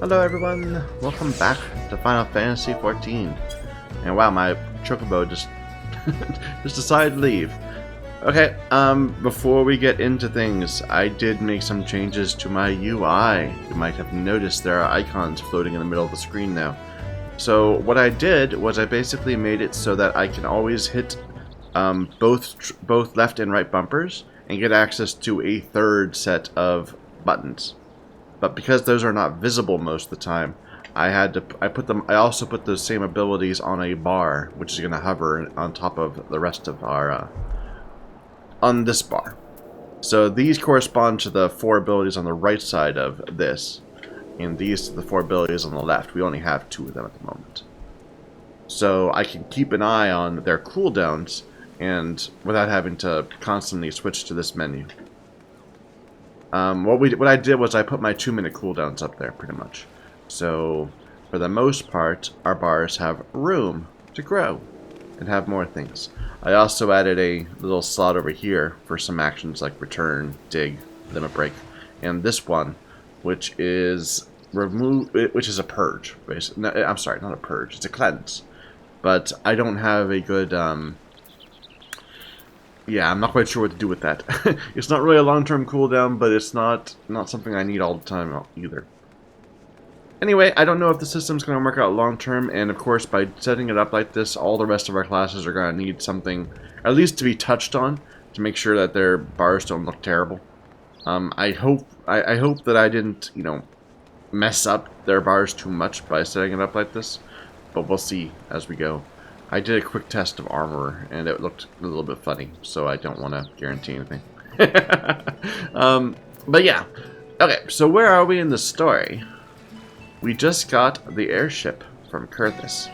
Hello everyone, welcome back to Final Fantasy XIV. And wow, my chocobo just just decided to leave. Okay, before we get into things, I did make some changes to my UI. You might have noticed there are icons floating in the middle of the screen now. So what I did was I basically made it so that I can always hit both left and right bumpers and get access to a third set of buttons. But because those are not visible most of the time, I also put those same abilities on a bar, which is going to hover on top of the rest of our on this bar. So these correspond to the 4 abilities on the right side of this, and these to the 4 abilities on the left. We only have 2 of them at the moment. So I can keep an eye on their cooldowns and without having to constantly switch to this menu. What I did was I put my 2-minute cooldowns up there, pretty much. So, for the most part, our bars have room to grow and have more things. I also added a little slot over here for some actions like return, dig, limit break, and this one, which is a purge. Basically. No, I'm sorry, not a purge. It's a cleanse. But I don't have a good yeah, I'm not quite sure what to do with that. It's not really a long-term cooldown, but it's not something I need all the time either. Anyway, I don't know if the system's going to work out long-term, and of course, by setting it up like this, all the rest of our classes are going to need something, at least to be touched on, to make sure that their bars don't look terrible. I hope that I didn't, mess up their bars too much by setting it up like this, but we'll see as we go. I did a quick test of armor, and it looked a little bit funny, so I don't want to guarantee anything. But yeah. Okay, so where are we in the story? We just got the airship from Kurthus.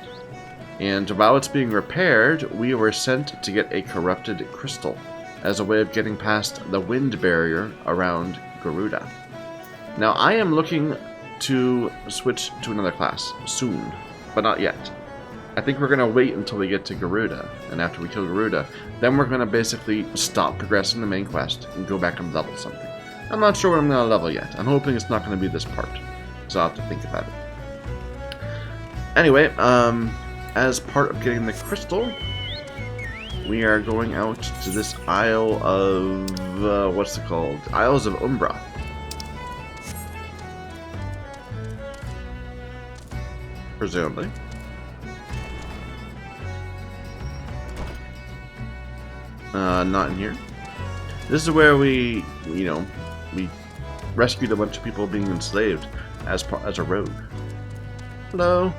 And while it's being repaired, we were sent to get a corrupted crystal as a way of getting past the wind barrier around Garuda. Now, I am looking to switch to another class soon, but not yet. I think we're going to wait until we get to Garuda, and after we kill Garuda, then we're going to basically stop progressing the main quest and go back and level something. I'm not sure what I'm going to level yet. I'm hoping it's not going to be this part, so I'll have to think about it. Anyway, as part of getting the crystal, we are going out to this Isle of... what's it called? Isles of Umbra. Presumably. Not in here. This is where we rescued a bunch of people being enslaved as a rogue. Hello.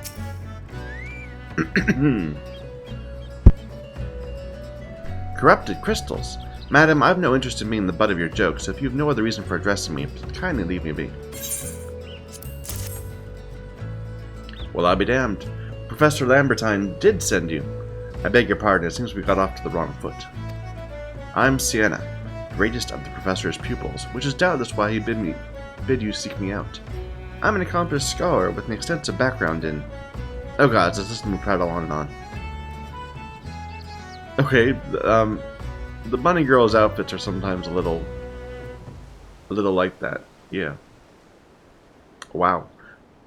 Corrupted crystals. Madam, I've no interest in being the butt of your jokes, so if you have no other reason for addressing me, kindly leave me be. Well, I'll be damned. Professor Lambertine did send you. I beg your pardon, it seems we got off to the wrong foot. I'm Sienna, greatest of the professor's pupils, which is doubtless why he bid you seek me out. I'm an accomplished scholar with an extensive background in... Oh god, does this move prattle on and on? Okay, the bunny girl's outfits are sometimes a little like that. Yeah. Wow.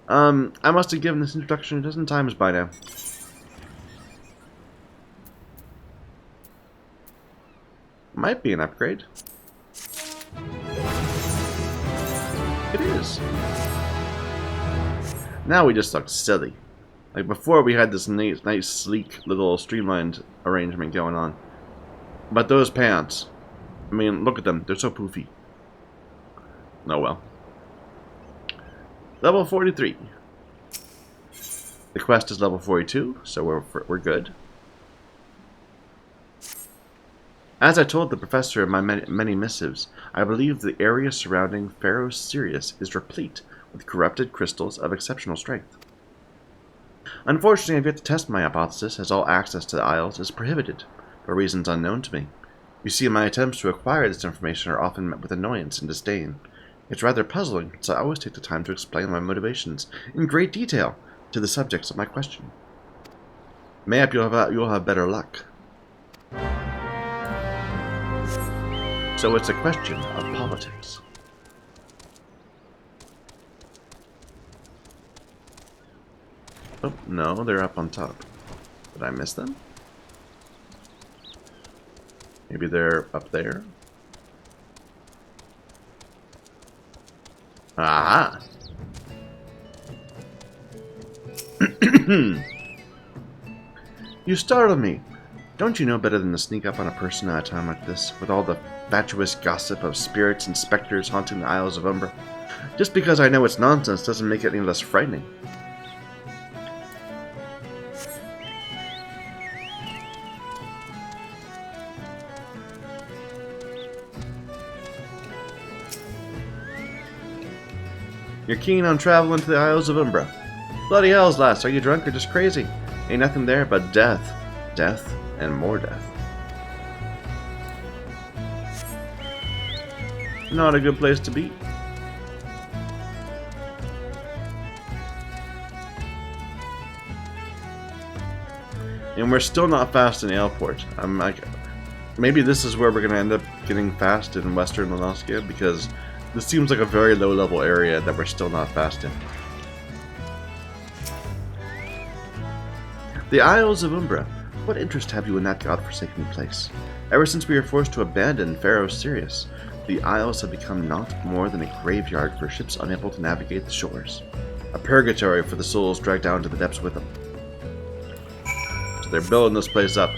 I must have given this introduction a dozen times by now. Might be an upgrade. It is. Now we just look silly. Like before we had this nice sleek, little streamlined arrangement going on. But those pants, I mean, look at them. They're so poofy. Oh well. Level 43. The quest is level 42, so we're good. As I told the professor in my many missives, I believe the area surrounding Pharaoh Sirius is replete with corrupted crystals of exceptional strength. Unfortunately, I have yet to test my hypothesis, as all access to the Isles is prohibited, for reasons unknown to me. You see, my attempts to acquire this information are often met with annoyance and disdain. It's rather puzzling, so I always take the time to explain my motivations in great detail to the subjects of my question. Mayhap you'll have better luck. So it's a question of politics. Oh, no, they're up on top. Did I miss them? Maybe they're up there? Ah! You startle me! Don't you know better than to sneak up on a person at a time like this, with all the fatuous gossip of spirits and specters haunting the Isles of Umbra? Just because I know it's nonsense doesn't make it any less frightening. You're keen on traveling to the Isles of Umbra. Bloody hells, lass, are you drunk or just crazy? Ain't nothing there but death. Death and more death. Not a good place to be. And we're still not fast in Aleport. I'm like, maybe this is where we're gonna end up getting fast in Western Lanoskia, because this seems like a very low level area that we're still not fast in. The Isles of Umbra. What interest have you in that godforsaken place? Ever since we were forced to abandon Pharaoh Sirius, the Isles have become naught more than a graveyard for ships unable to navigate the shores. A purgatory for the souls dragged down to the depths with them. So they're building this place up.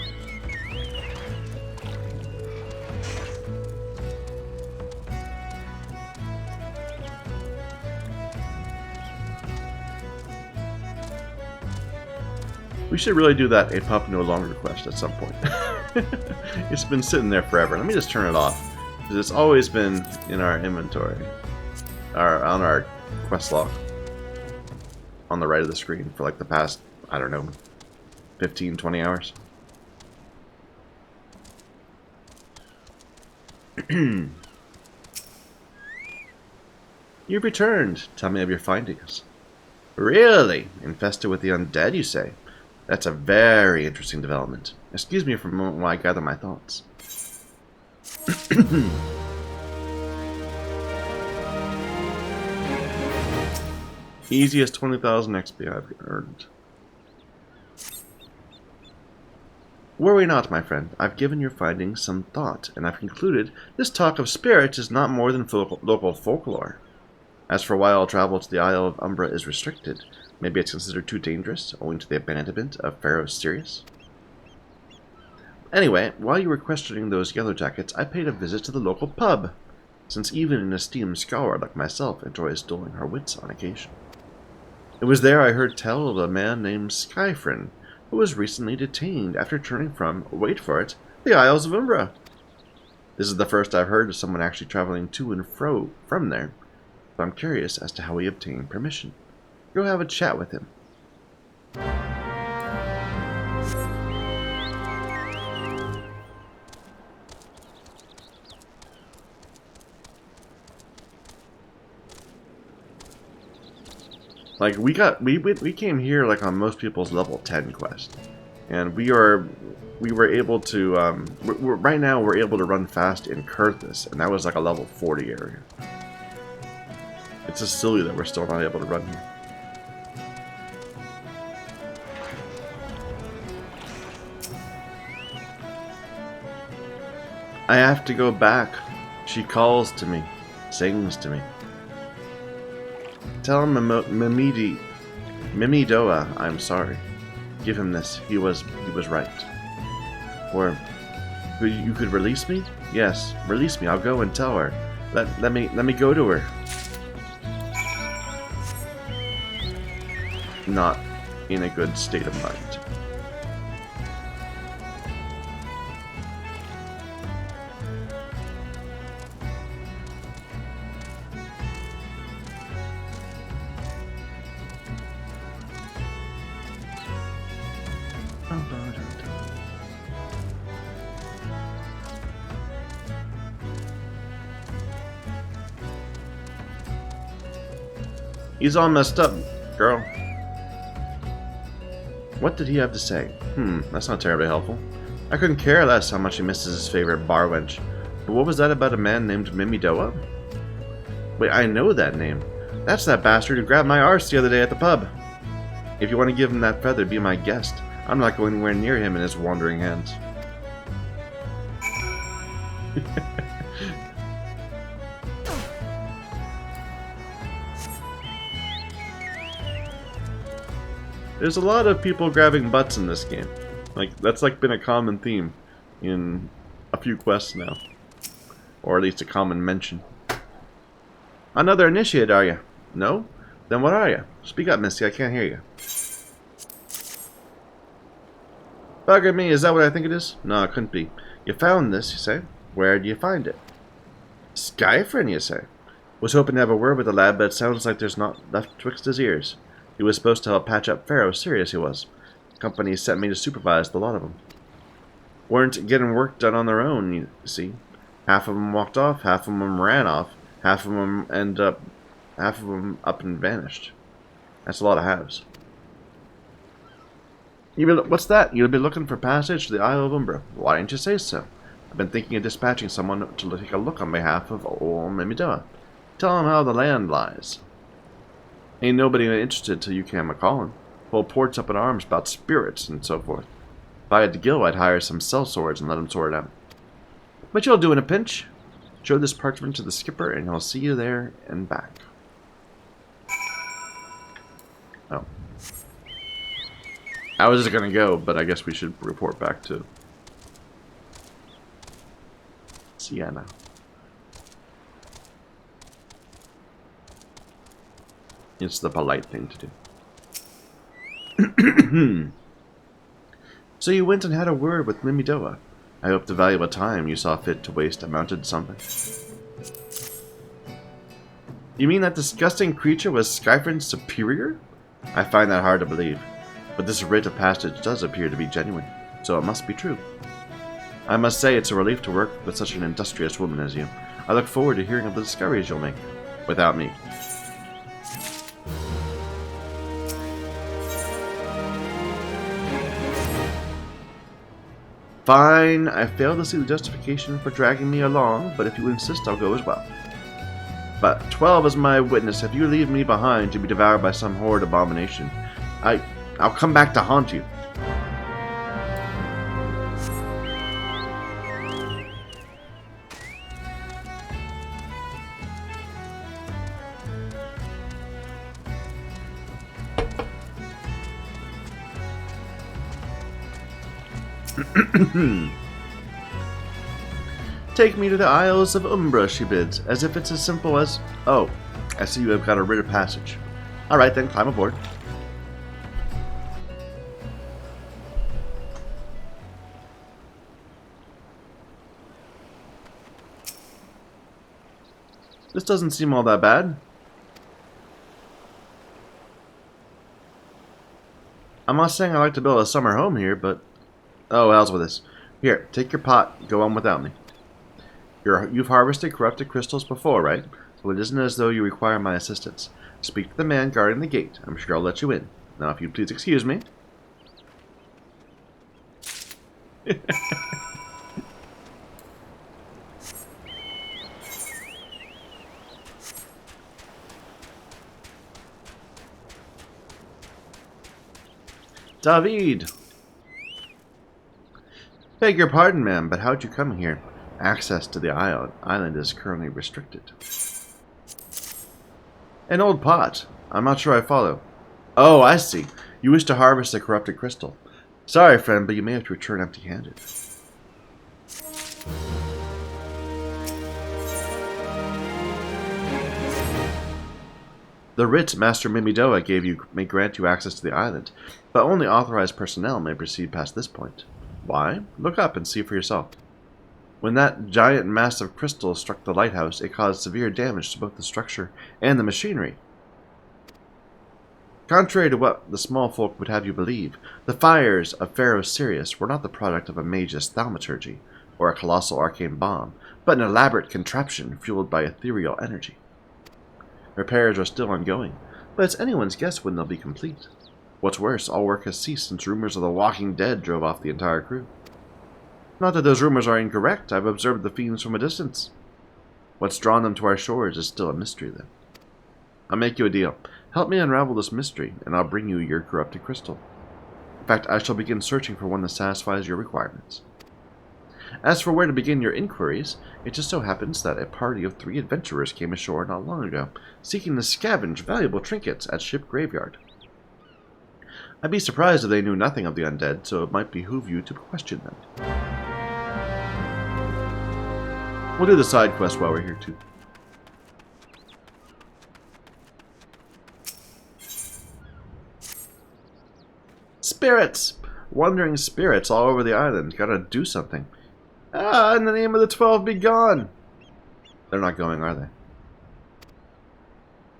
We should really do that a pup no longer quest at some point. It's been sitting there forever. Let me just turn it off, because it's always been in our inventory, on our quest log, on the right of the screen for like the past, I don't know, 15, 20 hours. You've returned. Tell me of your findings. Really? Infested with the undead, you say? That's a very interesting development. Excuse me for a moment while I gather my thoughts. Easiest 20,000 XP I've earned. Worry not, my friend. I've given your findings some thought, and I've concluded this talk of spirits is not more than local folklore. As for why all travel to the Isle of Umbra is restricted, maybe it's considered too dangerous, owing to the abandonment of Pharaoh Sirius. Anyway, while you were questioning those yellow jackets, I paid a visit to the local pub, since even an esteemed scholar like myself enjoys doling her wits on occasion. It was there I heard tell of a man named Skyfrin, who was recently detained after returning from, wait for it, the Isles of Umbra. This is the first I've heard of someone actually traveling to and fro from there, so I'm curious as to how he obtained permission. Go have a chat with him. Like we came here like on most people's level 10 quest, and we were able to right now we're able to run fast in Kurthus, and that was like a level 40 area. It's just silly that we're still not able to run here. I have to go back. She calls to me, sings to me. Tell him Mimidoa I'm sorry. Give him this. He was right. Or you could release me? Yes, release me. I'll go and tell her. Let me go to her. Not in a good state of mind. He's all messed up, girl. What did he have to say? That's not terribly helpful. I couldn't care less how much he misses his favorite bar wench. But what was that about a man named Mimidoa? Wait, I know that name. That's that bastard who grabbed my arse the other day at the pub. If you want to give him that feather, be my guest. I'm not going anywhere near him and his wandering hands. There's a lot of people grabbing butts in this game. Like, that's like been a common theme in a few quests now. Or at least a common mention. Another initiate, are you? No? Then what are you? Speak up, Misty, I can't hear you. Bugger me, is that what I think it is? No, it couldn't be. You found this, you say? Where do you find it? Skyfrin, you say? Was hoping to have a word with the lad, but it sounds like there's not left twixt his ears. He was supposed to help patch up Pharaoh, serious he was. Company sent me to supervise the lot of them. Weren't getting work done on their own, you see. Half of them walked off, half of them ran off, half of them up and vanished. That's a lot of halves. What's that? You'll be looking for passage to the Isle of Umbra. Why didn't you say so? I've been thinking of dispatching someone to take a look on behalf of old Mimidoa. Tell him how the land lies. Ain't nobody interested till you came a-calling. Whole port's up in arms about spirits and so forth. If I had to gill, I'd hire some sellswords and let them sort it out. But you'll do in a pinch. Show this parchment to the skipper and he'll see you there and back. Oh. I was just gonna go, but I guess we should report back to Sienna. It's the polite thing to do. So you went and had a word with Mimidoa. I hope the valuable time you saw fit to waste amounted to something. You mean that disgusting creature was Skyfrin's superior? I find that hard to believe, but this writ of passage does appear to be genuine, so it must be true. I must say it's a relief to work with such an industrious woman as you. I look forward to hearing of the discoveries you'll make, without me. Fine, I fail to see the justification for dragging me along, but if you insist, I'll go as well. But 12 is my witness. If you leave me behind to be devoured by some horrid abomination, I'll come back to haunt you. Take me to the Isles of Umbra, she bids, as if it's as simple as... Oh, I see you have got a writ of passage. Alright then, climb aboard. This doesn't seem all that bad. I'm not saying I like to build a summer home here, but... Oh, hell's with this. Here, take your pot, go on without me. You've harvested corrupted crystals before, right? So it isn't as though you require my assistance. Speak to the man guarding the gate. I'm sure I'll let you in. Now, if you'd please excuse me. David! Beg your pardon, ma'am, but how'd you come here? Access to the island is currently restricted. An old pot. I'm not sure I follow. Oh, I see. You wish to harvest a corrupted crystal. Sorry, friend, but you may have to return empty-handed. The writ Master Mimidoa gave you may grant you access to the island, but only authorized personnel may proceed past this point. Why? Look up and see for yourself. When that giant mass of crystal struck the lighthouse, it caused severe damage to both the structure and the machinery. Contrary to what the small folk would have you believe, the fires of Pharaoh Sirius were not the product of a mage's thaumaturgy or a colossal arcane bomb, but an elaborate contraption fueled by ethereal energy. Repairs are still ongoing, but it's anyone's guess when they'll be complete. What's worse, all work has ceased since rumors of the Walking Dead drove off the entire crew. Not that those rumors are incorrect. I've observed the fiends from a distance. What's drawn them to our shores is still a mystery, then. I'll make you a deal. Help me unravel this mystery, and I'll bring you your corrupted crystal. In fact, I shall begin searching for one that satisfies your requirements. As for where to begin your inquiries, it just so happens that a party of 3 adventurers came ashore not long ago, seeking to scavenge valuable trinkets at Ship Graveyard. I'd be surprised if they knew nothing of the undead, so it might behoove you to question them. We'll do the side quest while we're here, too. Spirits! Wandering spirits all over the island. Gotta do something. Ah, in the name of the 12, be gone! They're not going, are they?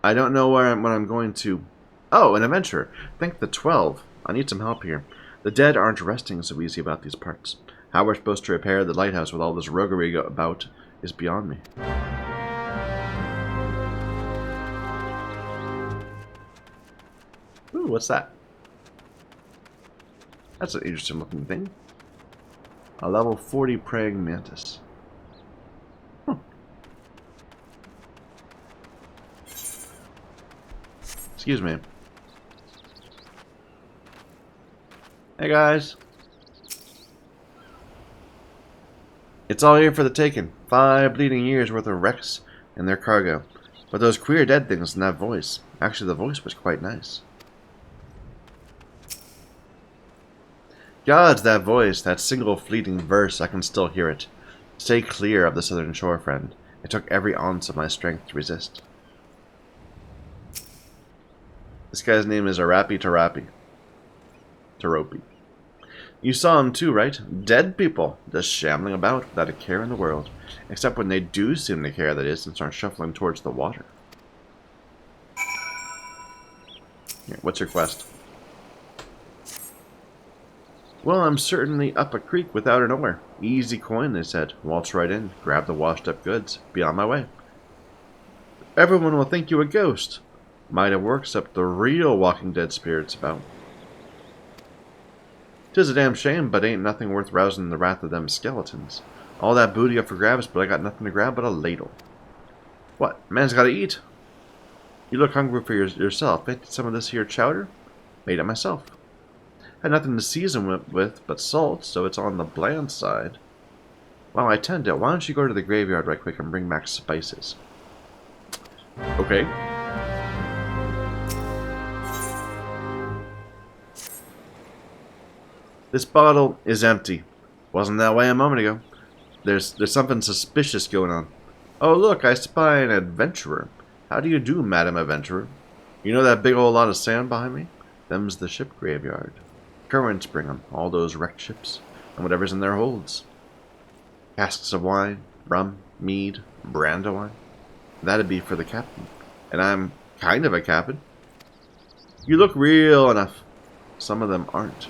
I don't know what I'm going to... Oh, an adventurer. Thank the 12. I need some help here. The dead aren't resting so easy about these parts. How we're supposed to repair the lighthouse with all this roguery about is beyond me. Ooh, what's that? That's an interesting looking thing. A level 40 praying mantis. Huh. Excuse me. Hey guys. It's all here for the taking. 5 bleeding years worth of wrecks and their cargo. But those queer dead things and that voice. Actually, the voice was quite nice. Gods, that voice, that single fleeting verse, I can still hear it. Stay clear of the southern shore, friend. It took every ounce of my strength to resist. This guy's name is Arapi Tarapi. Taropi. You saw him too, right? Dead people, just shambling about without a care in the world. Except when they do seem to care, that is, and start shuffling towards the water. Here, what's your quest? Well, I'm certainly up a creek without an oar. Easy coin, they said. Waltz right in, grab the washed up goods. Be on my way. Everyone will think you a ghost. Might have worked, except the real Walking Dead spirit's about. 'Tis a damn shame, but ain't nothing worth rousing the wrath of them skeletons. All that booty up for grabs, but I got nothing to grab but a ladle. What? Man's gotta eat. You look hungry for yourself. Ain't some of this here chowder? Made it myself. Had nothing to season it with but salt, so it's on the bland side. Well, I tend it. Why don't you go to the graveyard right quick and bring back spices? Okay. This bottle is empty. Wasn't that way a moment ago. There's something suspicious going on. Oh, look, I spy an adventurer. How do you do, Madam Adventurer? You know that big old lot of sand behind me? Them's the ship graveyard. Currents bring 'em, all those wrecked ships, and whatever's in their holds. Casks of wine, rum, mead, Brando wine. That'd be for the captain. And I'm kind of a captain. You look real enough. Some of them aren't.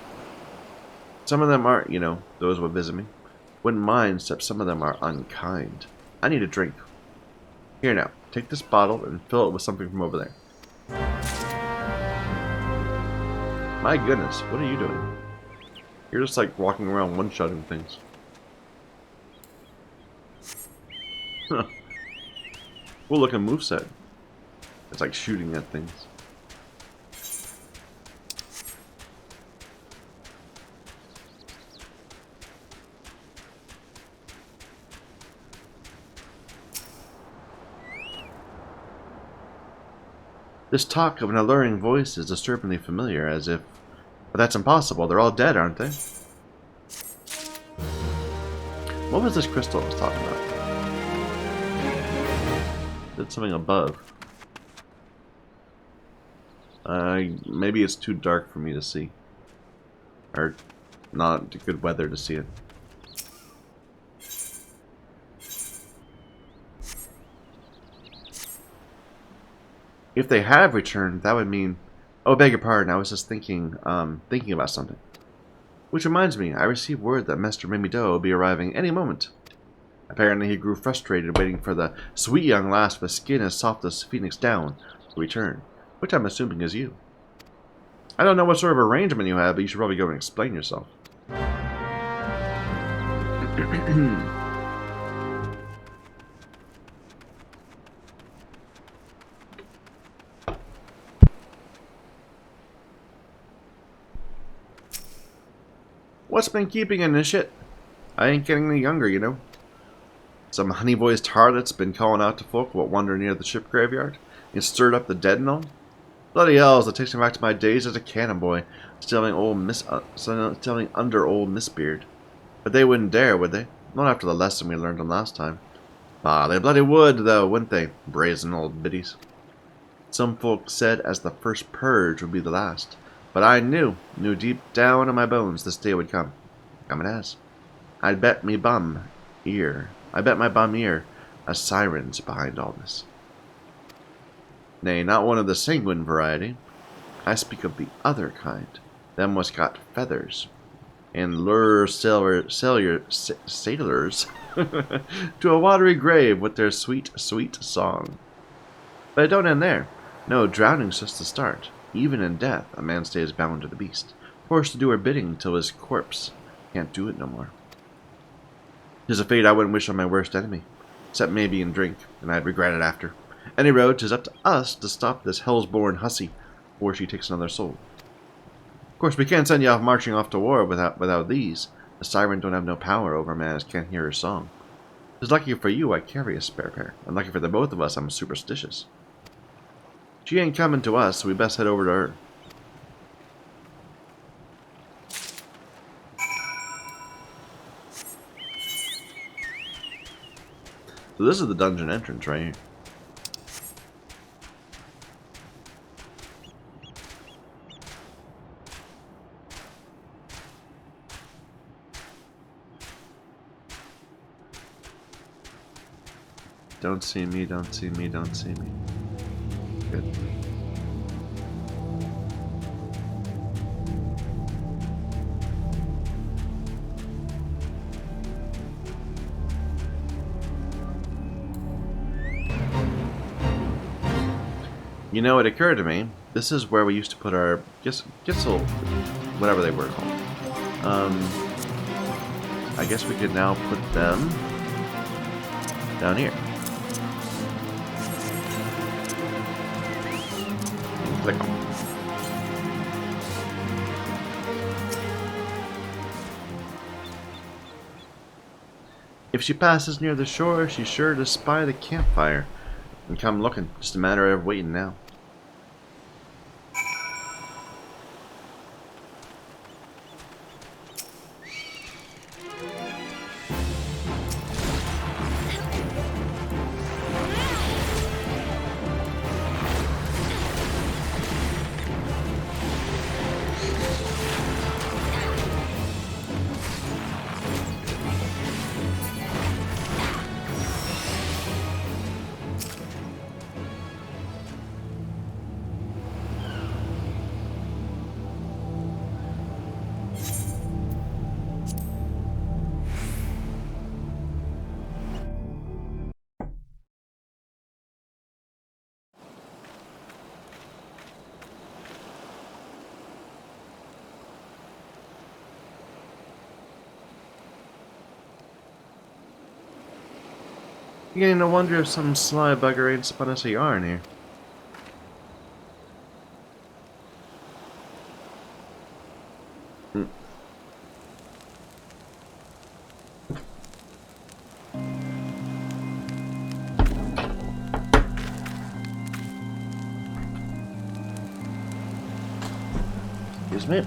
Some of them aren't, you know, those would visit me. Wouldn't mind, except some of them are unkind. I need a drink. Here now, take this bottle and fill it with something from over there. My goodness, what are you doing? You're just like walking around one-shotting things. Huh. Cool looking moveset. It's like shooting at things. This talk of an alluring voice is disturbingly familiar, as if... But that's impossible. They're all dead, aren't they? What was this crystal I was talking about? Did something above. Maybe it's too dark for me to see. Or not good weather to see it. If they have returned, that would mean... Oh, beg your pardon, I was just thinking about something. Which reminds me, I received word that Master Mimido will be arriving any moment. Apparently he grew frustrated waiting for the sweet young lass with skin as soft as phoenix down to return, which I'm assuming is you. I don't know what sort of arrangement you have, but you should probably go and explain yourself. What's been keeping in this shit? I ain't getting any younger, you know. Some honey-voiced harlot's been calling out to folk what wander near the ship graveyard and stirred up the dead and all. Bloody hells, that takes me back to my days as a cannon boy, stealing under old Miss Beard. But they wouldn't dare, would they? Not after the lesson we learned on last time. Ah, they bloody would, though, wouldn't they? Brazen old biddies. Some folk said as the first purge would be the last. But I knew deep down in my bones this day would come. Come it has. I bet my bum ear, a siren's behind all this. Nay, not one of the sanguine variety. I speak of the other kind, them what's got feathers, and lure sailors to a watery grave with their sweet, sweet song. But it don't end there. No, drowning's just the start. Even in death, a man stays bound to the beast, forced to do her bidding till his corpse can't do it no more. 'Tis a fate I wouldn't wish on my worst enemy, except maybe in drink, and I'd regret it after. Any road, 'tis up to us to stop this hell's-born hussy before she takes another soul. Of course, we can't send you off marching off to war without these. The siren don't have no power over a man as can't hear her song. 'Tis lucky for you I carry a spare pair, and lucky for the both of us I'm superstitious. She ain't coming to us, so we best head over to her. So this is the dungeon entrance right here. Don't see me, don't see me, don't see me. Good. You know, it occurred to me, this is where we used to put our Gitzel, whatever they were called. I guess we could now put them down here. Click on. If she passes near the shore, she's sure to spy the campfire and come looking. Just a matter of waiting now. Beginning to wonder if some sly bugger ain't spun us a yarn here. Excuse me.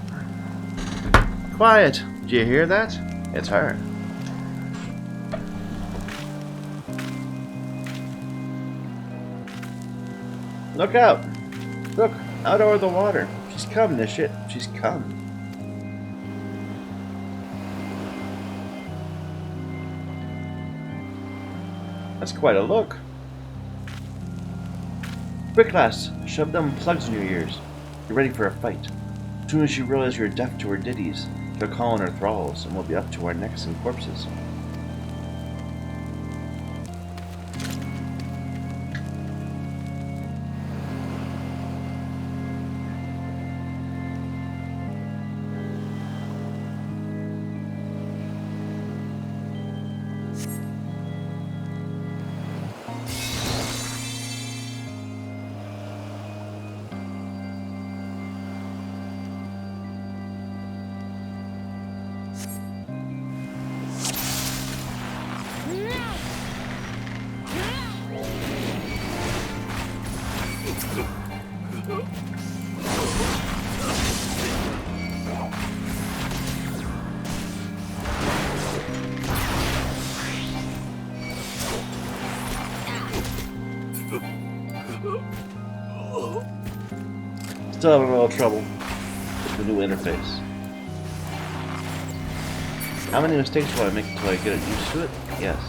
Quiet! Do you hear that? It's her. Look out! Look, out over the water. She's come, this shit. She's come. That's quite a look. Quick, lass, shove them plugs in your ears. You're ready for a fight. As soon as she realizes you're deaf to her ditties, she'll call on her thralls, and we'll be up to our necks in corpses. Still having a little trouble with the new interface. How many mistakes will I make until I get used to it? Yes.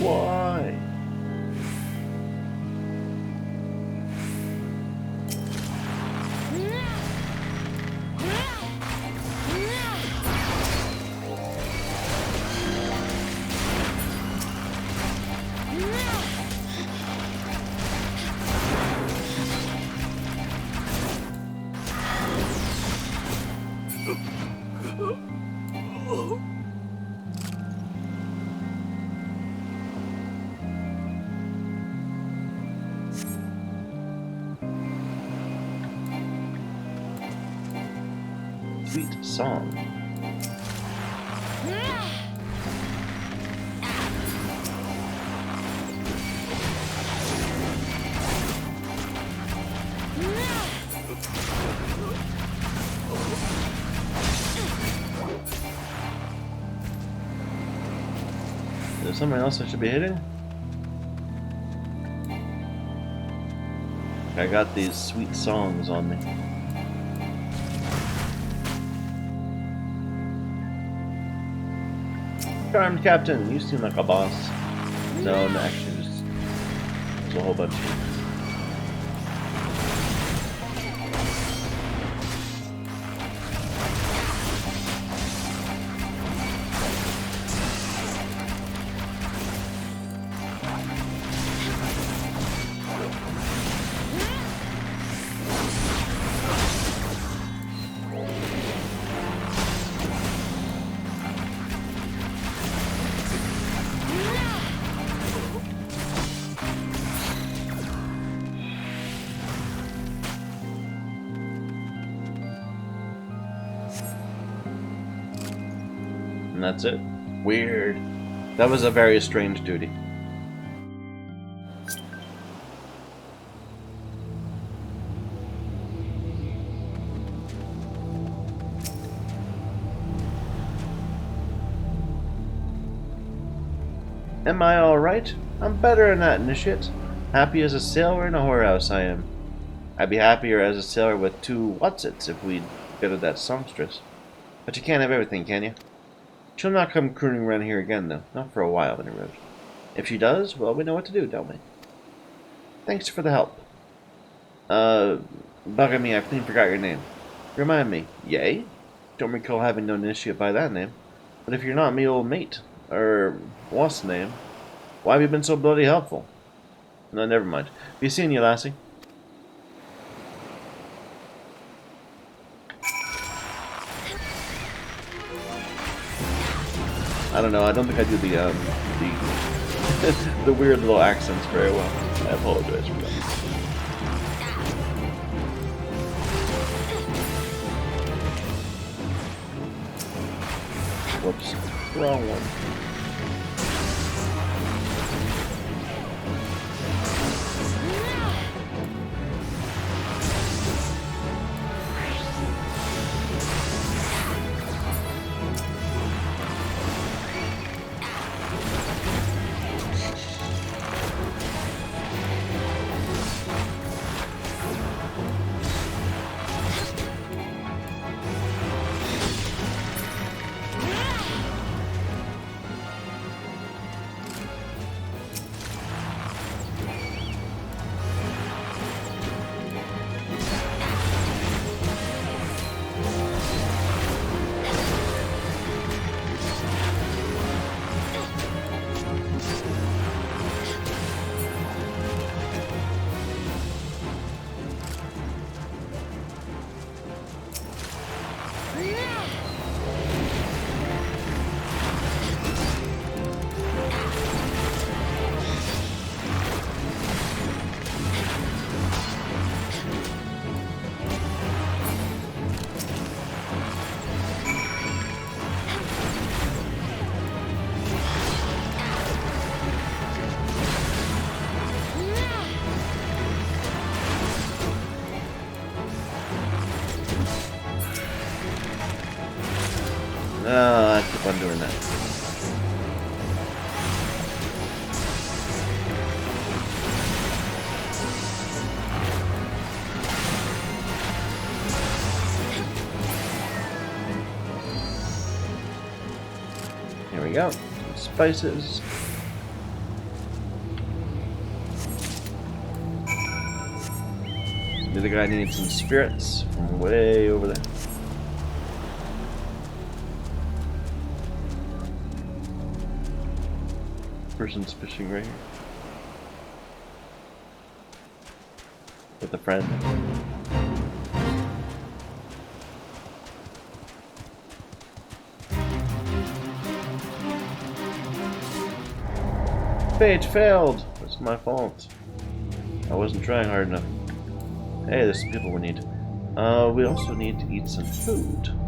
Why? Sweet song. Is there something else I should be hitting? I got these sweet songs on me. Charmed Captain, you seem like a boss. No, actually, just there's a whole bunch of you. And that's it. Weird. That was a very strange duty. Am I alright? I'm better than that, Initiate. Happy as a sailor in a whorehouse, I am. I'd be happier as a sailor with two whatsits if we'd get at that songstress. But you can't have everything, can you? She'll not come crooning around here again, though. Not for a while, anyway. If she does, well, we know what to do, don't we? Thanks for the help. Bugger me, I clean forgot your name. Remind me. Yay? Don't recall having known Initiate by that name. But if you're not me old mate, or what's the name, why have you been so bloody helpful? No, never mind. Be seeing you, lassie. I don't know. I don't think I do the the weird little accents very well. I apologize for that. Whoops, wrong one. fun doing that. Here we go. Some spices. The other guy needs some spirits from way over there. Person's fishing right here. With a friend. Page failed! It's my fault. I wasn't trying hard enough. Hey, there's some people we need. We also need to eat some food.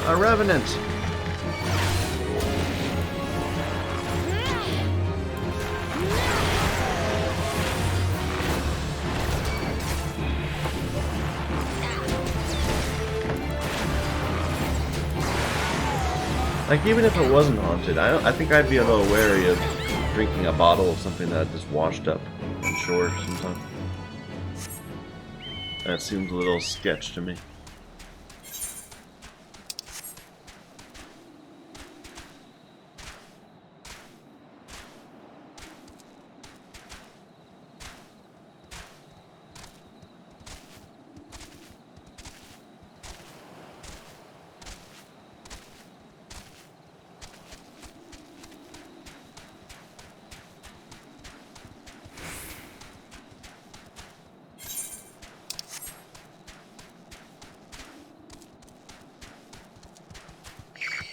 A revenant! Like, even if it wasn't haunted, I think I'd be a little wary of drinking a bottle of something that just washed up on shore sometime. That seems a little sketch to me.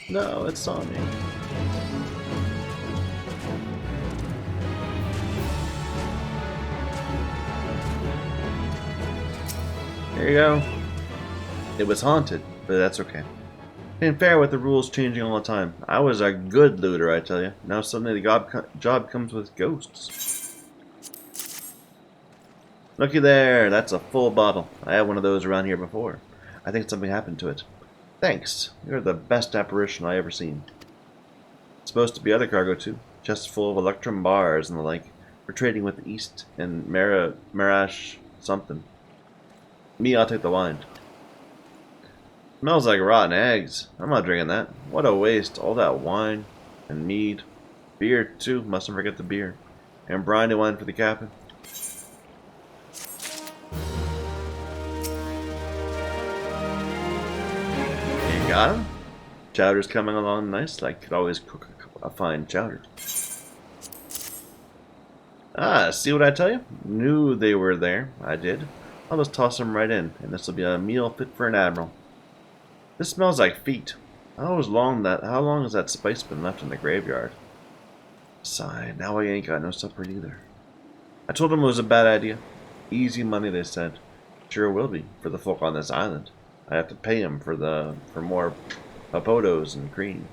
No, it saw me. There you go. It was haunted, but that's okay. Ain't fair with the rules changing all the time. I was a good looter, I tell you. Now suddenly the job comes with ghosts. Looky there, that's a full bottle. I had one of those around here before. I think something happened to it. Thanks. You're the best apparition I ever seen. It's supposed to be other cargo too. Chests full of electrum bars and the like. We're trading with the East and Marash something. Me, I'll take the wine. Smells like rotten eggs. I'm not drinking that. What a waste. All that wine and mead. Beer too. Mustn't forget the beer. And briny wine for the captain. Got him? Chowder's coming along nice. I could always cook a fine chowder. Ah, see what I tell you? Knew they were there. I did. I'll just toss them right in, and this will be a meal fit for an admiral. This smells like feet. How long has that spice been left in the graveyard? Sigh, now I ain't got no supper either. I told them it was a bad idea. Easy money, they said. Sure will be, for the folk on this island. I have to pay them for more papodos and cream.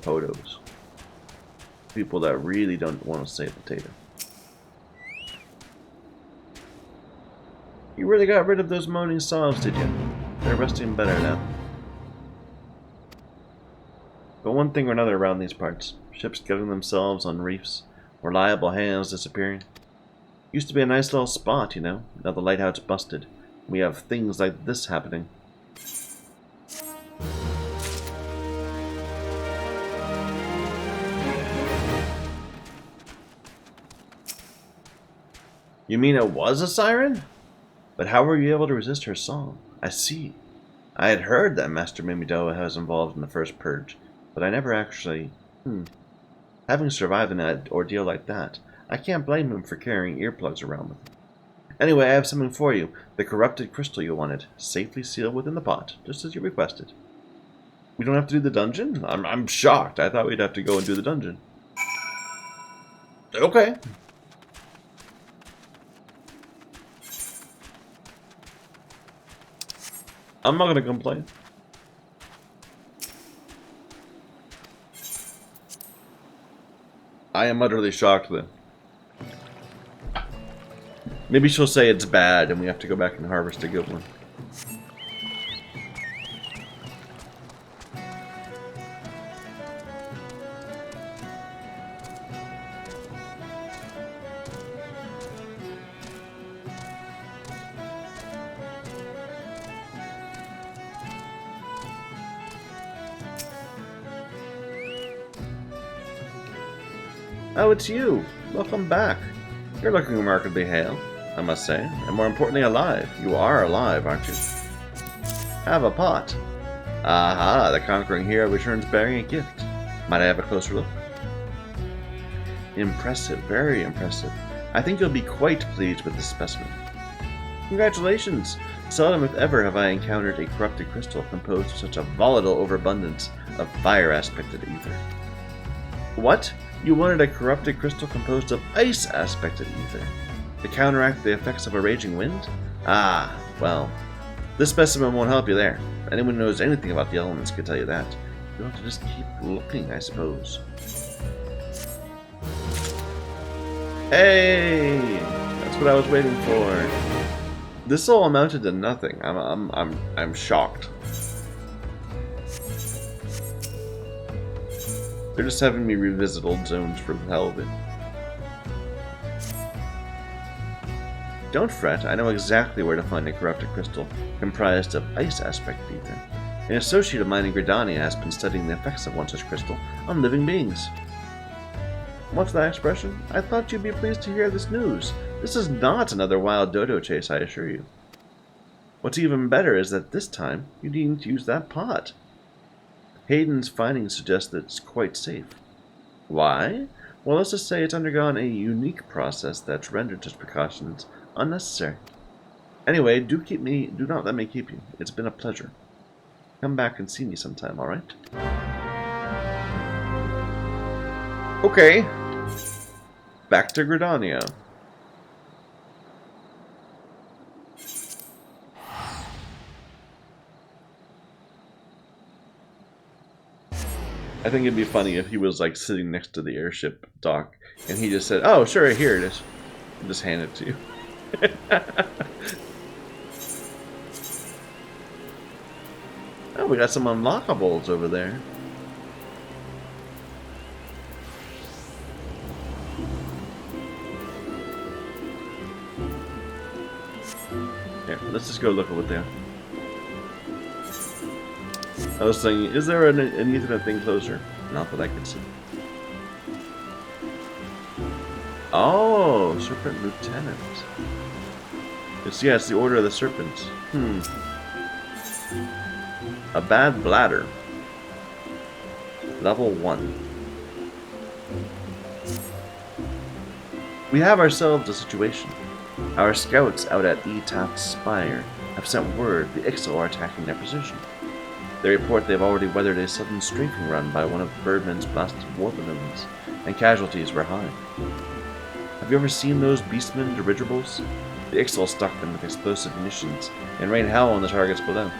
photos. People that really don't want to say potato. You really got rid of those moaning saws, did you? They're resting better now. But one thing or another around these parts. Ships getting themselves on reefs. Reliable hands disappearing. Used to be a nice little spot, you know. Now the lighthouse busted. We have things like this happening. You mean it was a siren? But how were you able to resist her song? I see. I had heard that Master Mimidoa was involved in the first purge, but I never actually... Having survived an ordeal like that, I can't blame him for carrying earplugs around with him. Anyway, I have something for you. The corrupted crystal you wanted, safely sealed within the pot, just as you requested. We don't have to do the dungeon? I'm shocked. I thought we'd have to go and do the dungeon. Okay. I'm not going to complain. I am utterly shocked then. Maybe she'll say it's bad and we have to go back and harvest a good one. Oh, it's you. Welcome back. You're looking remarkably hale, I must say, and more importantly alive. You are alive, aren't you? Have a pot. Aha, the conquering hero returns bearing a gift. Might I have a closer look? Impressive, very impressive. I think you'll be quite pleased with this specimen. Congratulations! Seldom if ever have I encountered a corrupted crystal composed of such a volatile overabundance of fire-aspected ether. What? You wanted a corrupted crystal composed of ice-aspected ether to counteract the effects of a raging wind? Ah, well, this specimen won't help you there. Anyone who knows anything about the elements can tell you that. You'll have to just keep looking, I suppose. Hey! That's what I was waiting for. This all amounted to nothing. I'm shocked. They're just having me revisit old zones for the hell of it. Don't fret, I know exactly where to find a corrupted crystal comprised of ice-aspect ether. An associate of mine in Gridania has been studying the effects of one such crystal on living beings. What's that expression? I thought you'd be pleased to hear this news. This is not another wild dodo chase, I assure you. What's even better is that this time you needn't use that pot. Hayden's findings suggest that it's quite safe. Why? Well, let's just say it's undergone a unique process that's rendered such precautions unnecessary. Anyway, do not let me keep you. It's been a pleasure. Come back and see me sometime, alright? Okay. Back to Gridania. I think it'd be funny if he was like sitting next to the airship dock and he just said, "Oh, sure, here it is." And just hand it to you. Oh, we got some unlockables over there. Here, let's just go look at what they are. I was thinking, is there an Ethernet thing closer? Not that I could see. Oh, Serpent Lieutenant. It's the Order of the Serpent. A bad bladder. Level 1. We have ourselves a situation. Our scouts out at Taft's Spire have sent word the Ixal are attacking their position. They report they've already weathered a sudden strafing run by one of Birdman's blasted war balloons, and casualties were high. Have you ever seen those beastmen dirigibles? The Ixal stock them with explosive munitions and rain hell on the targets below.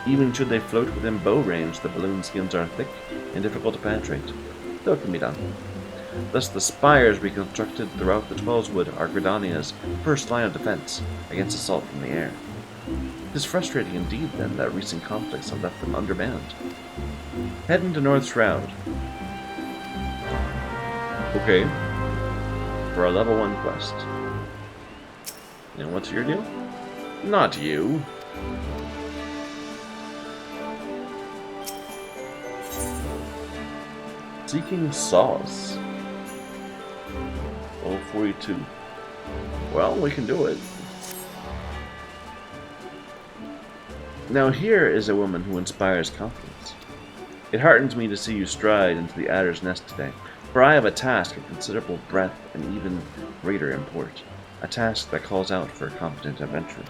Even should they float within bow range, the balloon skins are thick and difficult to penetrate, though it can be done. Thus the spires reconstructed throughout the Twelveswood are Gridania's first line of defense against assault from the air. It is frustrating indeed, then, that recent conflicts have left them undermanned. Head into North Shroud. Okay. For our level 1 quest. And what's your deal? Not you. Seeking solace. Level 42. Well, we can do it. Now here is a woman who inspires confidence. It heartens me to see you stride into the adder's nest today, for I have a task of considerable breadth and even greater import. A task that calls out for a competent adventurer.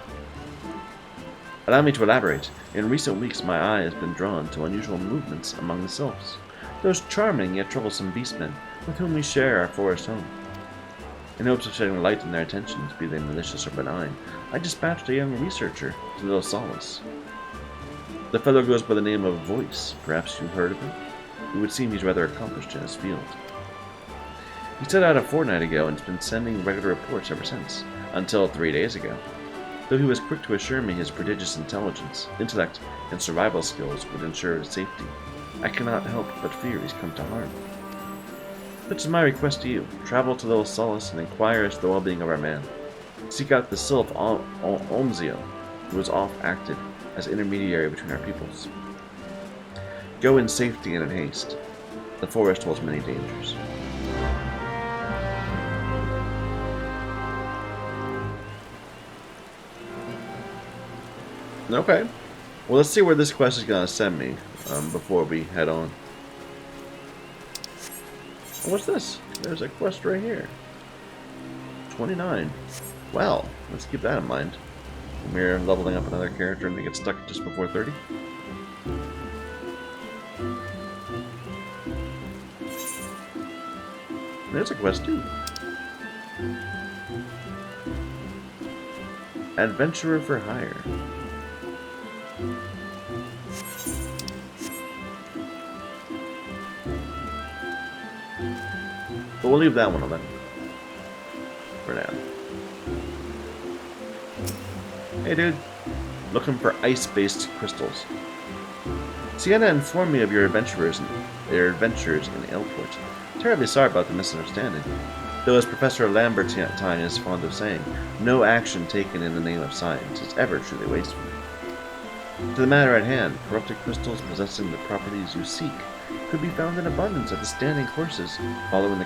Allow me to elaborate. In recent weeks my eye has been drawn to unusual movements among the sylphs, those charming yet troublesome beastmen with whom we share our forest home. In hopes of shedding light on their attentions, be they malicious or benign, I dispatched a young researcher to little solace. The fellow goes by the name of Voice. Perhaps you've heard of him? It would seem he's rather accomplished in his field. He set out a fortnight ago and has been sending regular reports ever since, until 3 days ago. Though he was quick to assure me his prodigious intelligence, intellect, and survival skills would ensure his safety, I cannot help but fear he's come to harm. Such is my request to you. Travel to Little Solace and inquire as to the well-being of our man. Seek out the sylph Omzio, who has oft acted as intermediary between our peoples. Go in safety and in haste. The forest holds many dangers. Okay. Well, let's see where this quest is going to send me before we head on. What's this? There's a quest right here. 29. Well, let's keep that in mind. We're leveling up another character and they get stuck just before 30. There's a quest too. Adventurer for hire. But we'll leave that one alone for now. Hey dude, looking for ice-based crystals. Sienna informed me of your adventures in Ailport. Terribly sorry about the misunderstanding. Though as Professor Lambertine is fond of saying, no action taken in the name of science is ever truly wasteful. To the matter at hand, corrupted crystals possessing the properties you seek could be found in abundance at the standing courses following the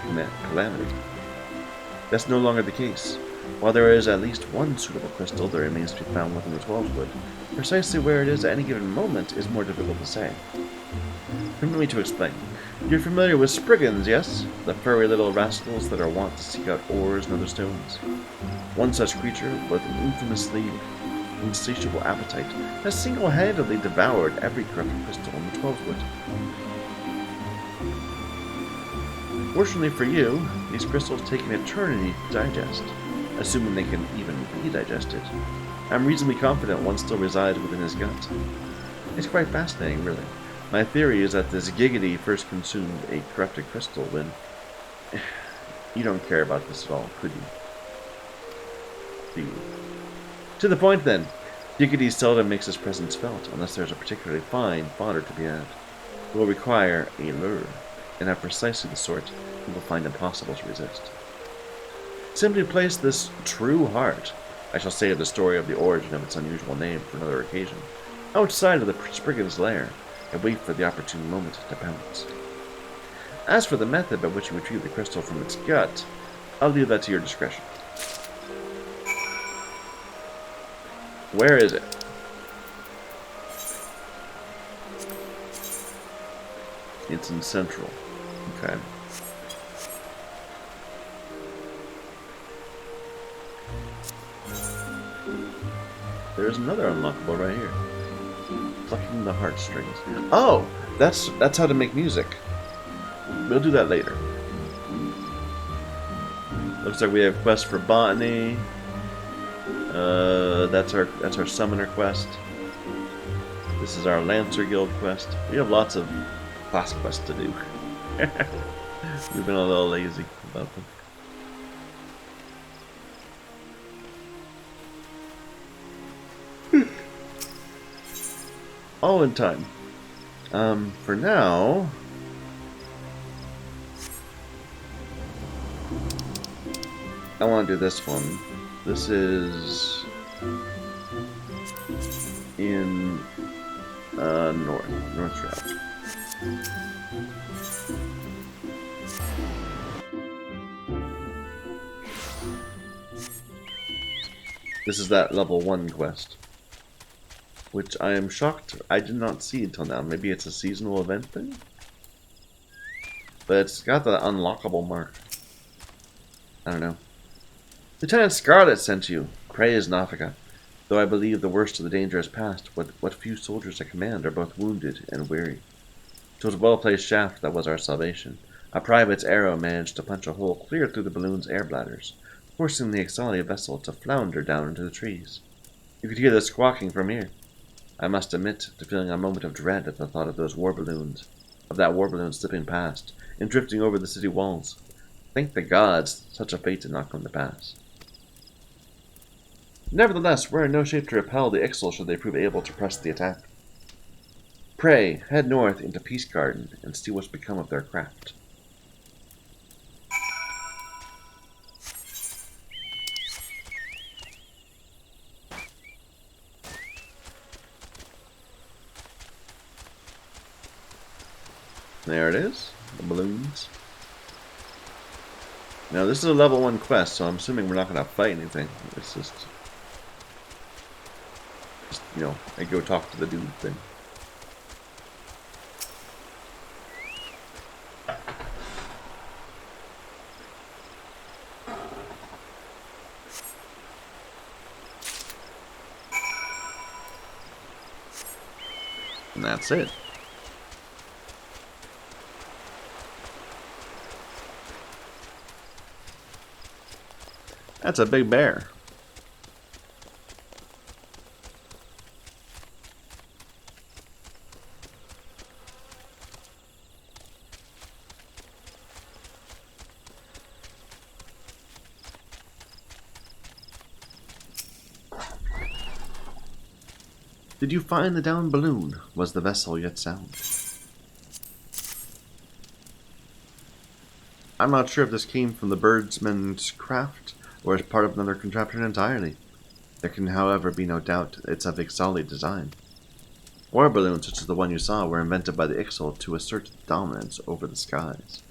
calamity. That's no longer the case. While there is at least one suitable crystal that remains to be found within the Twelveswood, precisely where it is at any given moment is more difficult to say. Permit me to explain. You're familiar with Spriggans, yes? The furry little rascals that are wont to seek out ores and other stones. One such creature, with an infamously insatiable appetite, has single-handedly devoured every corrupted crystal in the Twelveswood. Fortunately for you, these crystals take an eternity to digest, assuming they can even be digested. I'm reasonably confident one still resides within his gut. It's quite fascinating, really. My theory is that this Giggity first consumed a corrupted crystal when... You don't care about this at all, could you? To the point, then. Giggity seldom makes his presence felt unless there's a particularly fine fodder to be had. It will require a lure, and have precisely the sort you will find impossible to resist. Simply place this true heart, I shall save the story of the origin of its unusual name for another occasion, outside of the Spriggan's lair, and wait for the opportune moment to pounce. As for the method by which you retrieve the crystal from its gut, I'll leave that to your discretion. Where is it? It's in Central. Okay. There's another unlockable right here. Plucking the heartstrings. Oh! That's how to make music. We'll do that later. Looks like we have quest for botany. That's our summoner quest. This is our Lancer Guild quest. We have lots of class quest to do. We've been a little lazy about them. All in time. For now, I want to do this one. This is in North Route. This is that level 1 quest, which I am shocked I did not see until now. Maybe it's a seasonal event thing? But it's got the unlockable mark. I don't know. Lieutenant Scarlet sent you. Praise Nafika. Though I believe the worst of the danger has passed, what few soldiers I command are both wounded and weary. 'Twas a well-placed shaft that was our salvation. A private's arrow managed to punch a hole clear through the balloon's air bladders, forcing the Exali vessel to flounder down into the trees. You could hear the squawking from here. I must admit to feeling a moment of dread at the thought of those war balloons, of that war balloon slipping past and drifting over the city walls. Thank the gods such a fate did not come to pass. Nevertheless, we're in no shape to repel the Ixal should they prove able to press the attack. Pray, head north into Peace Garden and see what's become of their craft. There it is, the balloons. Now this is a level 1 quest, so I'm assuming we're not going to fight anything. It's just, you know, I go talk to the dude thing. And that's it. That's a big bear. Did you find the downed balloon? Was the vessel yet sound? I'm not sure if this came from the birdsman's craft or is part of another contraption entirely. There can, however, be no doubt it's of Ixali design. War balloons such as the one you saw were invented by the Ixal to assert dominance over the skies.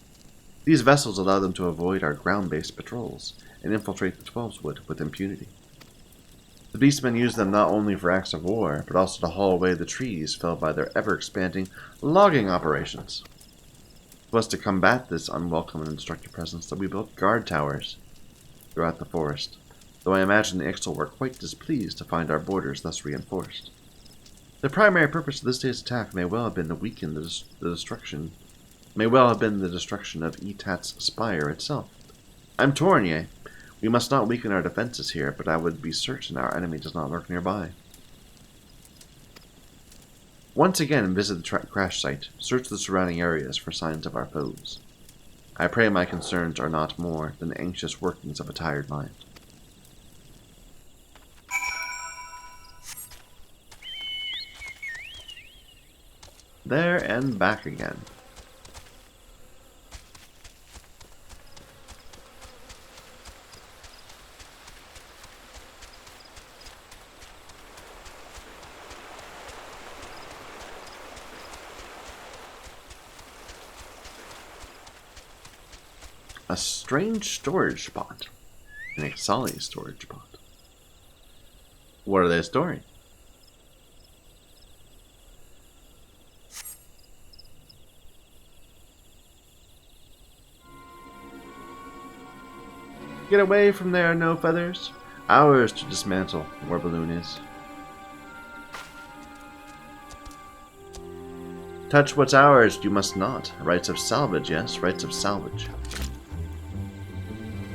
These vessels allow them to avoid our ground-based patrols and infiltrate the Twelveswood with impunity. The beastmen use them not only for acts of war, but also to haul away the trees felled by their ever-expanding logging operations. It was to combat this unwelcome and destructive presence that we built guard towers throughout the forest, though I imagine the Ixal were quite displeased to find our borders thus reinforced. The primary purpose of this day's attack may well have been to weaken the destruction of Etat's spire itself. I'm torn, yea. We must not weaken our defenses here, but I would be certain our enemy does not lurk nearby. Once again, visit the crash site. Search the surrounding areas for signs of our foes. I pray my concerns are not more than the anxious workings of a tired mind. There and back again. A strange storage spot. An Ixali storage spot. What are they storing? Get away from there, no feathers. Ours to dismantle, where balloon is. Touch what's ours, you must not. Rights of salvage, yes, rights of salvage.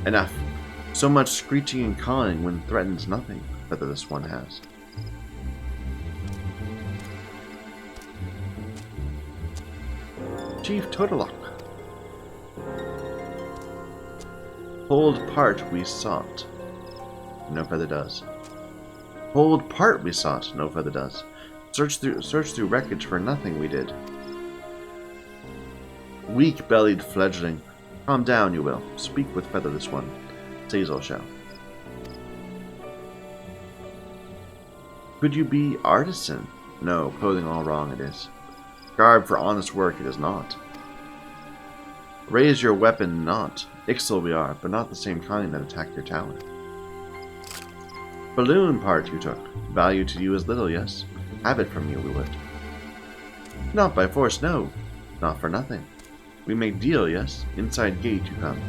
Enough. So much screeching and cawing when threatens nothing, whether this one has. Chief Totolok. Hold part we sought. No feather does. Hold part we sought. No feather does. Search through wreckage for nothing we did. Weak-bellied fledgling. Calm down, you will. Speak with featherless one. Sazel shall. Could you be artisan? No, clothing all wrong it is. Garb for honest work it is not. Raise your weapon not. Ixtal we are, but not the same kind that attack your tower. Balloon part you took. Value to you is little, yes. Have it from you we would. Not by force, no. Not for nothing. We make deal, yes. Inside gate you come.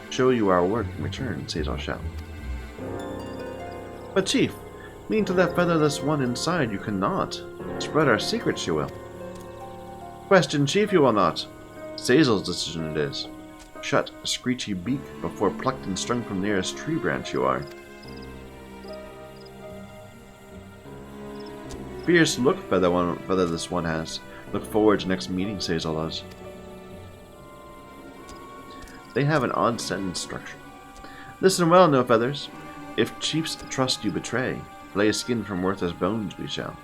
Show you our work in return, Sazel shall. But chief, mean to that featherless one inside you cannot. Spread our secrets you will. Question chief you will not. Sazel's decision it is. Shut a screechy beak before plucked and strung from nearest tree branch you are. Fierce look featherless one has. Look forward to next meeting, Sazel does. They have an odd sentence structure. Listen well, no feathers. If chiefs trust you betray, lay a skin from worthless bones we shall.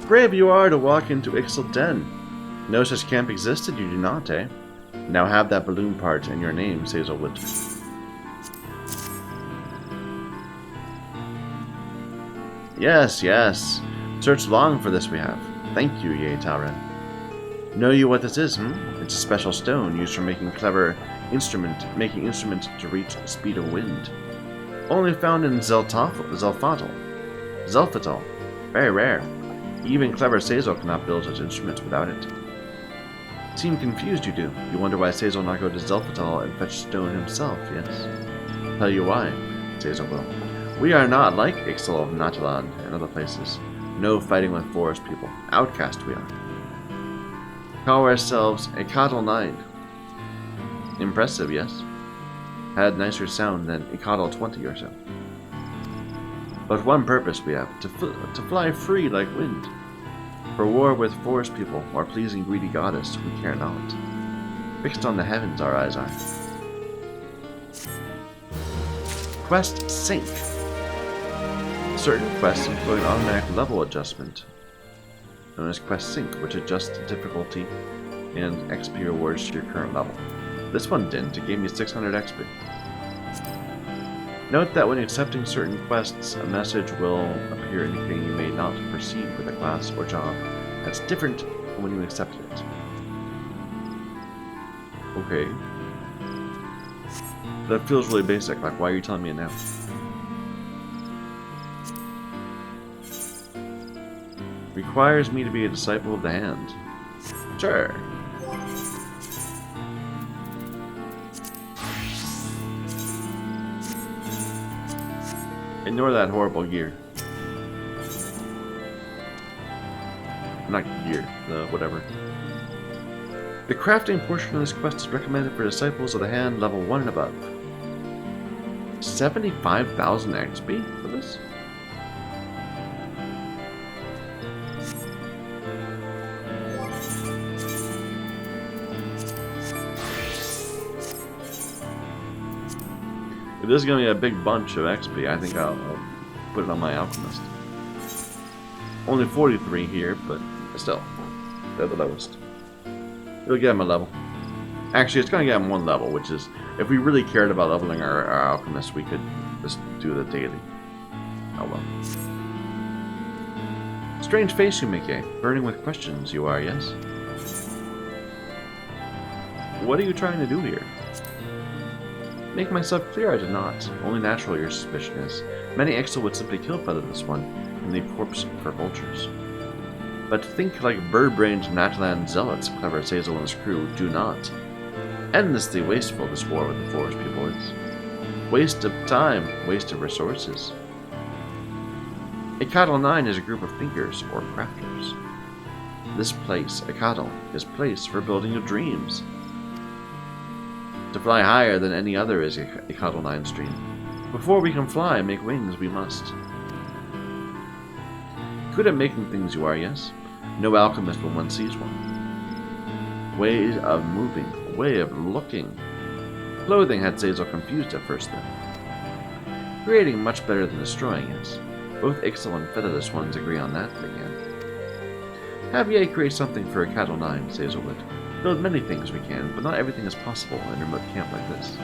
Brave you are to walk into Ixtal Den. No such camp existed, you do not, eh? Now have that balloon part and your name, Sazel would. Yes, yes. Searched long for this we have. Thank you, Ye Talren. Know you what this is, It's a special stone used for making instrument to reach the speed of wind. Only found in Zelfatl. Very rare. Even clever Sazel cannot build such instruments without it. Seem confused you do. You wonder why Sazel not go to Zelfatl and fetch stone himself, yes? Tell you why, Sazel will. We are not like Ixtal of Nataland and other places. No fighting with forest people. Outcast we are. Call ourselves a Cattle Nine. Impressive, yes? Had nicer sound than a Cattle 20 or so. But one purpose we have, to fly free like wind. For war with forest people, or pleasing greedy goddess, we care not. Fixed on the heavens our eyes are. Quest Sync. Certain quests employ an automatic level adjustment, known as Quest Sync, which adjusts the difficulty and XP rewards to your current level. This one didn't, it gave me 600 XP. Note that when accepting certain quests, a message will appear indicating you may not proceed with a class or job that's different from when you accepted it. Okay. That feels really basic, like why are you telling me it now? Requires me to be a disciple of the hand. Sure. Ignore that horrible gear. Not gear, whatever. The crafting portion of this quest is recommended for disciples of the hand level 1 and above. 75,000 XP for this? If this is going to be a big bunch of XP, I think I'll put it on my alchemist. Only 43 here, but still, they're the lowest. It'll get him a level. Actually, it's going to get him 1 level, which is, if we really cared about leveling our alchemist, we could just do the daily. Oh well. Strange face you make, eh? Burning with questions you are, yes? What are you trying to do here? Make myself clear I did not. Only natural your suspicion is. Many Ixtal would simply kill featherless one and leave corpse for vultures. But think like bird-brained Natland zealots, clever Sazel and his crew, do not. Endlessly wasteful this war with the forest people is. Waste of time, waste of resources. A Cattle 9 is a group of thinkers or crafters. This place, a cattle, is place for building of dreams. To fly higher than any other is a Cattle 9's dream. Before we can fly, make wings we must. Good at making things you are, yes. No alchemist when one sees one. Way of moving, way of looking. Clothing had Zazel confused at first then. Creating much better than destroying, yes. Both Ixal and featherless ones agree on that again. Have ye create something for a Cattle 9, Zazel would. Build many things we can, but not everything is possible in a remote camp like this.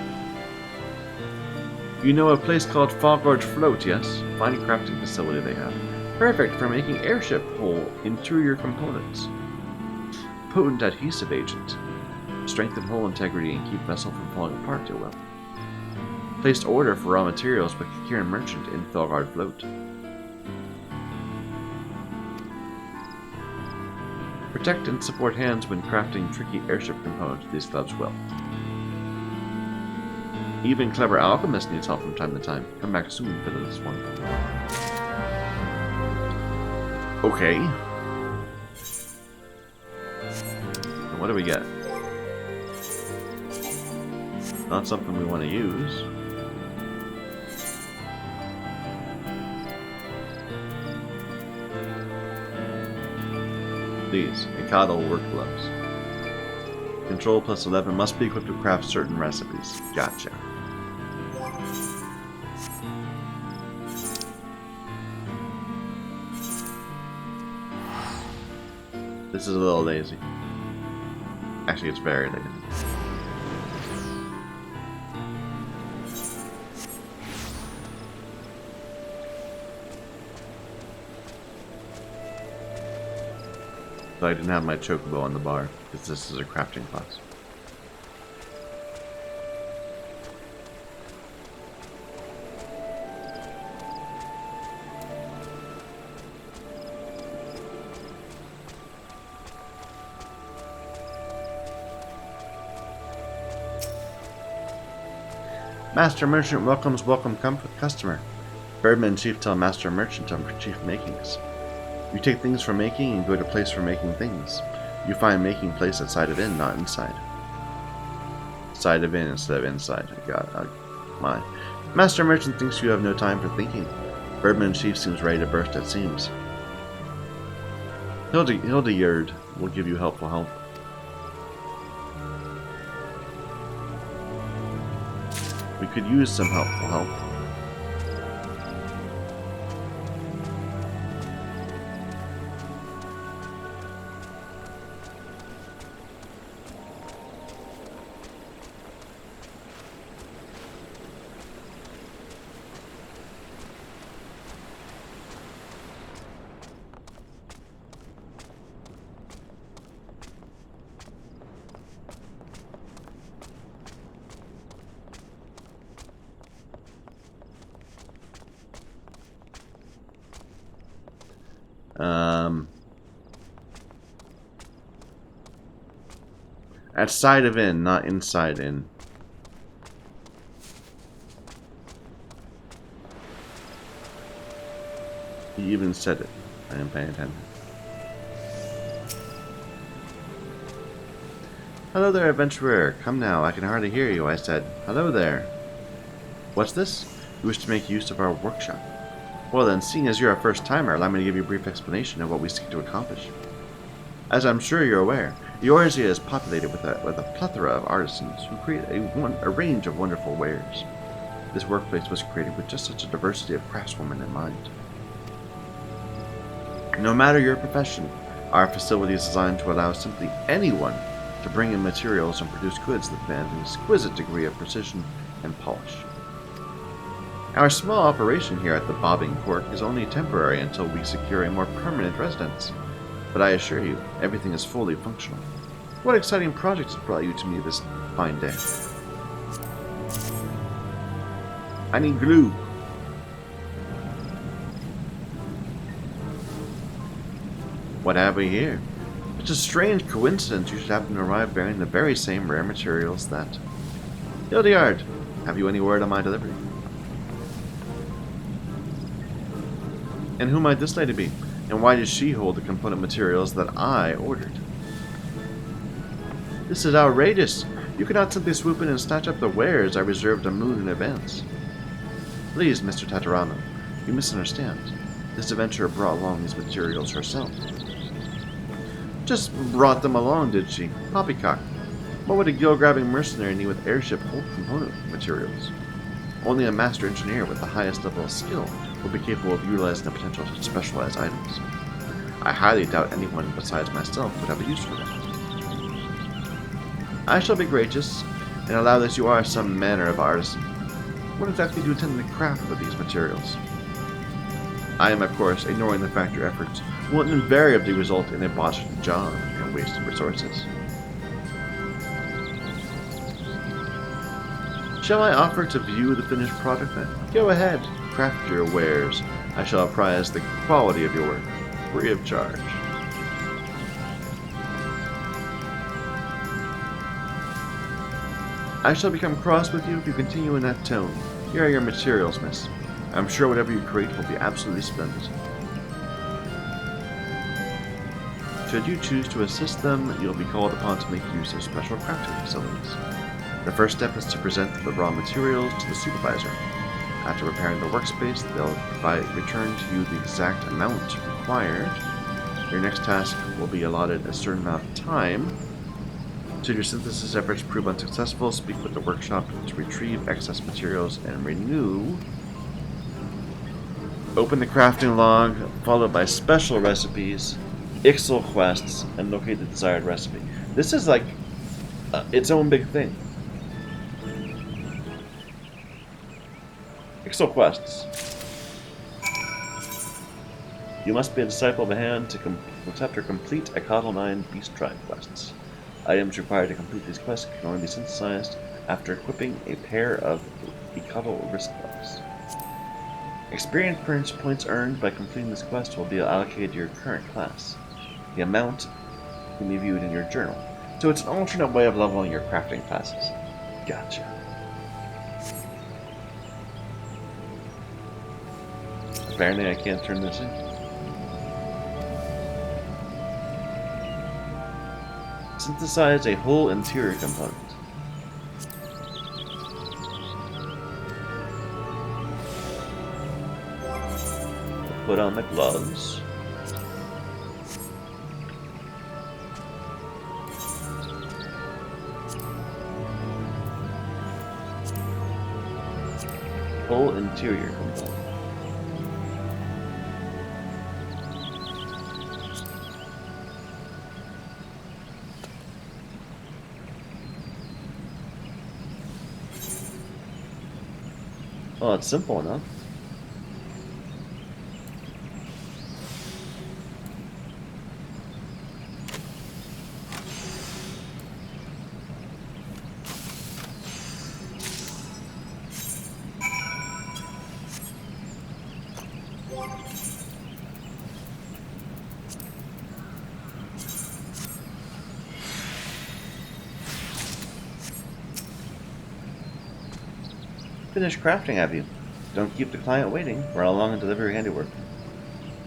You know a place called Foggorge Float, yes? Fine crafting facility they have. Perfect for making airship hull interior components. Potent adhesive agent. Strengthen hull integrity and keep vessel from falling apart too well. Placed order for raw materials by Kikiran Merchant in Thelgard Float. Protect and support hands when crafting tricky airship components. These gloves will. Even clever alchemist needs help from time to time. Come back soon for this one. Okay. And what do we get? Not something we want to use. These, Mikado work gloves. Control plus 11 must be equipped to craft certain recipes. Gotcha. This is a little lazy. Actually, it's very lazy. So I didn't have my chocobo on the bar, because this is a crafting class. Master Merchant welcomes welcome customer. Birdman Chief tell Master Merchant of Chief Makings. You take things for making and go to place for making things. You find making place at side of inn, not inside. Side of inn instead of inside. God, my. Master Merchant thinks you have no time for thinking. Birdman Chief seems ready to burst at seams. Hildegard will give you helpful help. We could use some helpful help. At side of inn, not inside inn. He even said it. I am paying attention. Hello there, adventurer. Come now, I can hardly hear you, I said. Hello there. What's this? You wish to make use of our workshop. Well then, seeing as you're a first-timer, allow me to give you a brief explanation of what we seek to accomplish. As I'm sure you're aware, Eorzea is populated with a plethora of artisans who create a range of wonderful wares. This workplace was created with just such a diversity of craftswomen in mind. No matter your profession, our facility is designed to allow simply anyone to bring in materials and produce goods that demand an exquisite degree of precision and polish. Our small operation here at the Bobbing Cork is only temporary until we secure a more permanent residence. But I assure you, everything is fully functional. What exciting project has brought you to me this fine day? I need glue. What have we here? It's a strange coincidence you should happen to arrive bearing the very same rare materials that... Hildegard, Have you any word on my delivery? And who might this lady be? And why does she hold the component materials that I ordered? This is outrageous! You cannot simply swoop in and snatch up the wares I reserved a moon in advance. Please, Mr. Tatarano, you misunderstand. This adventurer brought along these materials herself. Just brought them along, did she? Poppycock. What would a gill-grabbing mercenary need with airship hold component materials? Only a master engineer with the highest level of skill will be capable of utilizing the potential to specialized items. I highly doubt anyone besides myself would have a use for them. I shall be gracious, and allow that you are some manner of artisan. What exactly do you intend to craft with these materials? I am, of course, ignoring the fact your efforts will invariably result in a botched job and wasted resources. Shall I offer to view the finished product then? Go ahead, craft your wares. I shall appraise the quality of your work, free of charge. I shall become cross with you if you continue in that tone. Here are your materials, miss. I'm sure whatever you create will be absolutely splendid. Should you choose to assist them, you'll be called upon to make use of special crafting facilities. The first step is to present the raw materials to the supervisor. After preparing the workspace, they'll return to you the exact amount required. Your next task will be allotted a certain amount of time. Should your synthesis efforts prove unsuccessful, speak with the workshop to retrieve excess materials and renew. Open the crafting log, followed by special recipes, Ixel quests, and locate the desired recipe. This is like its own big thing. Ixel quests. You must be a disciple of a hand to accept or complete a Coddle 9 Beast Tribe quests. Items required to complete these quests can only be synthesized after equipping a pair of Ecotl wrist gloves. Experience points earned by completing this quest will be allocated to your current class. The amount can be viewed in your journal. So it's an alternate way of leveling your crafting classes. Gotcha. Apparently I can't turn this in. Synthesize a whole interior component. Put on the gloves. Whole interior component. Oh, it's simple enough. Finished crafting, have you? Don't keep the client waiting. We're along and deliver your handiwork.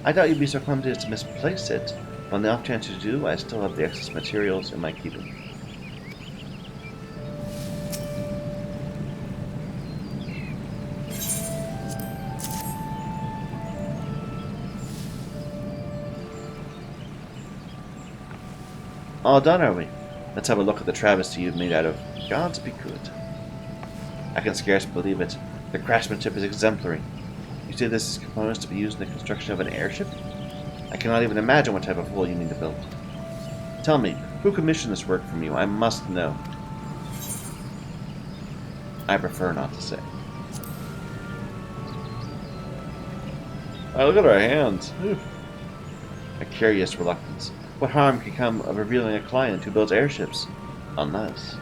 I doubt you'd be so clumsy as to misplace it, but on the off chance you do, I still have the excess materials in my keeping. All done, are we? Let's have a look at the travesty you've made out of Gods be good. I can scarce believe it. The craftsmanship is exemplary. You say this is components to be used in the construction of an airship? I cannot even imagine what type of hull you mean to build. Tell me, who commissioned this work from you? I must know. I prefer not to say. Oh, look at our hands. Oof. A curious reluctance. What harm can come of revealing a client who builds airships? Unless...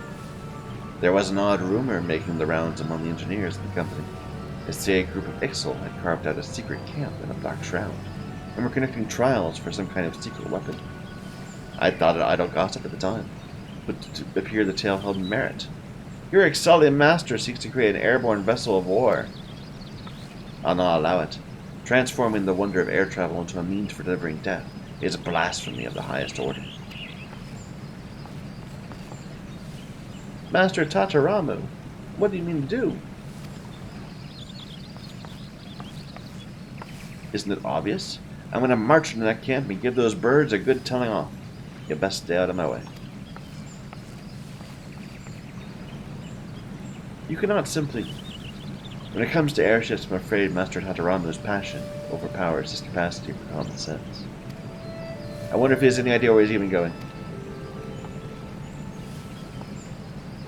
There was an odd rumor making the rounds among the engineers of the company. They say a group of Ixel had carved out a secret camp in a black shroud, and were conducting trials for some kind of secret weapon. I thought it idle gossip at the time, but to appear the tale held merit. Your Exalian master seeks to create an airborne vessel of war. I'll not allow it. Transforming the wonder of air travel into a means for delivering death is blasphemy of the highest order. Master Tataramu, what do you mean to do? Isn't it obvious? I'm going to march into that camp and give those birds a good telling off. You best stay out of my way. You cannot simply... When it comes to airships, I'm afraid Master Tataramu's passion overpowers his capacity for common sense. I wonder if he has any idea where he's even going.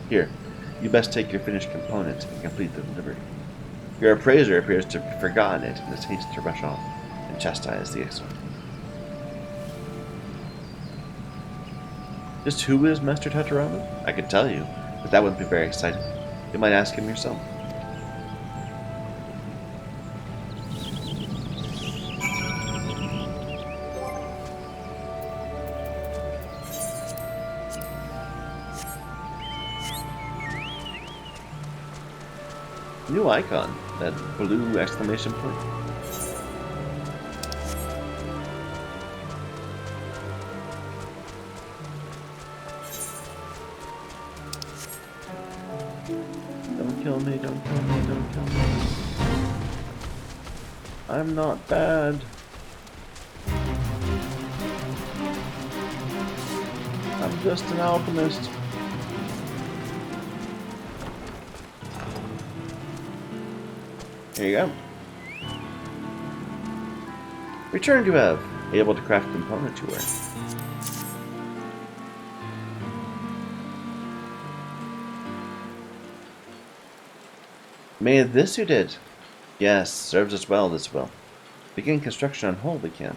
Here, you best take your finished component and complete the delivery. Your appraiser appears to have forgotten it in his haste to rush off and chastise the excellent. Just who is Master Tataramu? I could tell you, but that wouldn't be very exciting. You might ask him yourself. New icon, that blue exclamation point. Don't kill me, don't kill me, don't kill me. I'm not bad. I'm just an alchemist. Here you go. Return to Ev, able to craft component to wear. Made this you did? Yes, serves us well, this will. Begin construction on hold we can.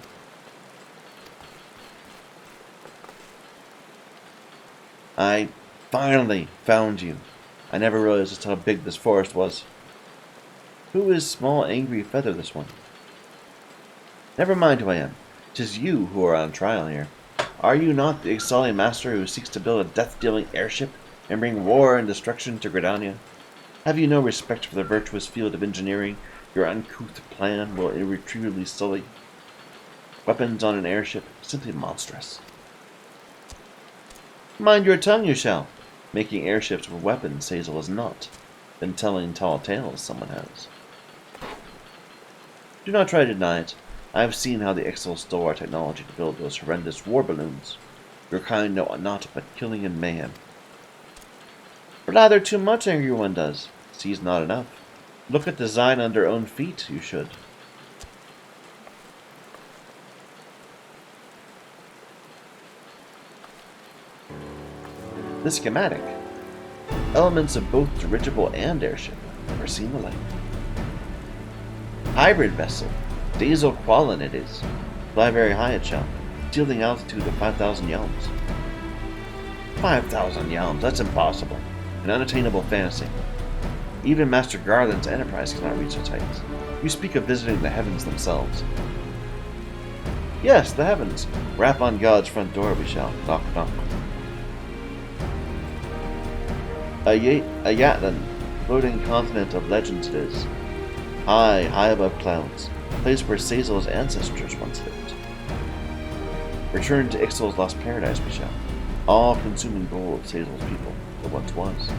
I finally found you. I never realized just how big this forest was. Who is small angry feather this one? Never mind who I am. 'Tis you who are on trial here. Are you not the Exalian master who seeks to build a death-dealing airship and bring war and destruction to Gridania? Have you no respect for the virtuous field of engineering your uncouth plan will irretrievably sully? Weapons on an airship, simply monstrous. Mind your tongue, you shall. Making airships with weapons, Hazel, is not. Been telling tall tales, someone has. Do not try to deny it. I have seen how the Ixals stole our technology to build those horrendous war balloons. Your kind know naught but killing and mayhem. Rather too much, angry one does. Sees not enough. Look at design on their own feet, you should. The schematic. Elements of both dirigible and airship. Never seen the like. Hybrid vessel. Diesel Qualin it is. Fly very high it shall. Yielding altitude of 5,000 yalms. 5,000 yalms, that's impossible. An unattainable fantasy. Even Master Garland's enterprise cannot reach such heights. You speak of visiting the heavens themselves. Yes, the heavens. Rap on God's front door we shall. Knock, knock. A Yatlan, floating continent of legends it is. High, high above clouds. Place where Sazal's ancestors once lived. Return to Ixal's lost paradise we shall. All-consuming goal of Sazal's people, or once was.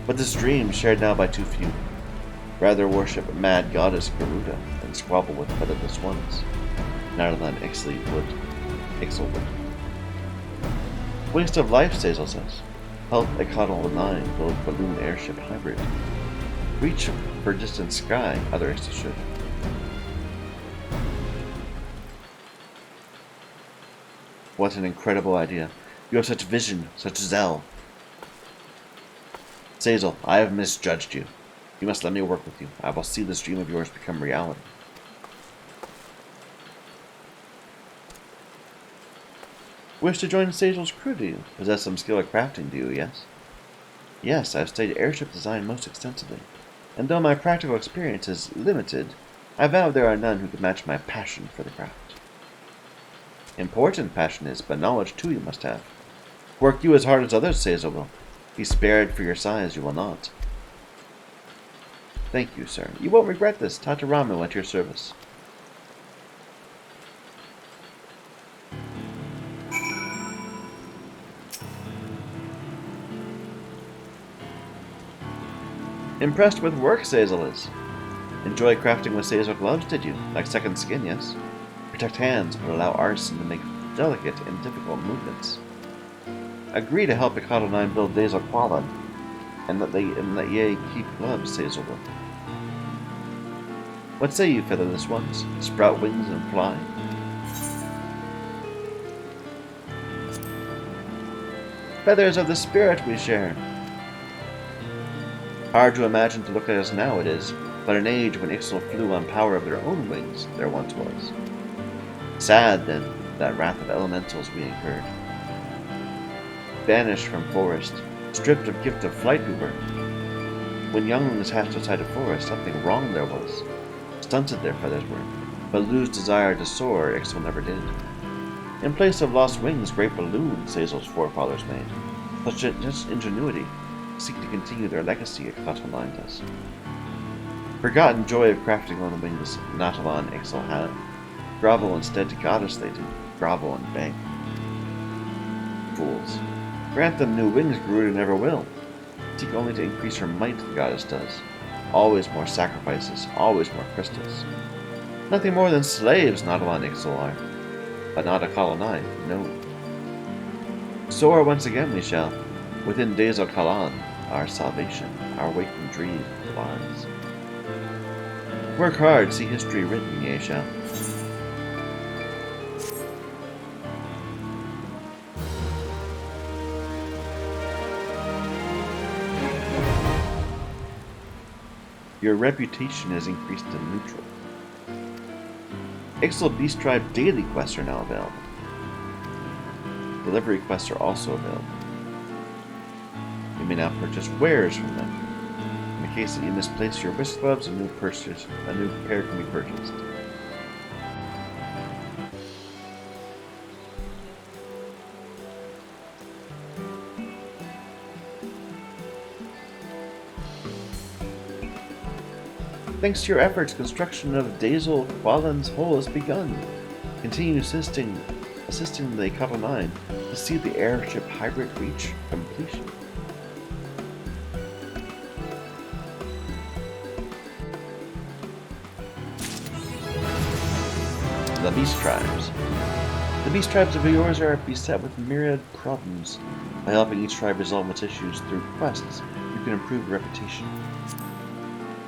But this dream shared now by too few. Rather worship mad goddess Garuda than squabble with featherless ones. Narlan Ixal would. Waste of life, Sazal says. Help Ecodal 9 build balloon airship hybrid. Reach for distant sky, other Ixal should. What an incredible idea. You have such vision, such zeal. Sazal, I have misjudged you. You must let me work with you. I will see this dream of yours become reality. Wish to join Sazal's crew, do you? Possess some skill at crafting, do you, yes? Yes, I have studied airship design most extensively, and though my practical experience is limited, I vow there are none who can match my passion for the craft. Important passion is, but knowledge too you must have. Work you as hard as others, Sazal will. Be spared for your size, you will not. Thank you, sir. You won't regret this. Tataramu at your service. Impressed with work, Sazel is. Enjoy crafting with Sazel gloves, did you? Like second skin, yes? Protect hands, but allow artisan to make delicate and difficult movements. Agree to help Ikado 9 build Dazel Qualan, and let Ye keep gloves, Sazel will. What say you, featherless ones? Sprout wings and fly? Feathers of the spirit we share. Hard to imagine to look at us now it is, but an age when Ixal flew on power of their own wings there once was. Sad, then, that wrath of elementals we incurred. Banished from forest, stripped of gift of flight we were. When younglings hatched outside a forest, something wrong there was. Stunted their feathers were, but lose desire to soar Ixal never did. In place of lost wings, great balloons Sazel's forefathers made. Such ingenuity seek to continue their legacy at Cataline does. Forgotten joy of crafting on wings Natalon Ixal had. Grovel instead to goddess they do, grovel and beg. Fools. Grant them new wings Garuda never will. Seek only to increase her might the goddess does. Always more sacrifices, always more crystals. Nothing more than slaves Natalon Ixal are. But not a Kalanai, no. Soar once again we shall, within Dazel Kalan, our salvation, our waking dream lies. Work hard, see history written, ye shall. Your reputation has increased to neutral. Ixal Beast Tribe daily quests are now available. Delivery quests are also available. You may now purchase wares from them. In the case that you misplace your wrist gloves, a new pair can be purchased. Thanks to your efforts, construction of Dazel Qualan's Hole has begun. Continue assisting the Ikado 9 to see the airship hybrid reach completion. The Beast Tribes. The Beast Tribes of yours are beset with myriad problems. By helping each tribe resolve its issues through quests, you can improve your reputation.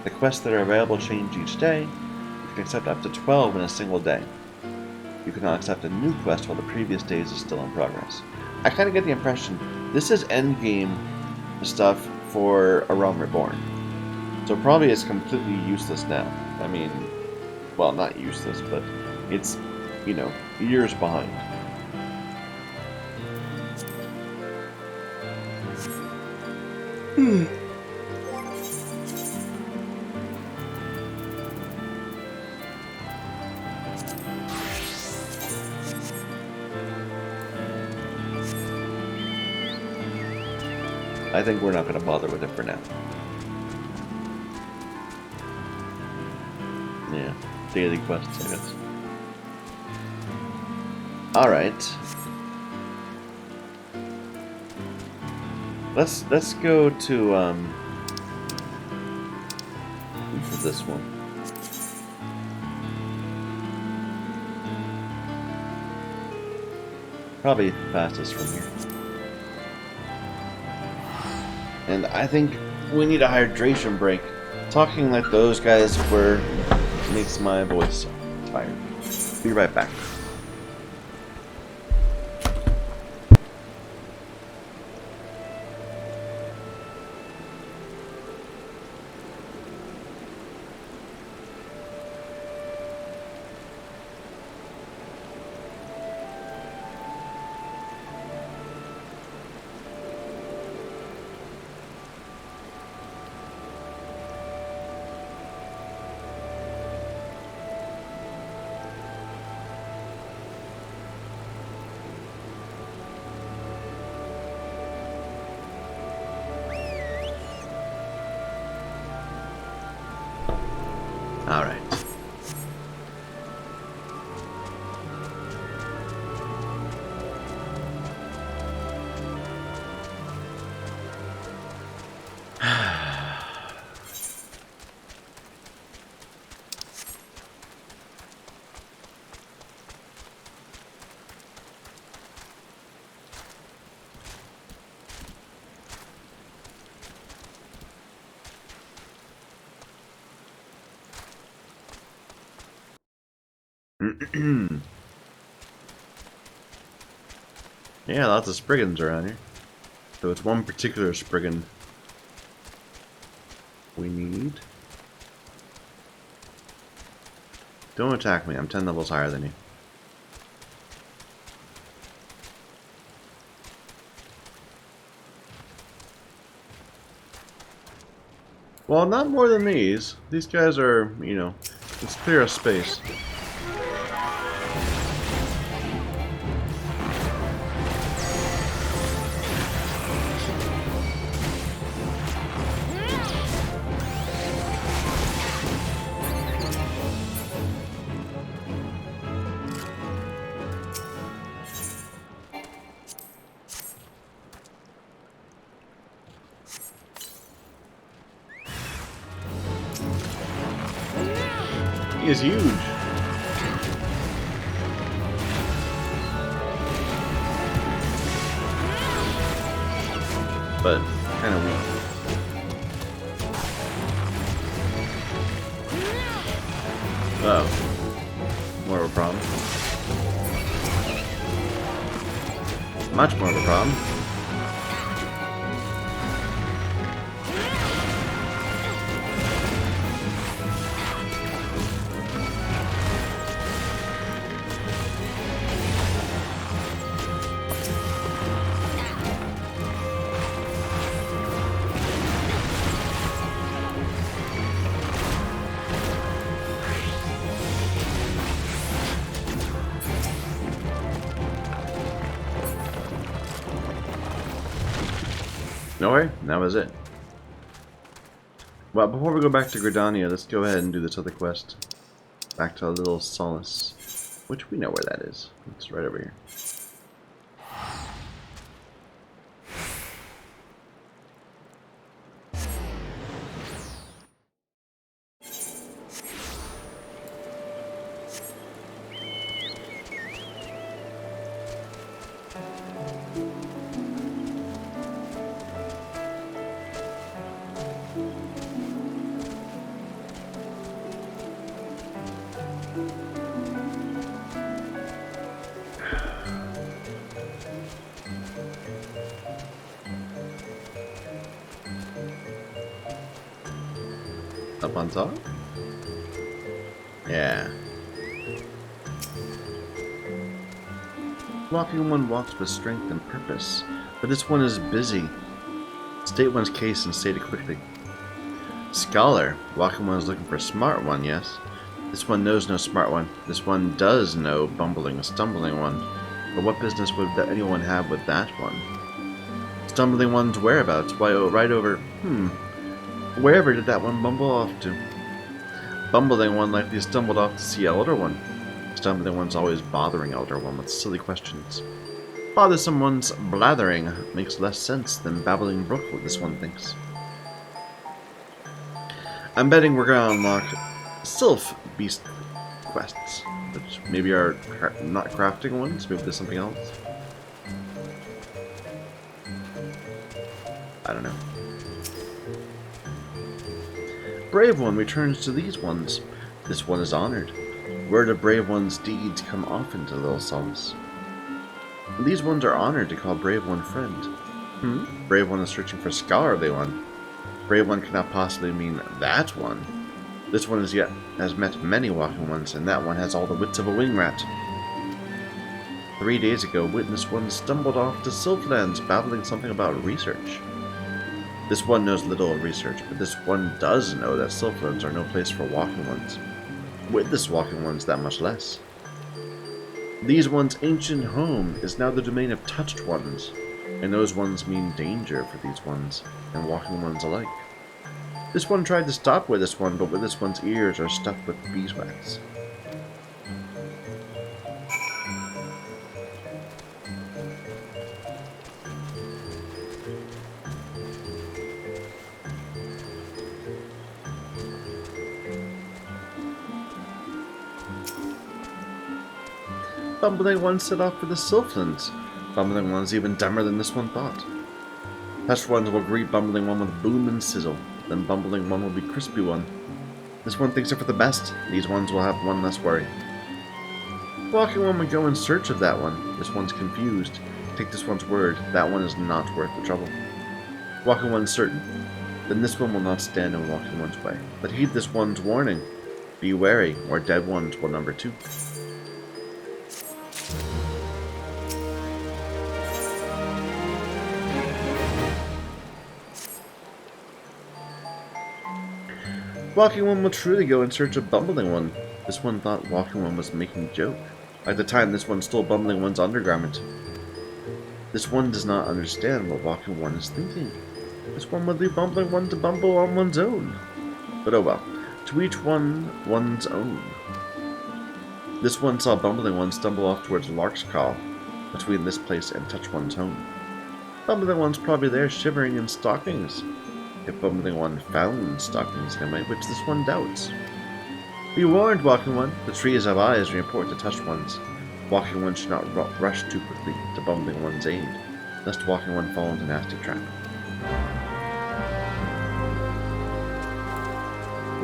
The quests that are available change each day. You can accept up to 12 in a single day. You cannot accept a new quest while the previous days is still in progress. I kind of get the impression this is endgame stuff for A Realm Reborn. So probably it's completely useless now. I mean, well, not useless, but it's, years behind. I think we're not going to bother with it for now. Yeah, daily quests, I guess. Alright. Let's go to this one. Probably the fastest from here. And I think we need a hydration break. Talking like those guys were makes my voice tired. Be right back. Alright. Yeah, lots of Spriggans around here. So it's one particular Spriggan we need. Don't attack me, I'm 10 levels higher than you. Well, not more than these. These guys are, you know, let's clear a space. He is huge. But kind of weak. Oh. More of a problem. Much more of a problem. No way, that was it. Well, before we go back to Gridania, let's go ahead and do this other quest. Back to Little Solace, which we know where that is. It's right over here. Up on top? Yeah. Walking one walks with strength and purpose, but this one is busy. State one's case and state it quickly. Scholar. Walking one is looking for a smart one, yes. This one knows no smart one. This one does know bumbling, a stumbling one. But what business would anyone have with that one? Stumbling one's whereabouts? Why, oh, right over... Wherever did that one bumble off to? Bumbling one likely stumbled off to see Elder One. Stumbling one's always bothering Elder One with silly questions. Bothersome one's blathering makes less sense than babbling brook, what this one thinks. I'm betting we're gonna unlock Sylph Beast quests, which maybe are not crafting ones, maybe there's something else. I don't know. Brave one returns to these ones. This one is honored. Word of brave one's deeds come often to Little Solace. These ones are honored to call brave one friend. Brave one is searching for scholarly one. Brave one cannot possibly mean that one. This one has met many walking ones, and that one has all the wits of a wing rat. 3 days ago, witness one stumbled off to Sylphlands, babbling something about research. This one knows little of research, but this one does know that Sylphlands are no place for walking ones. Witness walking ones that much less. These ones' ancient home is now the domain of touched ones, and those ones mean danger for these ones, and walking ones alike. This one tried to stop with this one, but with this one's ears are stuffed with beeswax. Bumbling one set off for the Sylphlands. Bumbling one's even dumber than this one thought. Touched ones will greet Bumbling one with boom and sizzle. Then Bumbling one will be Crispy one. This one thinks they're for the best. These ones will have one less worry. Walking one would go in search of that one. This one's confused. Take this one's word. That one is not worth the trouble. Walking one's certain. Then this one will not stand in Walking one's way. But heed this one's warning. Be wary, or dead ones will number 2. Walking one will truly go in search of Bumbling one. This one thought Walking one was making a joke. At the time, this one stole Bumbling one's undergarment. This one does not understand what Walking one is thinking. This one would leave Bumbling one to bumble on one's own. But oh well, to each one, one's own. This one saw Bumbling one stumble off towards Lark's Call, between this place and Touch one's home. Bumbling one's probably there shivering in stockings. If Bumbling one found stockings anyway, which this one doubts. Be warned, Walking one, the trees have eyes and report to Touch ones. Walking one should not rush too quickly to Bumbling one's aid, lest Walking one fall into a nasty trap.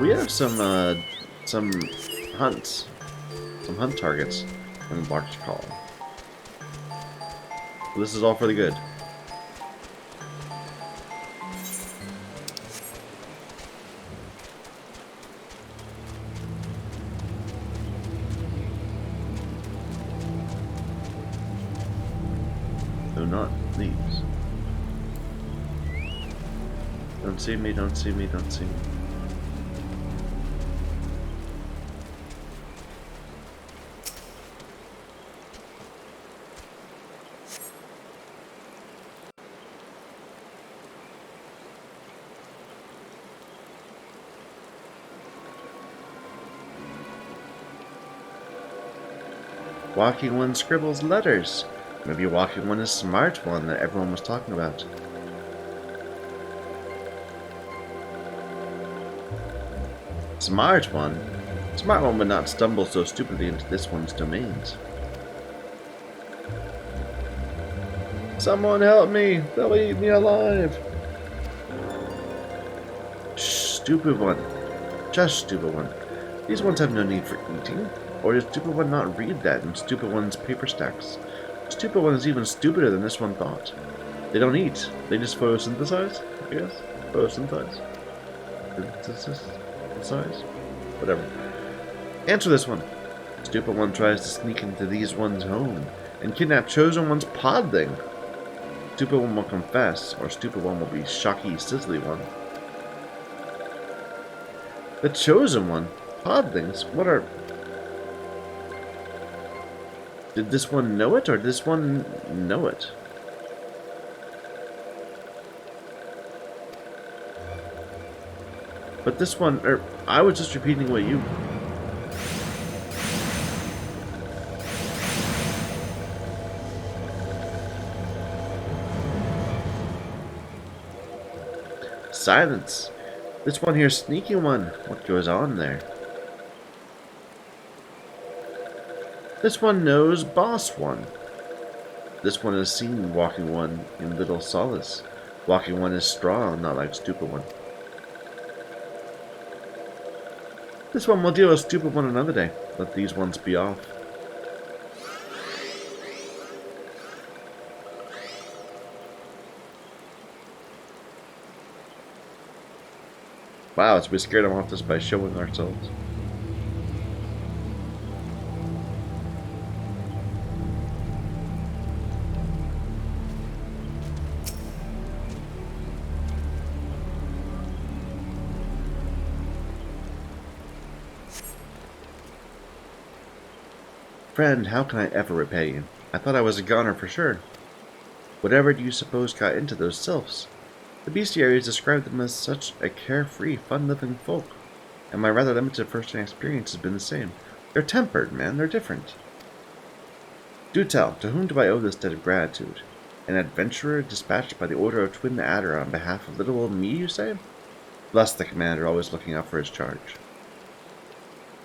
We have some hunt targets in Lark's Call. This is all for the good. No, not these. Don't see me, don't see me, don't see me. Walking one scribbles letters. Maybe Walking one is Smart one that everyone was talking about. Smart one? Smart one would not stumble so stupidly into this one's domains. Someone help me! They'll eat me alive! Stupid one. Just stupid one. These ones have no need for eating. Or does stupid one not read that in stupid one's paper stacks? Stupid one is even stupider than this one thought. They don't eat. They just photosynthesize, I guess. Photosynthesize? Synthesize? Whatever. Answer this one. Stupid one tries to sneak into these one's home and kidnap chosen one's podling. Stupid one will confess, or stupid one will be shocky, sizzly one. The chosen one? Podlings? What are... Did this one know it, or did this one know it? But this one, I was just repeating what you... Silence. This one here, sneaky one. What goes on there? This one knows Boss one. This one has seen Walking one in little solace. Walking one is strong, not like Stupid one. This one will deal with Stupid one another day. Let these ones be off. Wow, so we scared them off just by showing ourselves. Friend, how can I ever repay you? I thought I was a goner for sure. Whatever do you suppose got into those sylphs? The bestiaries describe them as such a carefree, fun-living folk, and my rather limited first-hand experience has been the same. They're tempered, man. They're different. Do tell, to whom do I owe this debt of gratitude? An adventurer dispatched by the order of Twin Adder on behalf of little old me, you say? Bless the commander, always looking out for his charge.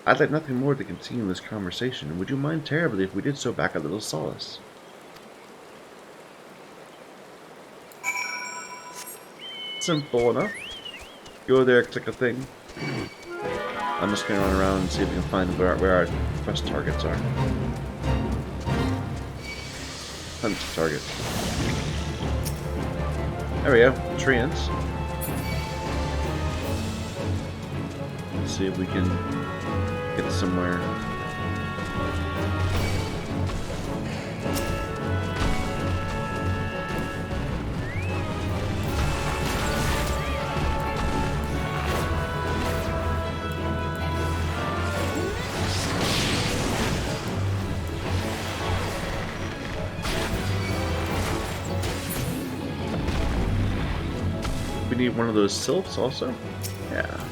I'd like nothing more to continue this conversation. Would you mind terribly if we did so back a little solace? Simple enough. Go there, click a thing. I'm just going to run around and see if we can find where our quest targets are. Hunt target. There we go. Treants. Let's see if we can get somewhere. We need one of those sylphs also? Yeah.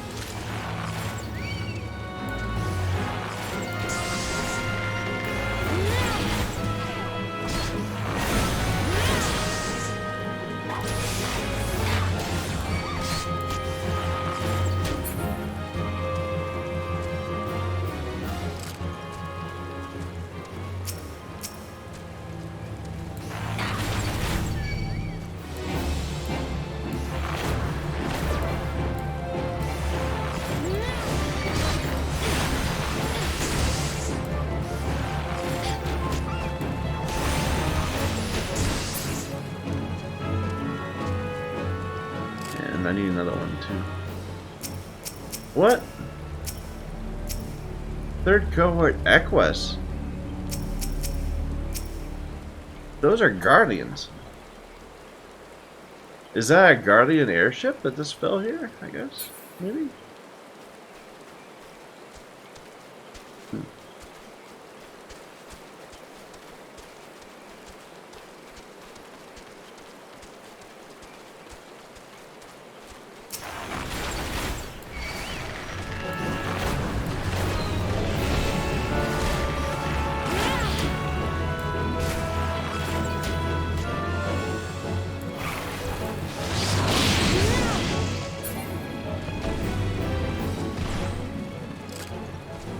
I need another one too. What? Third cohort Equus. Those are Guardians. Is that a Guardian airship that just fell here? I guess. Maybe?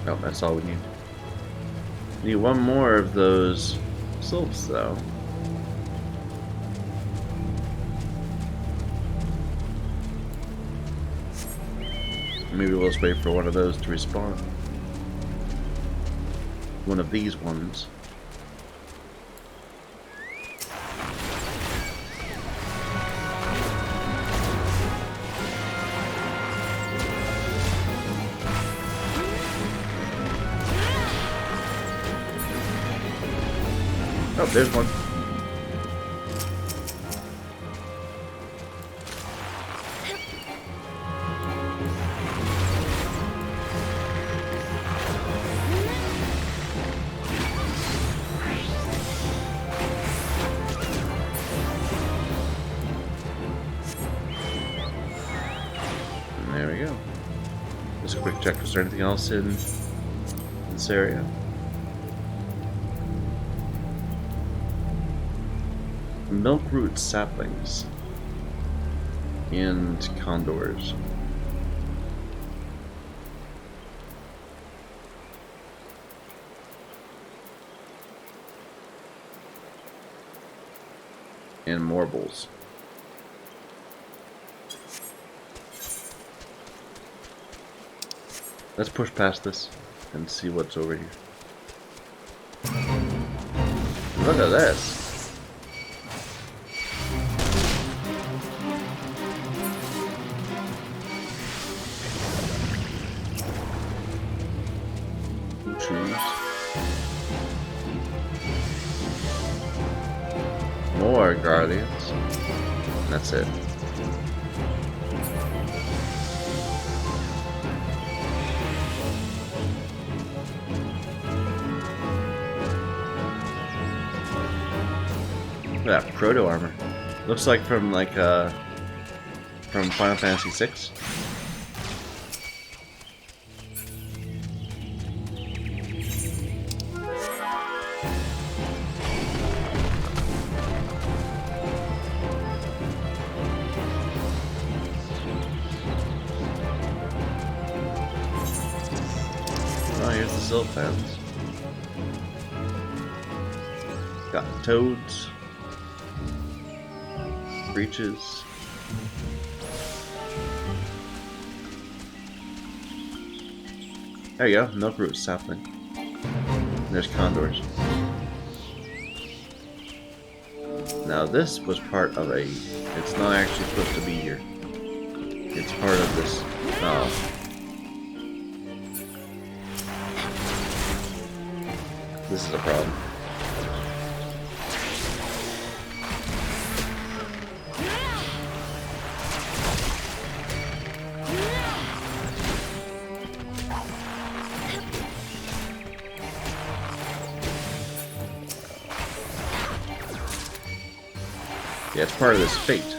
No, that's all we need. Need one more of those sylphs, though. Maybe we'll just wait for one of those to respawn. One of these ones. Oh, there's one. And there we go. Just a quick check. Is there anything else in this area? Milkroot saplings and condors. And morbles. Let's push past this and see what's over here. Look at this. More Guardians. And that's it. Look at that proto armor. Looks like from like from Final Fantasy VI. Oh, here's the Silk Fence. Got toads, breeches. There you go, milkroot sapling. There's condors. Now this was part of a. It's not actually supposed to be here. It's part of this. Oh. This is a problem. Yeah, it's part of this fate.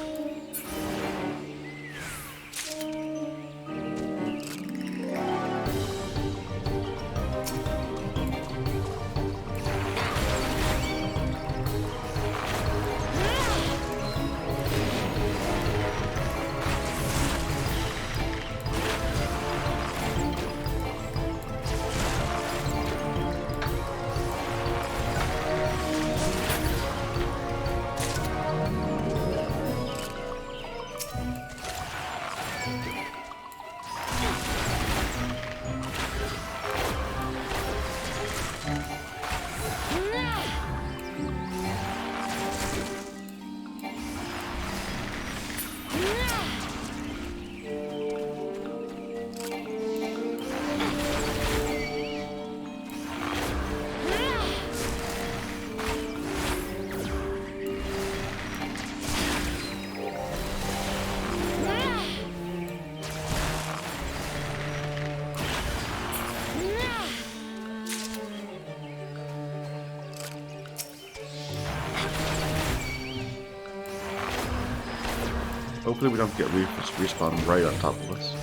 Hopefully we don't get respawned right on top of us.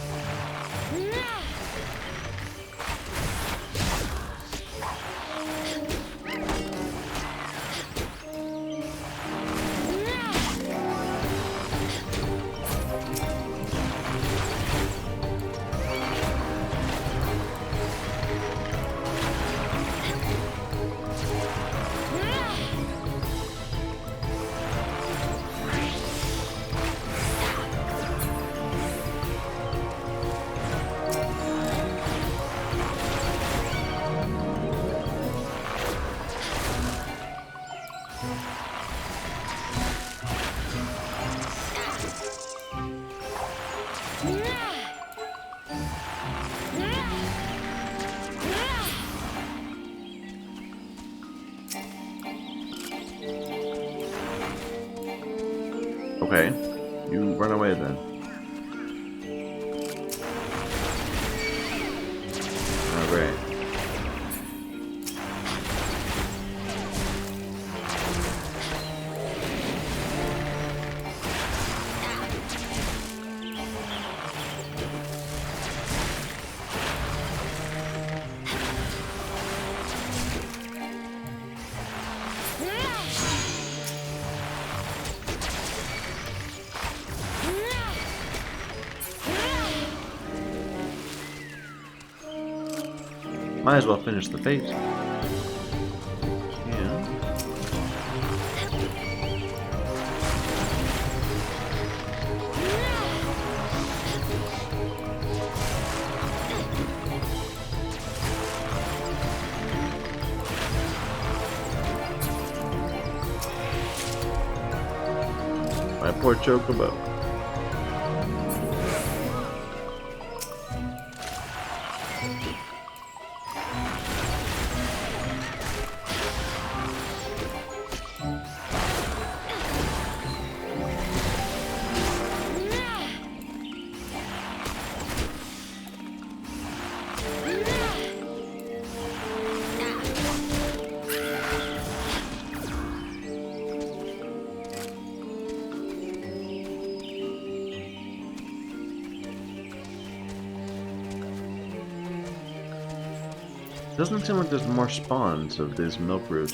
Okay, you run away then. Oh, great. Might as well finish the fate. Yeah. My poor Chocobo. Doesn't seem like there's more spawns of these milk brood.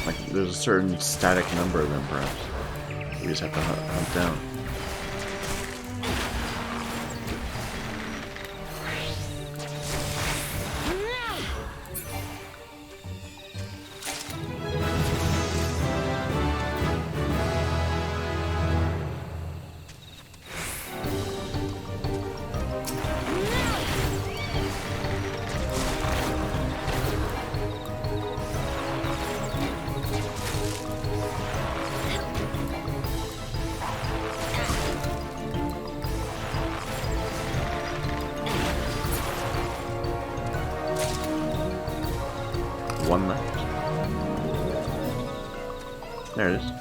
Like there's a certain static number of them, perhaps. We just have to hunt down. One left. There it is.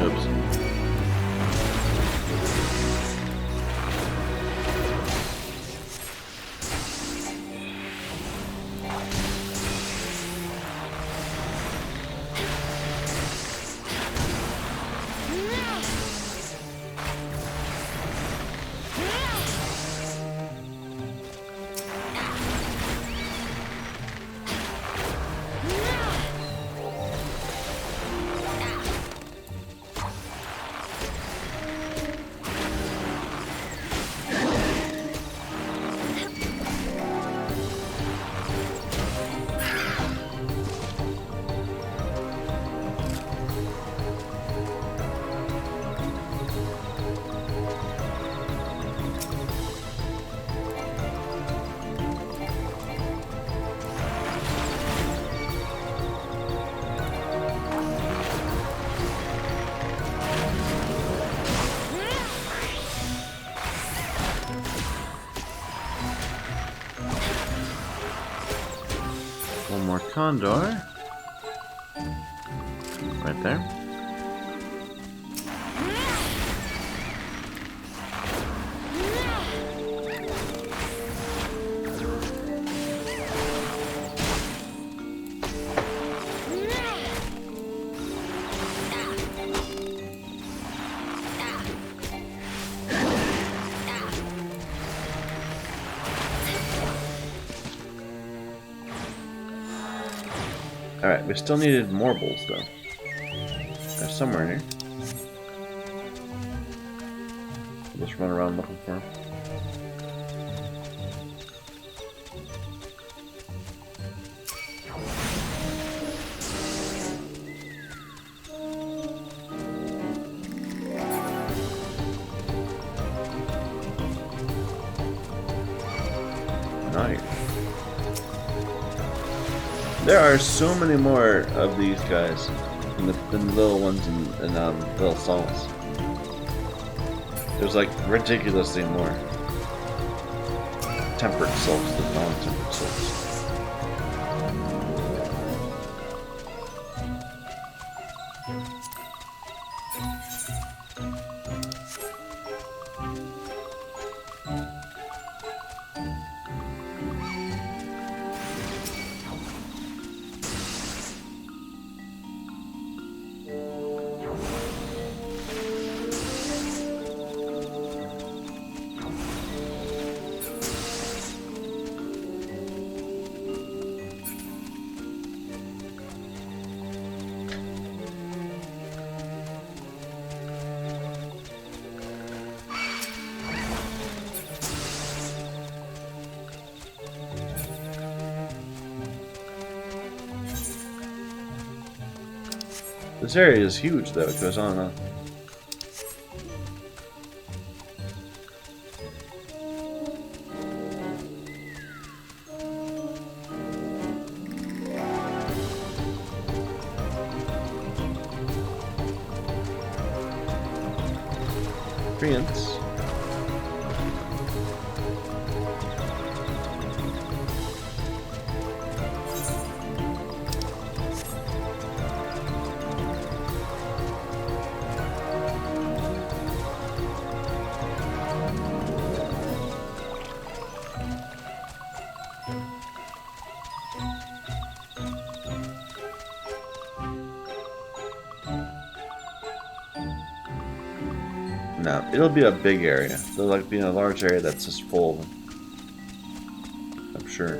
Oops. One more condor. Right there. Alright, we still needed more bulls though. They're somewhere in here. We'll just run around looking for them. Nice. There are so many more of these guys than the little ones in little salts. There's like ridiculously more tempered salts than non-tempered salts. This area is huge though, it goes on and on. Treants. No, it'll be a big area. It'll like be in a large area that's just full of them. I'm sure.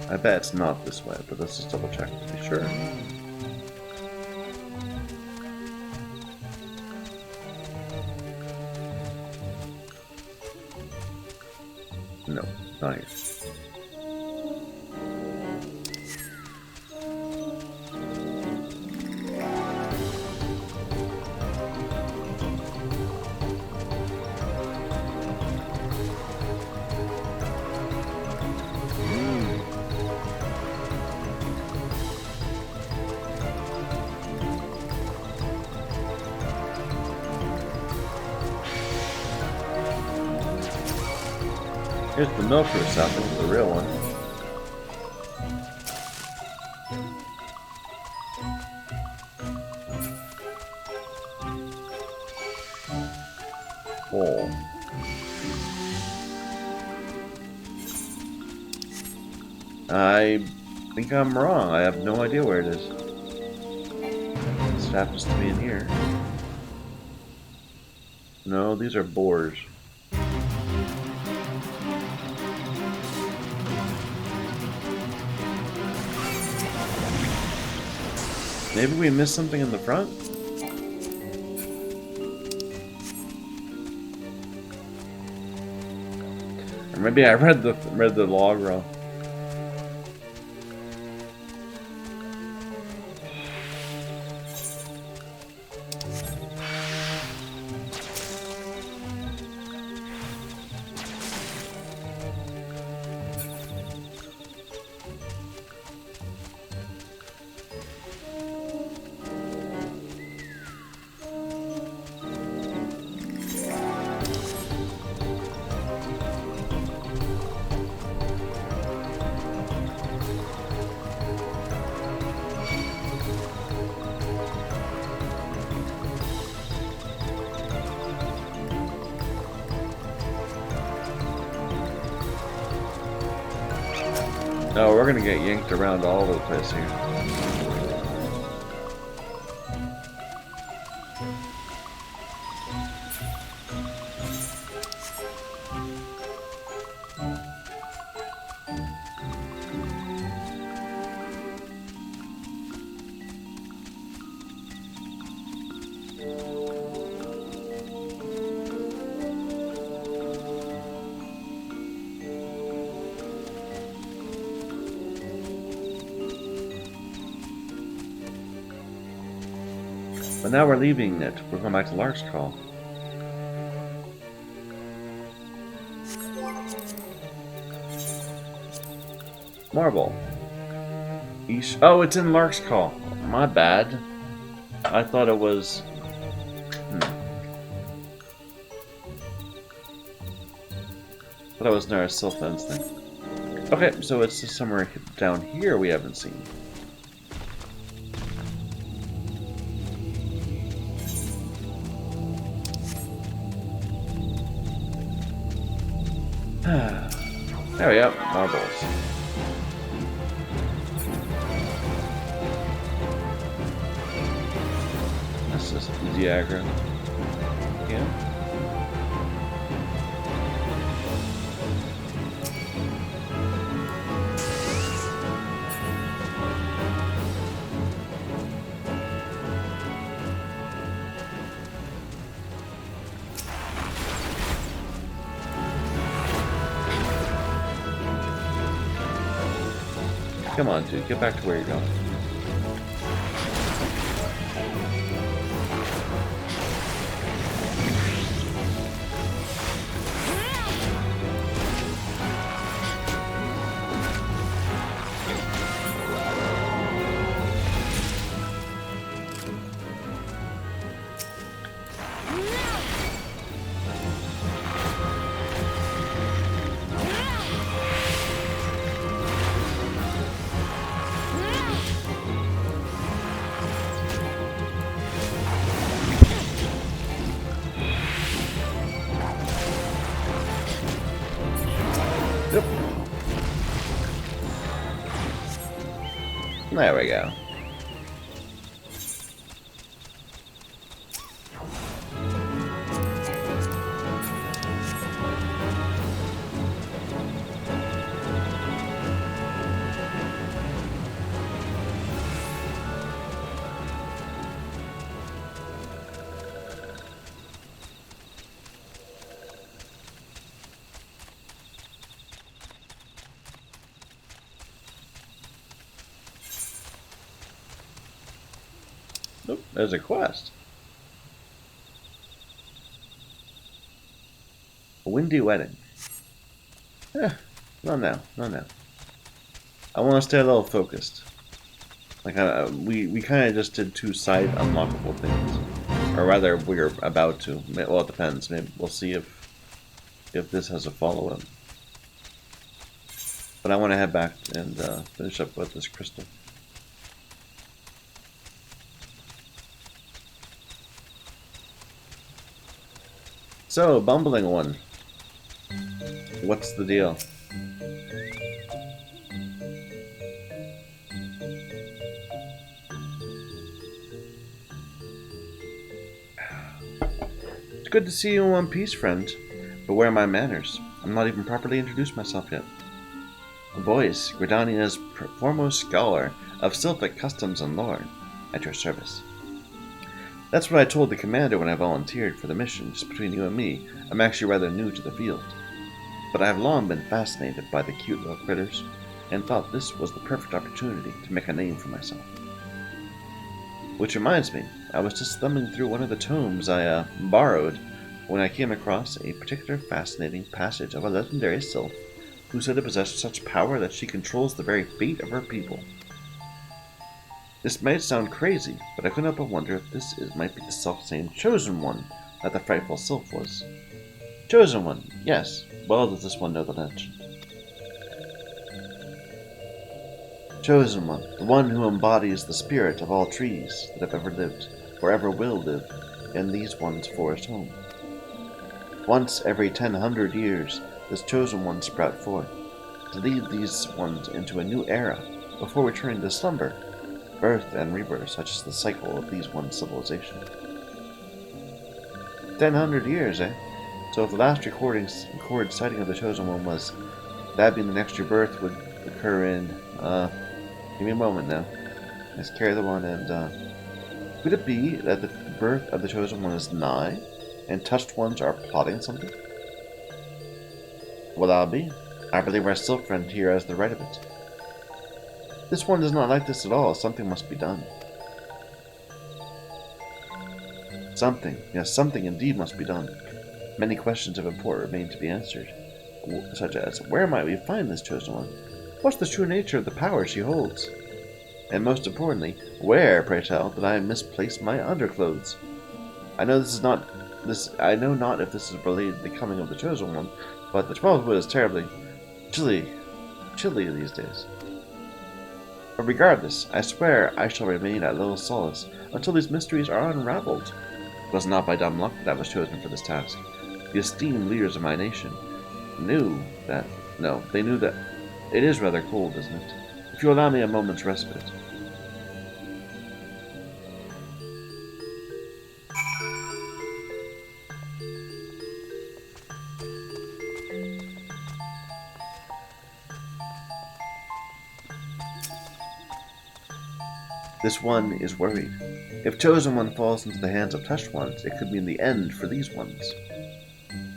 I bet it's not this way, but let's just double check to be sure. No, not here. Here's the milker sapling, the real one. Oh. I think I'm wrong. I have no idea where it is. This happens to be in here. No, these are boars. Maybe we missed something in the front? Or maybe I read the log wrong. No, we're gonna get yanked around all over the place here. But now we're leaving it. We're going back to Lark's Call. Marble. East. Oh, it's in Lark's Call. My bad. I thought it was. Thought it was near a silt fence thing. Okay, so it's just somewhere down here we haven't seen. There we go, marbles. That's just easy aggro. Yeah. Come on, dude. Get back to where you're going. There we go. Nope, there's a quest. A windy wedding. Not now, not now. I want to stay a little focused. Like we kind of just did 2 side unlockable things, or rather, we're about to. Well, it depends. Maybe we'll see if this has a follow-up. But I want to head back and finish up with this crystal. So, bumbling one. What's the deal? It's good to see you in one piece, friend. But where are my manners? I'm not even properly introduced myself yet. Voice, Gridania's foremost scholar of Sylphic customs and lore, at your service. That's what I told the commander when I volunteered for the mission. Just between you and me, I'm actually rather new to the field. But I have long been fascinated by the cute little critters, and thought this was the perfect opportunity to make a name for myself. Which reminds me, I was just thumbing through one of the tomes I borrowed when I came across a particular fascinating passage of a legendary sylph who said it possessed such power that she controls the very fate of her people. This might sound crazy, but I couldn't help but wonder if this might be the self-same Chosen One that the frightful sylph was. Chosen One, yes. Well does this one know the legend. Chosen One, the one who embodies the spirit of all trees that have ever lived, or ever will live, in these one's forest home. Once every 1,000 years, this Chosen One sprout forth, to lead these ones into a new era, before returning to slumber, birth and rebirth, such as the cycle of these one's civilization. 1,000 years, eh? So if the last recorded sighting of the Chosen One was that being the next rebirth would occur in, give me a moment now. Let's carry the one and, could it be that the birth of the Chosen One is nigh, and touched ones are plotting something? Well, I'll be. I believe our sylph friend here has the right of it. This one does not like this at all. Something must be done. Something, yes, something indeed must be done. Many questions of import remain to be answered, such as, where might we find this Chosen One? What's the true nature of the power she holds? And most importantly, where, pray tell, did I misplace my underclothes? I know not if this is related to the coming of the Chosen One, but the 12th wood is terribly chilly these days. But regardless, I swear I shall remain at little solace until these mysteries are unraveled. It was not by dumb luck that I was chosen for this task. The esteemed leaders of my nation knew that it is rather cold, isn't it? If you allow me a moment's respite. This one is worried. If Chosen One falls into the hands of touched ones, it could mean the end for these ones.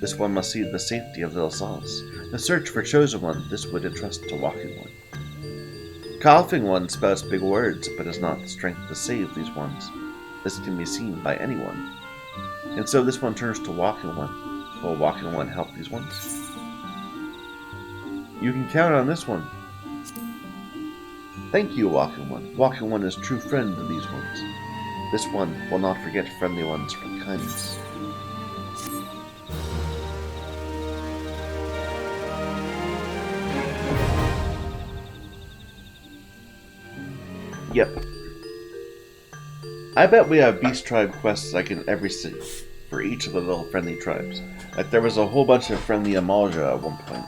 This one must see the safety of little Solace. The search for Chosen One this would entrust to Walking One. Coughing One spouts big words, but has not the strength to save these ones. This can be seen by anyone. And so this one turns to Walking One. Will Walking One help these ones? You can count on this one. Thank you, Walking One. Walking One is true friend to these ones. This one will not forget friendly ones from kindness. Yep. I bet we have beast tribe quests like in every city, for each of the little friendly tribes. Like there was a whole bunch of friendly Amalja at one point.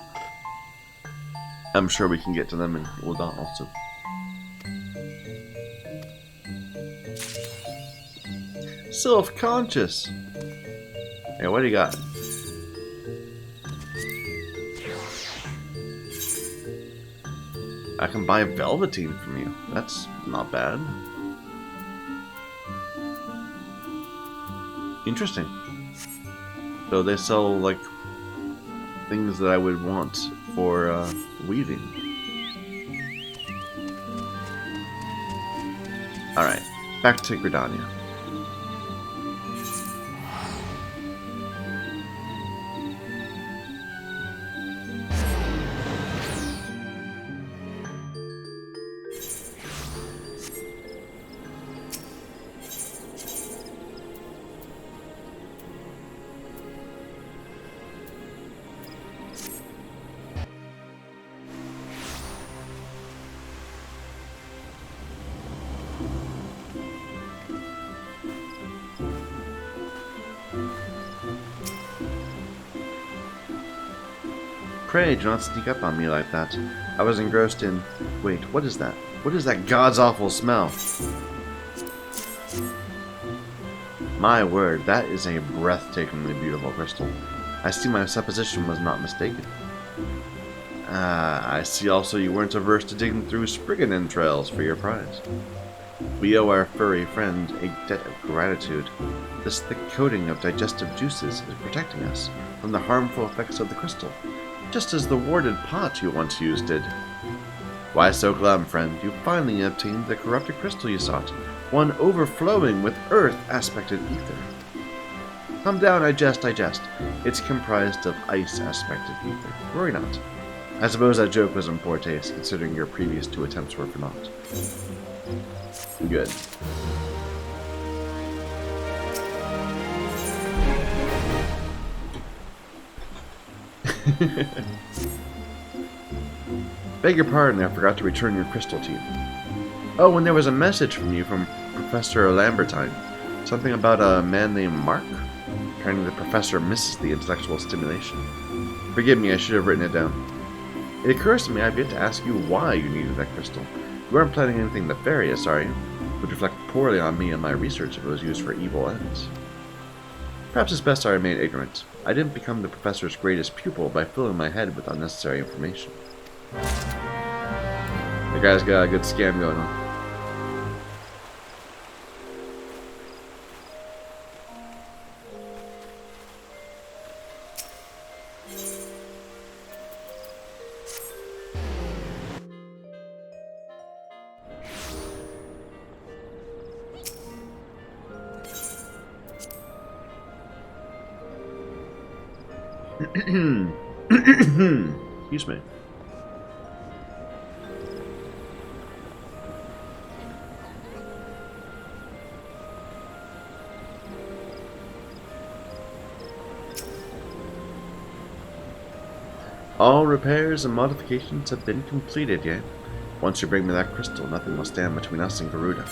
I'm sure we can get to them in Ul'dah also. Self-conscious. Hey, what do you got? I can buy Velveteen from you. That's not bad. Interesting. So they sell, like, things that I would want for weaving. Alright, back to Gridania. Pray, do not sneak up on me like that. I was engrossed in... Wait, what is that? What is that god's awful smell? My word, that is a breathtakingly beautiful crystal. I see my supposition was not mistaken. I see also you weren't averse to digging through Spriggan entrails for your prize. We owe our furry friend a debt of gratitude. This thick coating of digestive juices is protecting us from the harmful effects of the crystal, just as the warded pot you once used did. Why so glum, friend? You finally obtained the corrupted crystal you sought, one overflowing with earth-aspected ether. Calm down, I jest. It's comprised of ice-aspected ether. Worry not. I suppose that joke was in poor taste, considering your previous 2 attempts were for naught. Good. Beg your pardon, I forgot to return your crystal to you. Oh, and there was a message from you from Professor Lambertine. Something about a man named Mark? Apparently the professor misses the intellectual stimulation. Forgive me, I should have written it down. It occurs to me I've yet to ask you why you needed that crystal. You aren't planning anything nefarious, are you? It would reflect poorly on me and my research if it was used for evil ends. Perhaps it's best I remain ignorant. I didn't become the professor's greatest pupil by filling my head with unnecessary information. The guy's got a good scam going on. Excuse me. All repairs and modifications have been completed, yet. Once you bring me that crystal, nothing will stand between us and Garuda.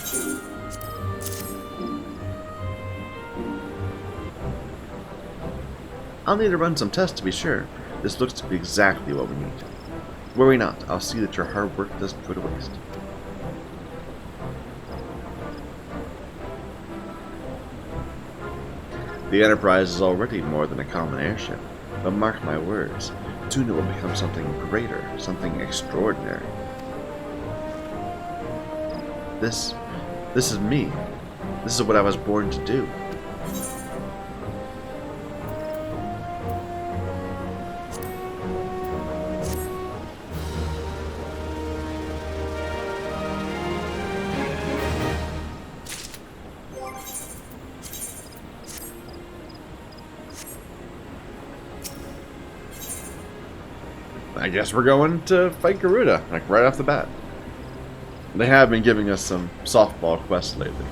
I'll need to run some tests to be sure. This looks to be exactly what we need. Worry not, I'll see that your hard work doesn't go to waste. The Enterprise is already more than a common airship, but mark my words, soon it will become something greater, something extraordinary. This is me. This is what I was born to do. I guess we're going to fight Garuda, like right off the bat. They have been giving us some softball quests lately.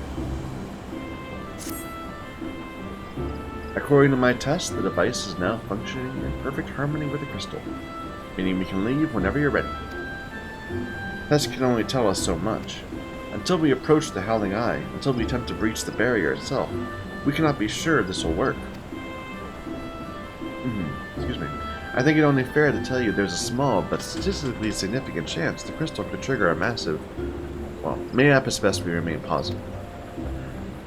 According to my test, the device is now functioning in perfect harmony with the crystal, meaning we can leave whenever you're ready. Tests can only tell us so much. Until we approach the Howling Eye, until we attempt to breach the barrier itself, we cannot be sure this will work. Excuse me. I think it only fair to tell you there's a small but statistically significant chance the crystal could trigger a massive... Well, maybe it's best we remain positive.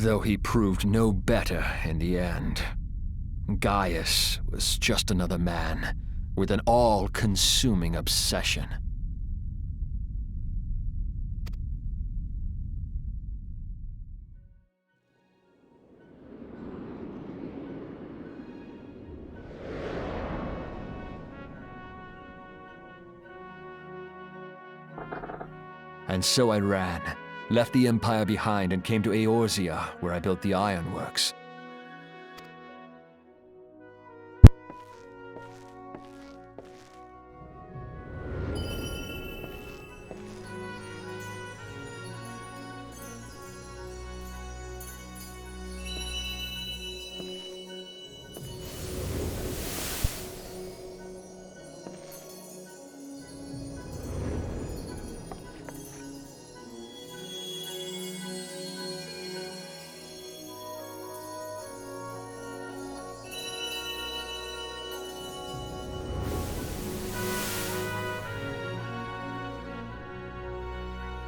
though he proved no better in the end. Gaius was just another man with an all-consuming obsession. And so I ran, left the Empire behind and came to Eorzea, where I built the ironworks.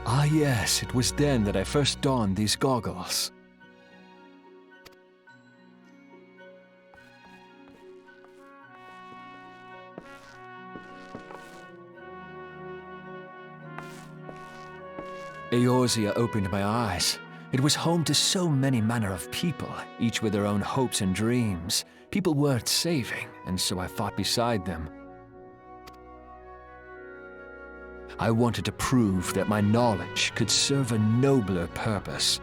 Ah yes, it was then that I first donned these goggles. Eorzea opened my eyes. It was home to so many manner of people, each with their own hopes and dreams. People worth saving, and so I fought beside them. I wanted to prove that my knowledge could serve a nobler purpose.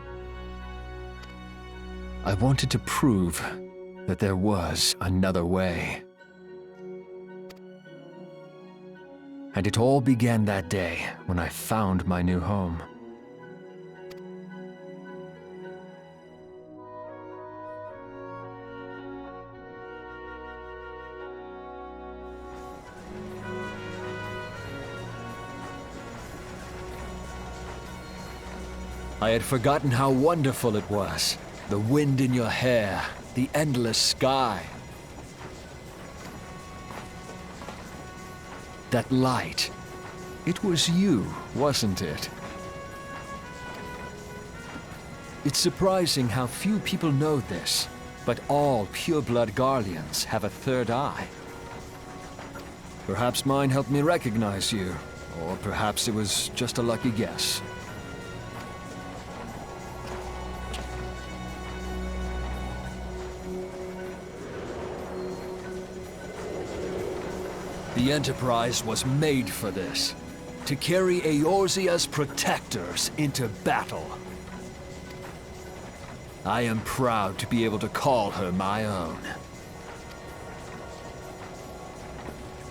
I wanted to prove that there was another way. And it all began that day when I found my new home. I had forgotten how wonderful it was. The wind in your hair, the endless sky. That light, it was you, wasn't it? It's surprising how few people know this, but all pure-blood Garleans have a third eye. Perhaps mine helped me recognize you, or perhaps it was just a lucky guess. The Enterprise was made for this, to carry Eorzea's protectors into battle. I am proud to be able to call her my own.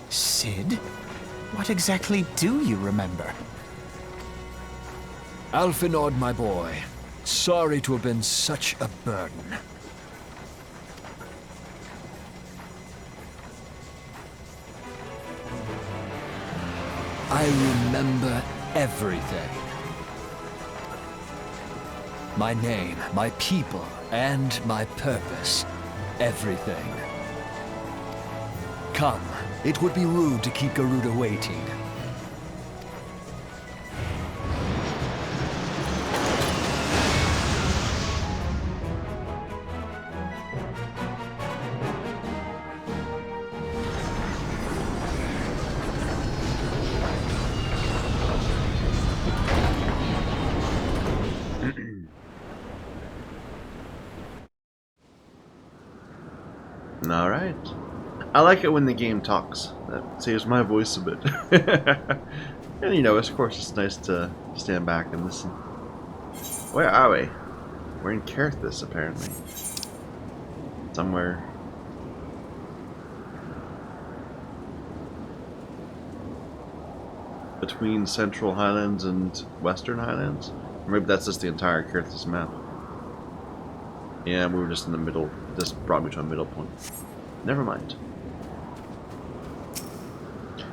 Sid? What exactly do you remember? Alphinaud, my boy, sorry to have been such a burden. I remember everything. My name, my people, and my purpose. Everything. Come, it would be rude to keep Garuda waiting. All right. I like it when the game talks. That saves my voice a bit. And you know, of course, it's nice to stand back and listen. Where are we? We're in Carthus, apparently. Somewhere. Between Central Highlands and Western Highlands? Or maybe that's just the entire Carthus map. Yeah, we were just in the middle. This brought me to a middle point. Never mind.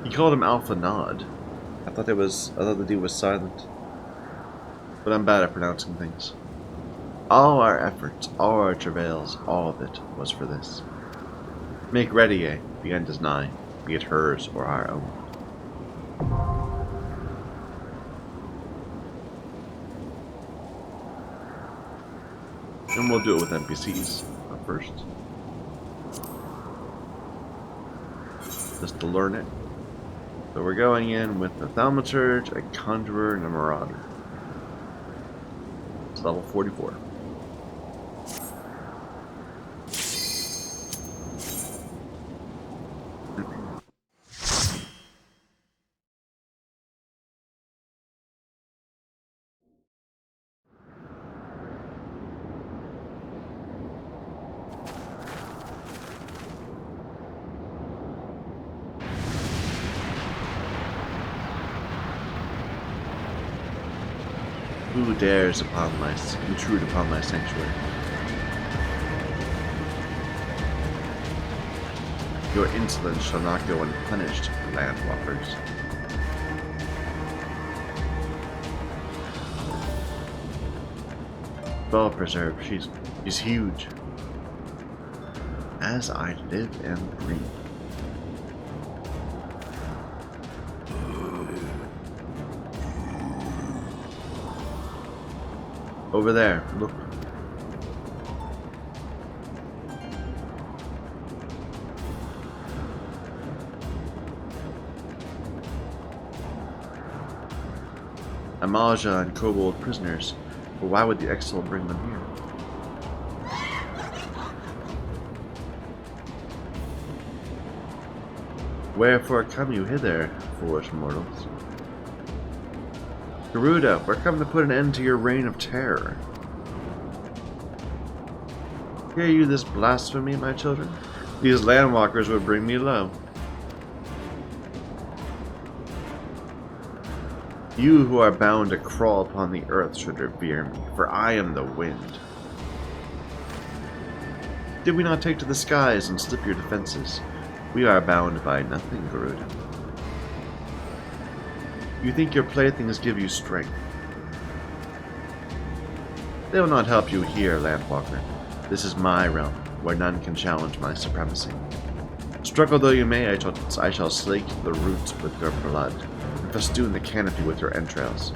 He called him Alphinaud. I thought the dude was silent. But I'm bad at pronouncing things. All our efforts, all our travails, all of it was for this. Make ready, eh? The end is nigh, be it hers or our own. And we'll do it with NPCs first. Just to learn it. So we're going in with a thaumaturge, a conjurer, and a marauder. It's level 44. Who dares intrude upon my sanctuary? Your insolence shall not go unpunished, landwalkers. Well preserved, she's huge. As I live and breathe. Over there, look. Amaja and Kobold prisoners, but why would the Exil bring them here? Wherefore come you hither, foolish mortals? Garuda, we're come to put an end to your reign of terror. Hear you this blasphemy, my children? These landwalkers would bring me low. You who are bound to crawl upon the earth should revere me, for I am the wind. Did we not take to the skies and slip your defenses? We are bound by nothing, Garuda. You think your playthings give you strength. They will not help you here, Landwalker. This is my realm, where none can challenge my supremacy. Struggle though you may, I shall slake the roots with your blood, and festoon the canopy with your entrails.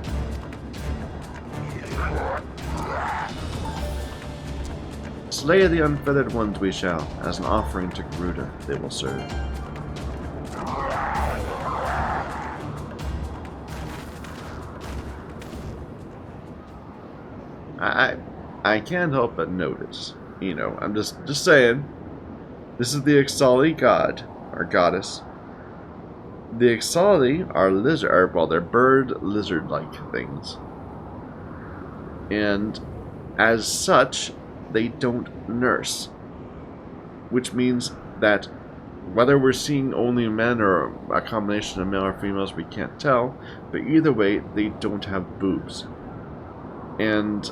Slay the unfeathered ones we shall, as an offering to Garuda they will serve. I can't help but notice, you know, I'm just saying, this is the Ixali god, or goddess. The Ixali are they're bird lizard-like things. And as such, they don't nurse. Which means that whether we're seeing only men or a combination of male or females, we can't tell, but either way, they don't have boobs. And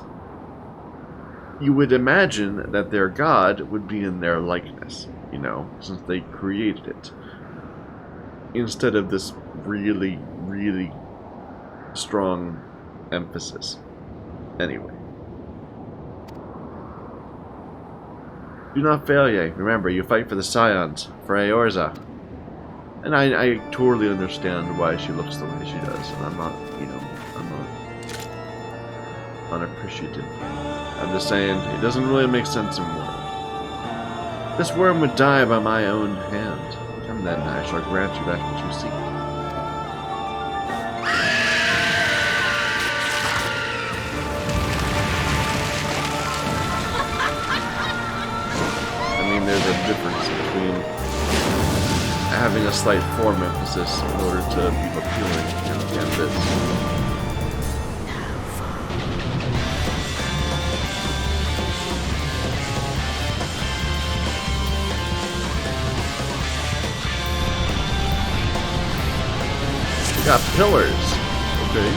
you would imagine that their god would be in their likeness, you know, since they created it. Instead of this really, really strong emphasis. Anyway. Do not fail ye. Remember, you fight for the Scions, for Eorza. And I totally understand why she looks the way she does, and I'm not, you know, I'm not unappreciative. I'm just saying, it doesn't really make sense in the world. This worm would die by my own hand. Come then, I shall grant you that which you seek. I mean, there's a difference between having a slight form emphasis in order to be appealing and this. Got pillars. Okay.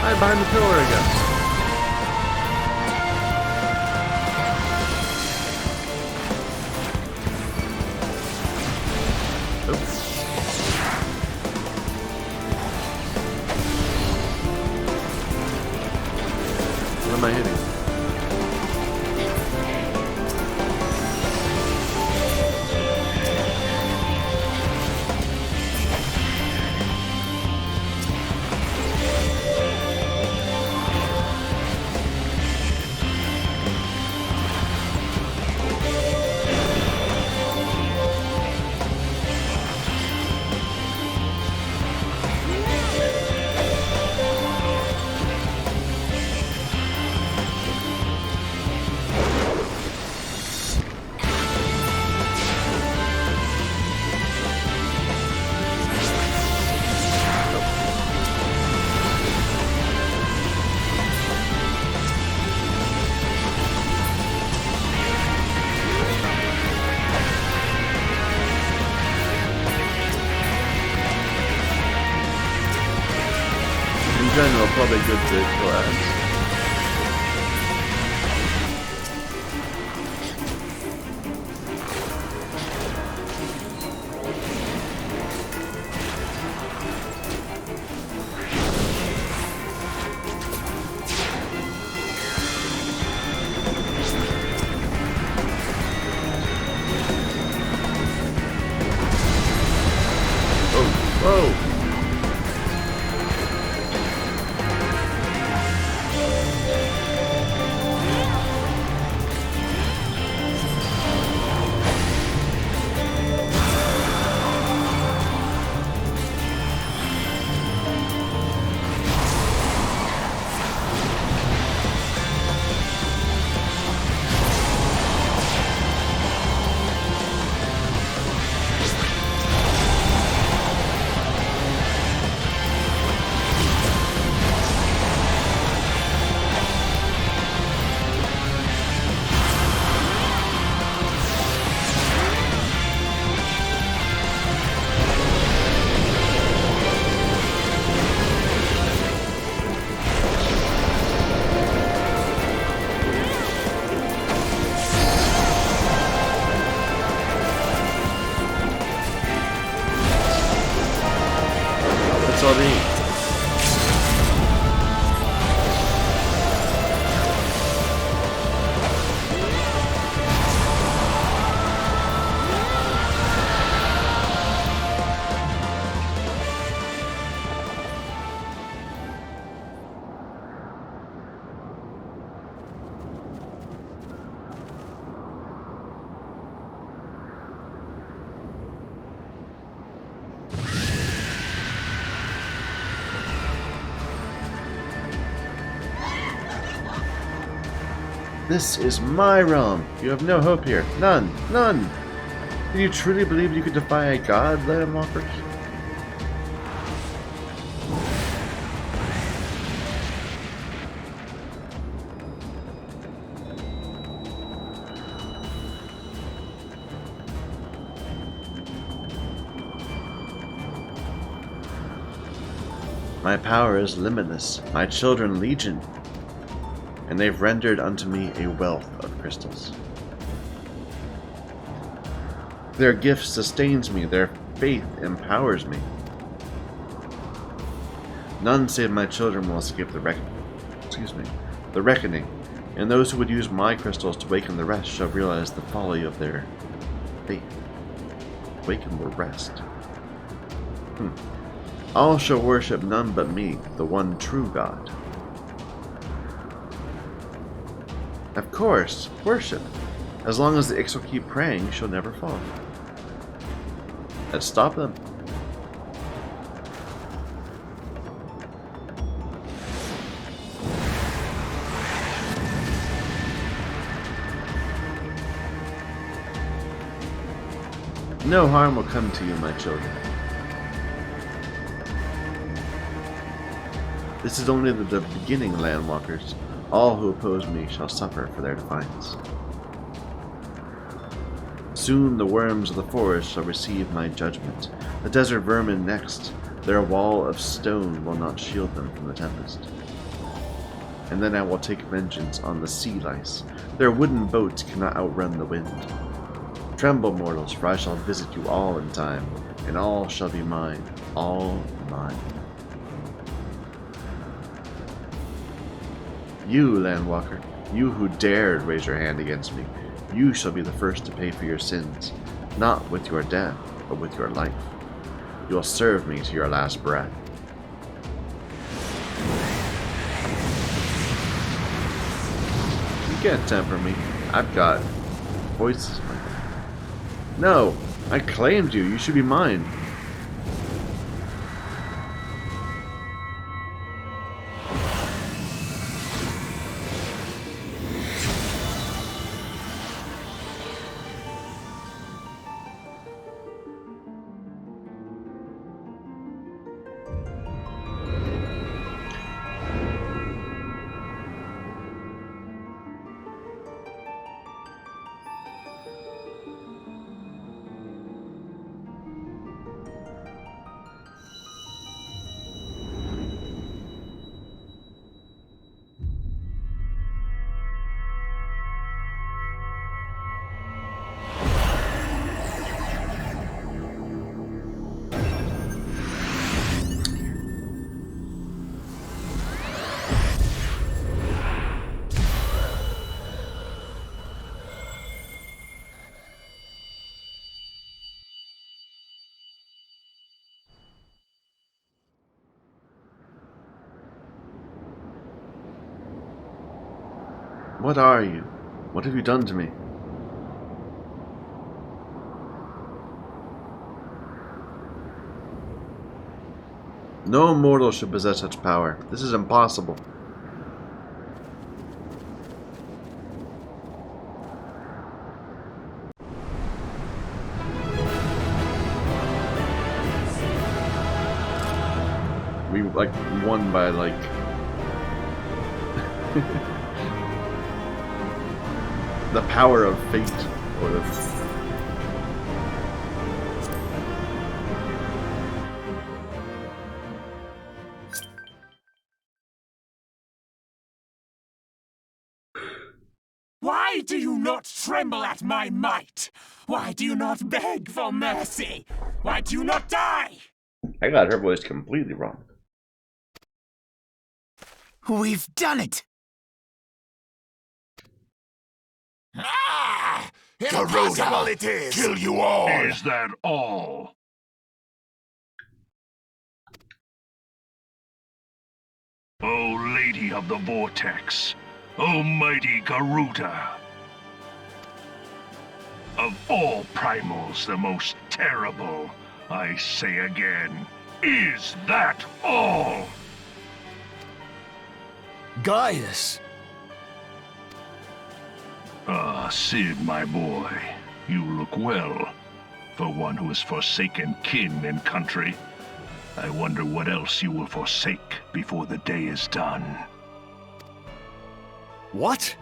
Hide behind the pillar, I guess. What am I hitting? In general, probably good to kill ads. Whoa! That's all they eat. This is my realm. You have no hope here. None. None. Do you truly believe you could defy a god, Landwalkers? My power is limitless, my children legion, and they've rendered unto me a wealth of crystals. Their gift sustains me, their faith empowers me. None save my children will escape the reckoning, and those who would use my crystals to waken the rest shall realize the folly of their faith. Waken the rest. All shall worship none but me, the one true God. Of course, worship. As long as the Ix will keep praying, she'll never fall. Let's stop them. No harm will come to you, my children. This is only the beginning, Landwalkers. All who oppose me shall suffer for their defiance. Soon the worms of the forest shall receive my judgment. The desert vermin next. Their wall of stone will not shield them from the tempest. and then I will take vengeance on the sea lice. Their wooden boats cannot outrun the wind. Tremble, mortals, for I shall visit you all in time, and all shall be mine, all mine. You, Landwalker, you who dared raise your hand against me, you shall be the first to pay for your sins, not with your death, but with your life. You will serve me to your last breath. You can't temper me. I've got voices. No, I claimed you. You should be mine. What are you? What have you done to me? No mortal should possess such power. This is impossible. We won by the power of fate, or the Why do you not tremble at my might? Why do you not beg for mercy? Why do you not die? I got her voice completely wrong. We've done it! Ah! Impossible it is! Kill you all! Is that all? O Lady of the Vortex, O mighty Garuda! Of all primals, the most terrible, I say again, is that all? Guide us. Ah, Sid, my boy, you look well. For one who has forsaken kin and country, I wonder what else you will forsake before the day is done. What?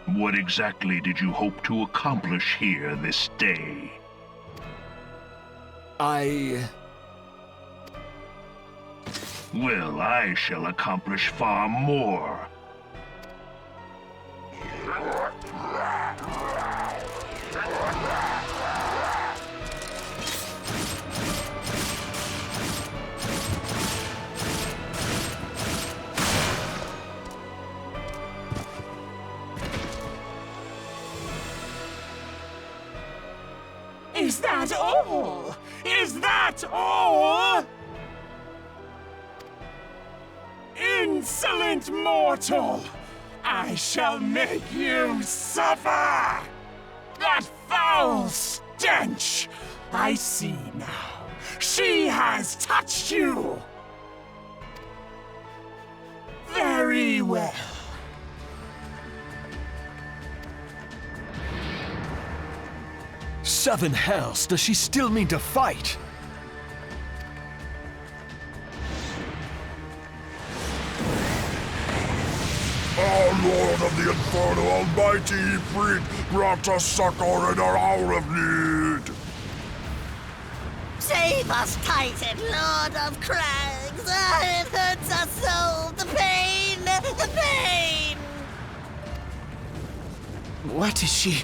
What exactly did you hope to accomplish here this day? Well, I shall accomplish far more. Is that all? Is that all? Insolent mortal! I shall make you suffer! That foul stench! I see now. She has touched you! Very well. Seven hells, does she still mean to fight? Our Lord of the Inferno, Almighty Ifrit, brought us succor in our hour of need. Save us, Titan, Lord of Crags! It hurts us so, the pain! What is she?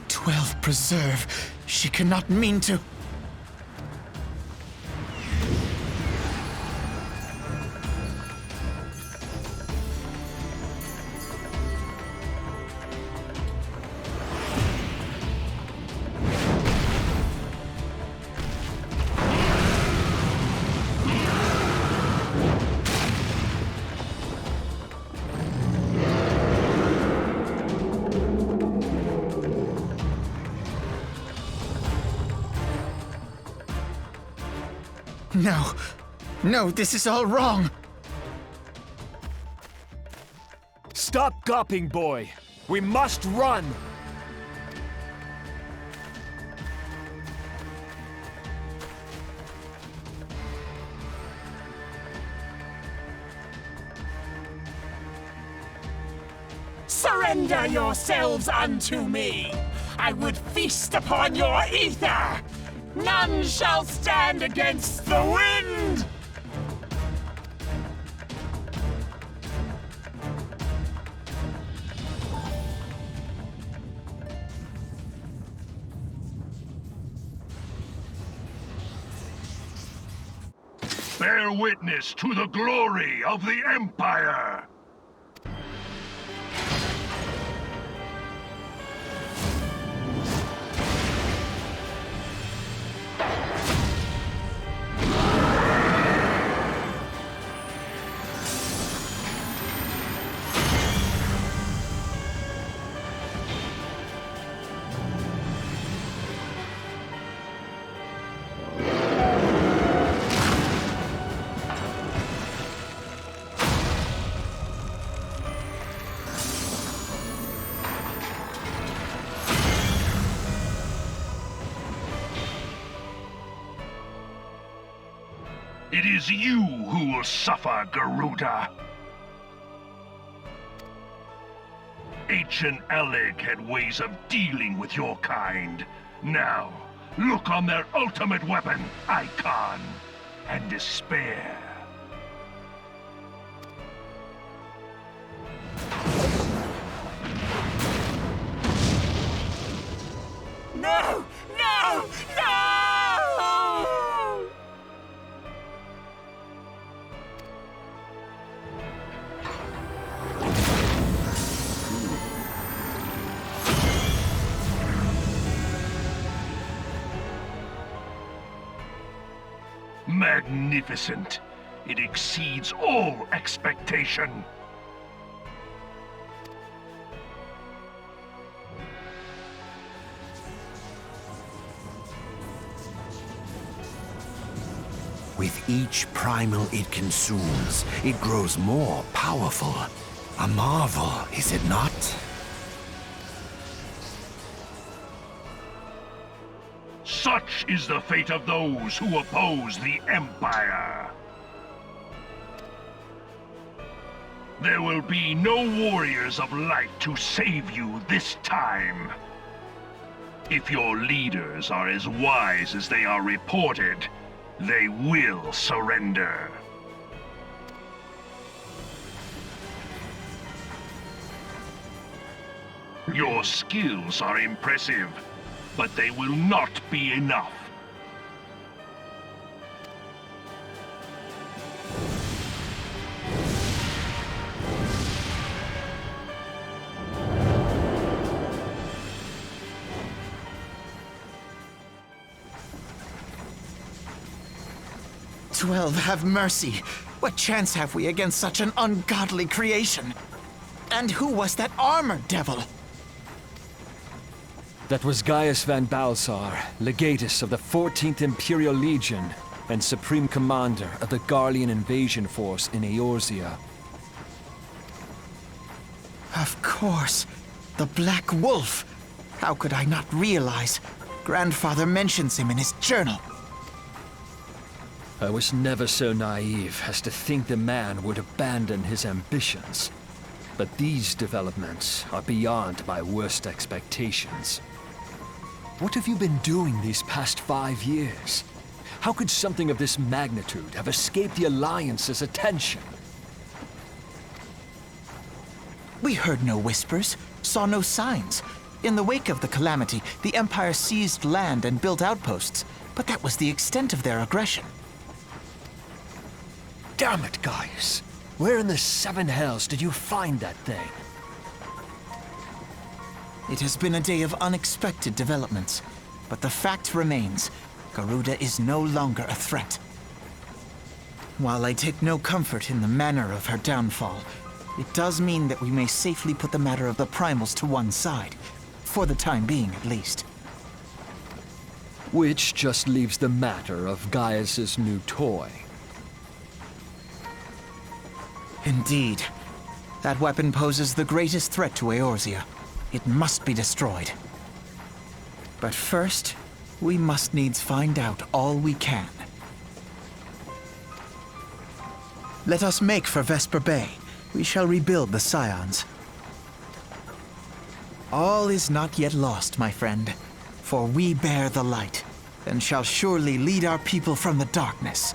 12 preserve. She cannot mean to... No. No, this is all wrong. Stop gawping, boy. We must run. Surrender yourselves unto me. I would feast upon your ether. None shall stand against the wind! Bear witness to the glory of the Empire! It is you who will suffer, Garuda. Ancient Aleg had ways of dealing with your kind. Now, look on their ultimate weapon, Icon, and despair. No! No! No! Magnificent. It exceeds all expectation. With each primal it consumes, it grows more powerful. A marvel, is it not? Such is the fate of those who oppose the Empire. There will be no warriors of light to save you this time. If your leaders are as wise as they are reported, they will surrender. Your skills are impressive, but they will not be enough. "12, have mercy. What chance have we against such an ungodly creation? And who was that armored devil?" That was Gaius van Balsar, legatus of the 14th Imperial Legion and Supreme Commander of the Garlean invasion force in Eorzea. Of course. The Black Wolf. How could I not realize? Grandfather mentions him in his journal. I was never so naive as to think the man would abandon his ambitions. But these developments are beyond my worst expectations. What have you been doing these past 5 years? How could something of this magnitude have escaped the Alliance's attention? We heard no whispers. saw no signs. In the wake of the calamity, the Empire seized land and built outposts, but that was the extent of their aggression. Damn it, Gaius. Where in the seven hells did you find that thing? It has been a day of unexpected developments, but the fact remains, Garuda is no longer a threat. While I take no comfort in the manner of her downfall, it does mean that we may safely put the matter of the primals to one side, for the time being at least. Which just leaves the matter of Gaius's new toy. Indeed. That weapon poses the greatest threat to Eorzea. It must be destroyed. But first, we must needs find out all we can. Let us make for Vesper Bay. We shall rebuild the Scions. All is not yet lost, my friend, for we bear the light, and shall surely lead our people from the darkness.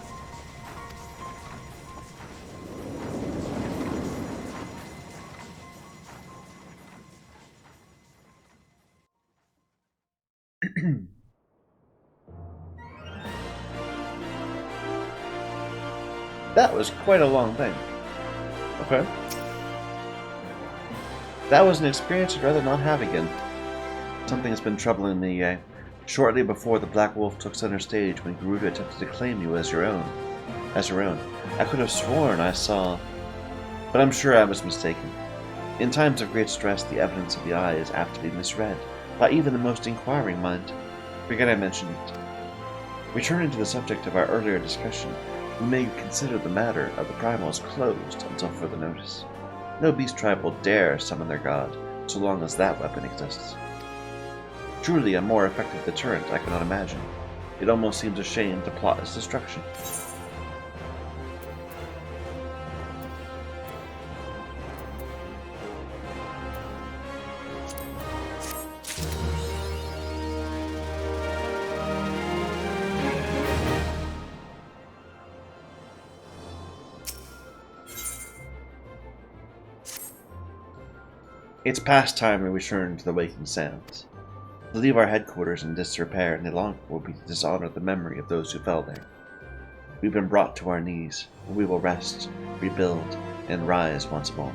That was quite a long thing. Okay. That was an experience I'd rather not have again. Something has been troubling me, shortly before the Black Wolf took center stage when Garuda attempted to claim you as your own. I could have sworn I saw... But I'm sure I was mistaken. In times of great stress, the evidence of the eye is apt to be misread by even the most inquiring mind. Forget I mentioned it. Returning to the subject of our earlier discussion, we may consider the matter of the primals closed until further notice. No beast tribe will dare summon their god, so long as that weapon exists. Truly a more effective deterrent I cannot imagine. It almost seems a shame to plot its destruction. It's past time we return to the Waking Sands. To leave our headquarters in disrepair any longer will be to dishonor the memory of those who fell there. We've been brought to our knees, and we will rest, rebuild, and rise once more.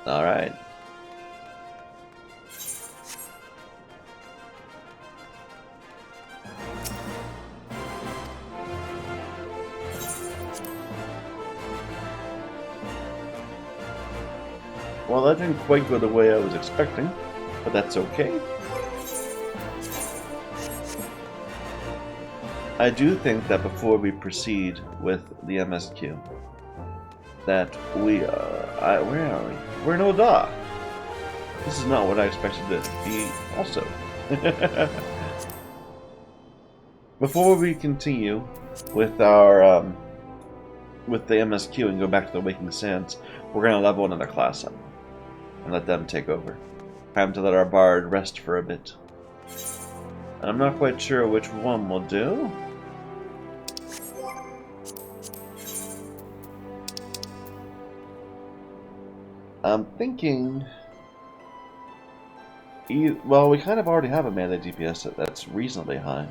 Alright. Well, that didn't quite go the way I was expecting, but that's okay. I do think that before we proceed with the MSQ, that we where are we? We're in Oda. This is not what I expected to be also. Before we continue with our with the MSQ and go back to the Waking Sands, we're going to level another class up and let them take over. Time to let our bard rest for a bit. I'm not quite sure which one we'll do. I'm thinking... well, we kind of already have a melee DPS that's reasonably high.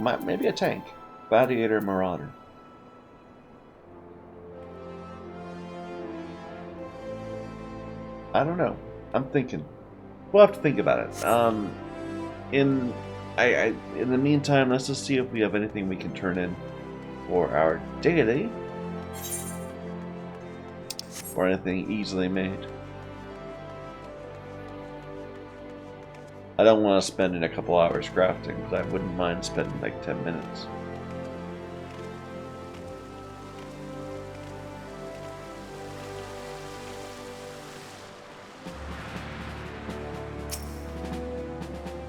Maybe a tank. Gladiator Marauder. I don't know. I'm thinking. We'll have to think about it. In the meantime, let's just see if we have anything we can turn in for our daily. Or anything easily made. I don't want to spend in a couple hours crafting, but I wouldn't mind spending like 10 minutes.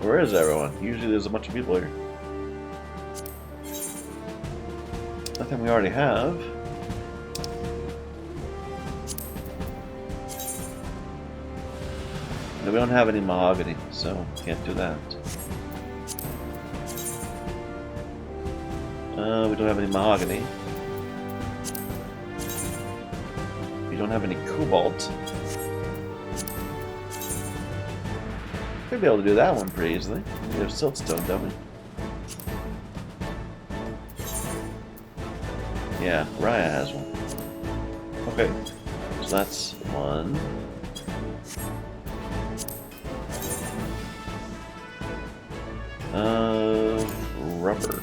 Where is everyone? Usually there's a bunch of people here. Nothing we already have. No, we don't have any mahogany, so can't do that. We don't have any mahogany. don't have any cobalt. We'd be able to do that one pretty easily. We have siltstone, don't we? Yeah, Raya has one. Okay, so that's one. Rubber.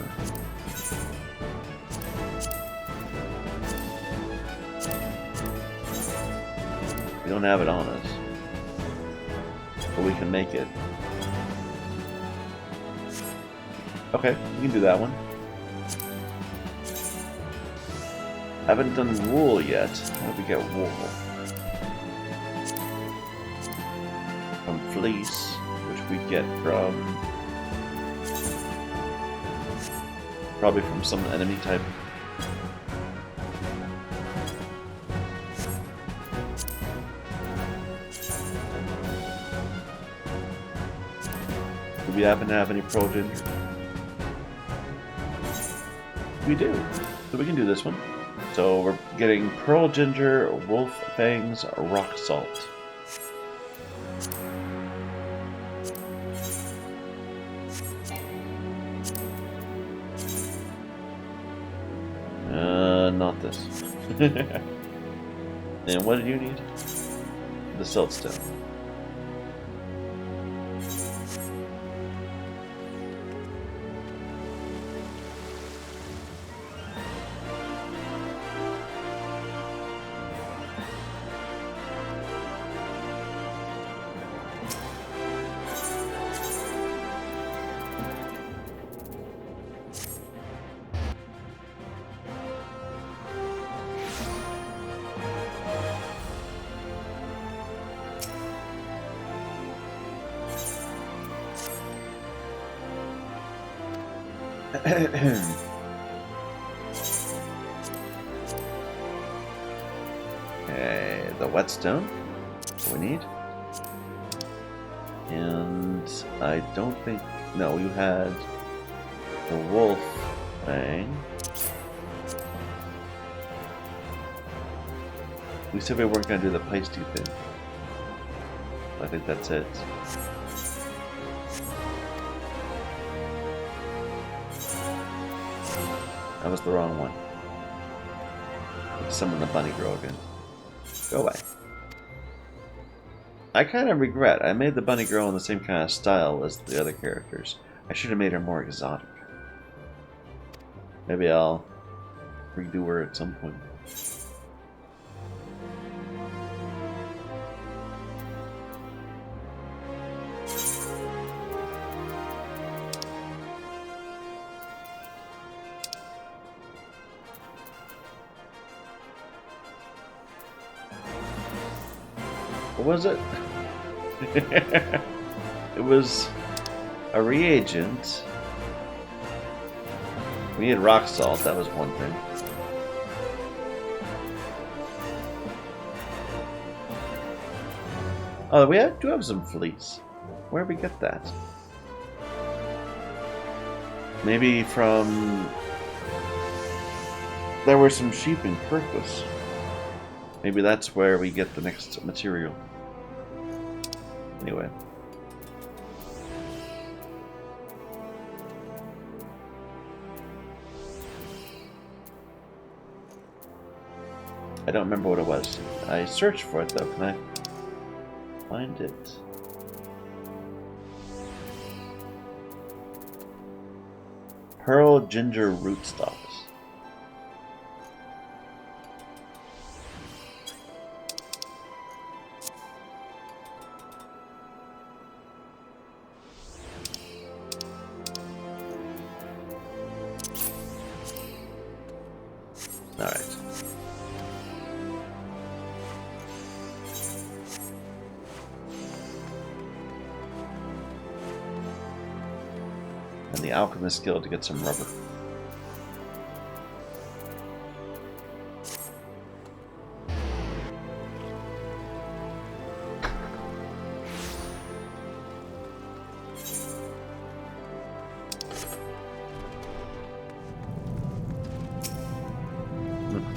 We don't have it on us, but we can make it. Okay, we can do that one. Haven't done wool yet. How do we get wool? From fleece, which we get from... probably from some enemy type. Do we happen to have any Pearl Ginger? We do. So we can do this one. So we're getting Pearl Ginger, Wolf Fangs, Rock Salt. Not this. And what did you need? The siltstone. Okay, the whetstone. That's what we need. And I don't think... no, you had the wolf thing. We said we weren't going to do the pasty thing. I think that's it. That was the wrong one. Let's summon the bunny girl again. Go away. I kind of regret. I made the bunny girl in the same kind of style as the other characters. I should have made her more exotic. Maybe I'll redo her at some point. What was it? It was a reagent. We need rock salt, that was one thing. Oh, we do have some fleece. Where did we get that? Maybe from... there were some sheep in Kirkus. Maybe that's where we get the next material. Anyway. I don't remember what it was. I searched for it though. Can I find it? Pearl Ginger rootstocks. Alright. And the Alchemist Guild to get some rubber.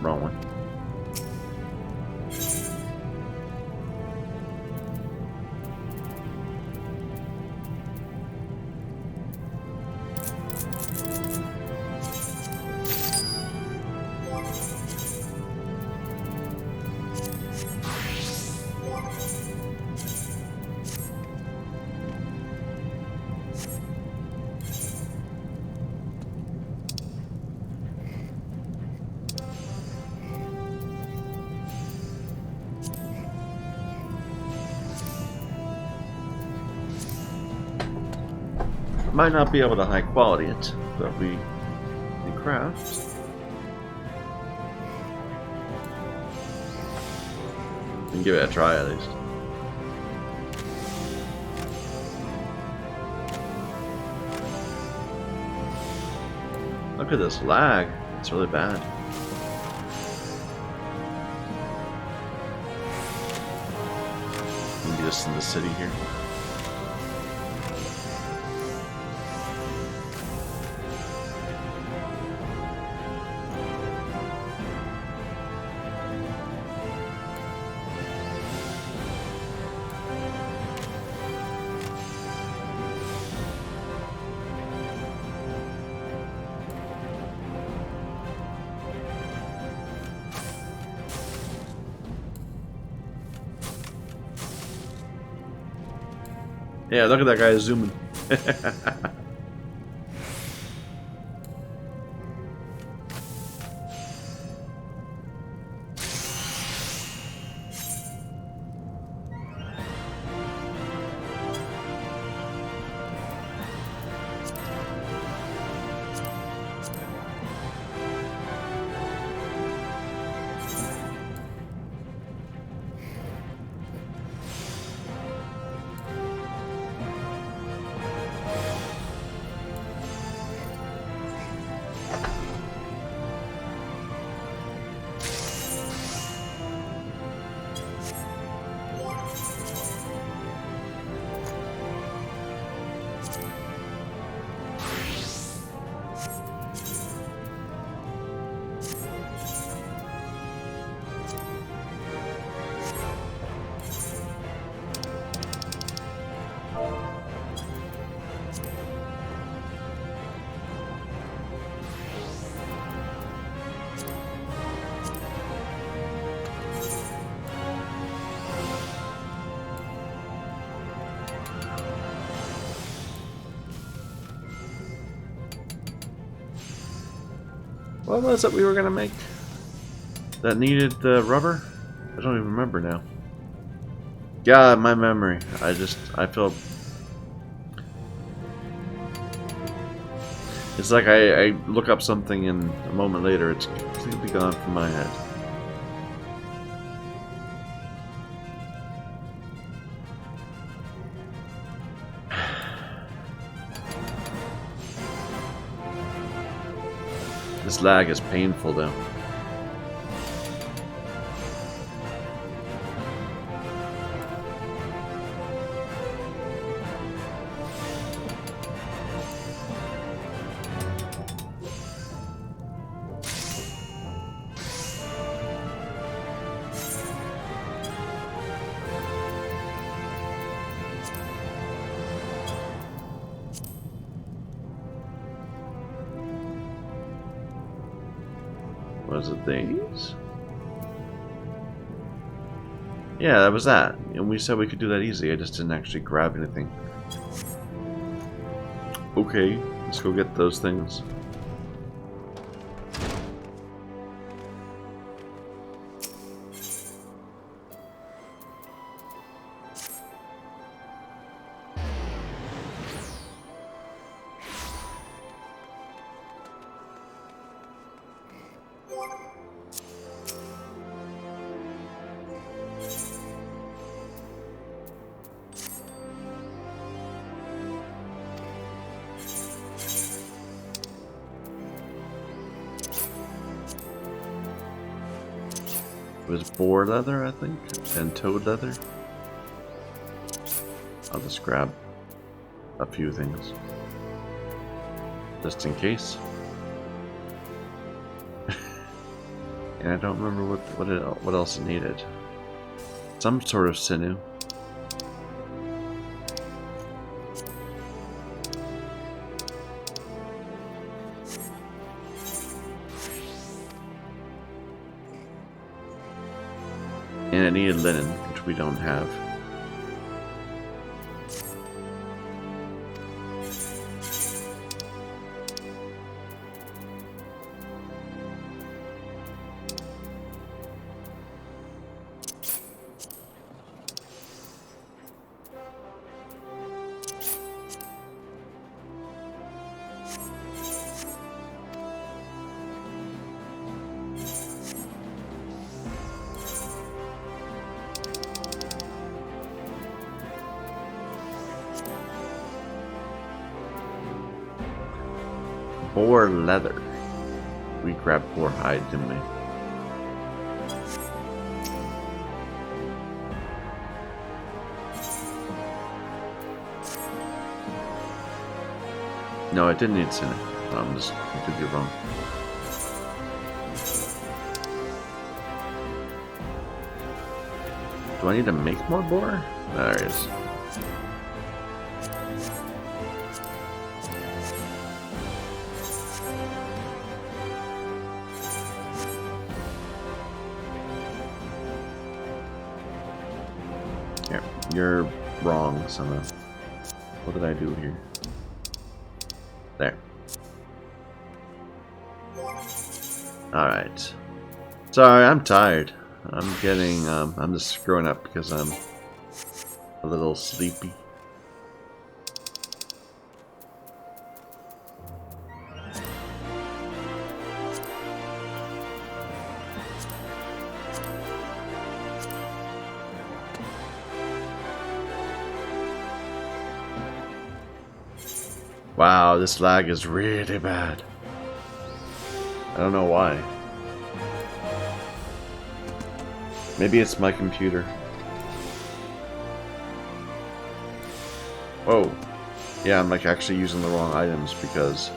Wrong one. Might not be able to high quality it, but we can craft. We can give it a try at least. Look at this lag. It's really bad. Maybe just in the city here. Yeah, look at that guy zooming. What was it we were gonna make? That needed the rubber? I don't even remember now. God, my memory. I feel... It's like I look up something and a moment later it's completely gone from my head. This lag is painful though. Was it these? Yeah, that was that. And we said we could do that easy. I just didn't actually grab anything. Okay, let's go get those things. It was boar leather, I think, and toad leather. I'll just grab a few things, just in case. And I don't remember what else it needed. Some sort of sinew. And it needed linen, which we don't have. Boar leather. We grabbed boar hide, didn't we? No, it didn't need cinnamon. I'm just completely wrong. Do I need to make more boar? There it is. Here, you're wrong, son of. What did I do here? There. Alright. Sorry, I'm tired. I'm getting, I'm just screwing up because I'm a little sleepy. Wow, this lag is really bad. I don't know why. Maybe it's my computer. Whoa. Yeah, I'm like actually using the wrong items because...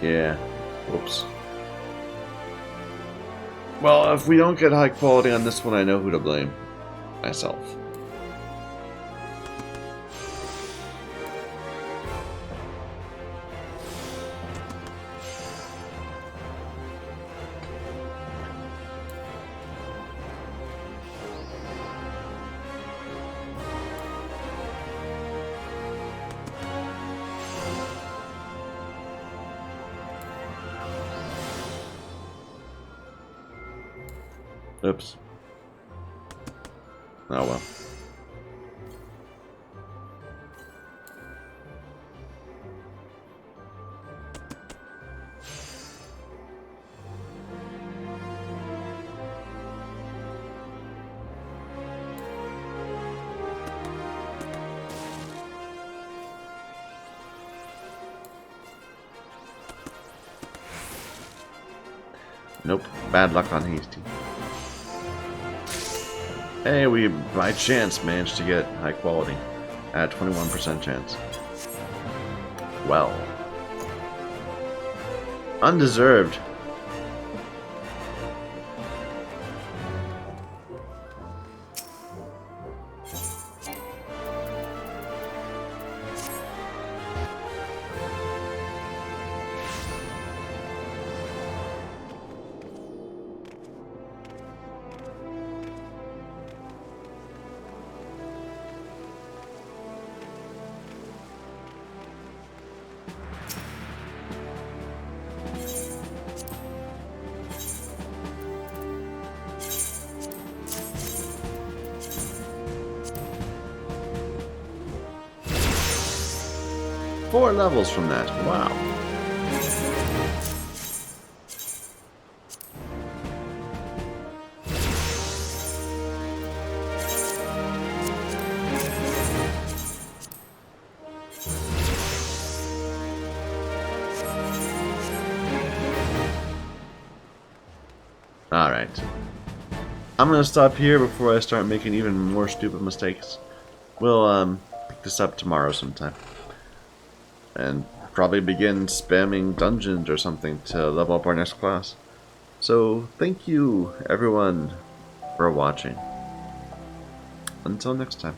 Yeah. Whoops. Well, if we don't get high quality on this one, I know who to blame. Myself. Oops. Oh well. Nope. Bad luck on Hasty. Hey, we by chance managed to get high quality at 21% chance. Well. Undeserved. Four levels from that. Wow. Alright. I'm gonna stop here before I start making even more stupid mistakes. We'll pick this up tomorrow sometime. And probably begin spamming dungeons or something to level up our next class. So, thank you, everyone, for watching. Until next time.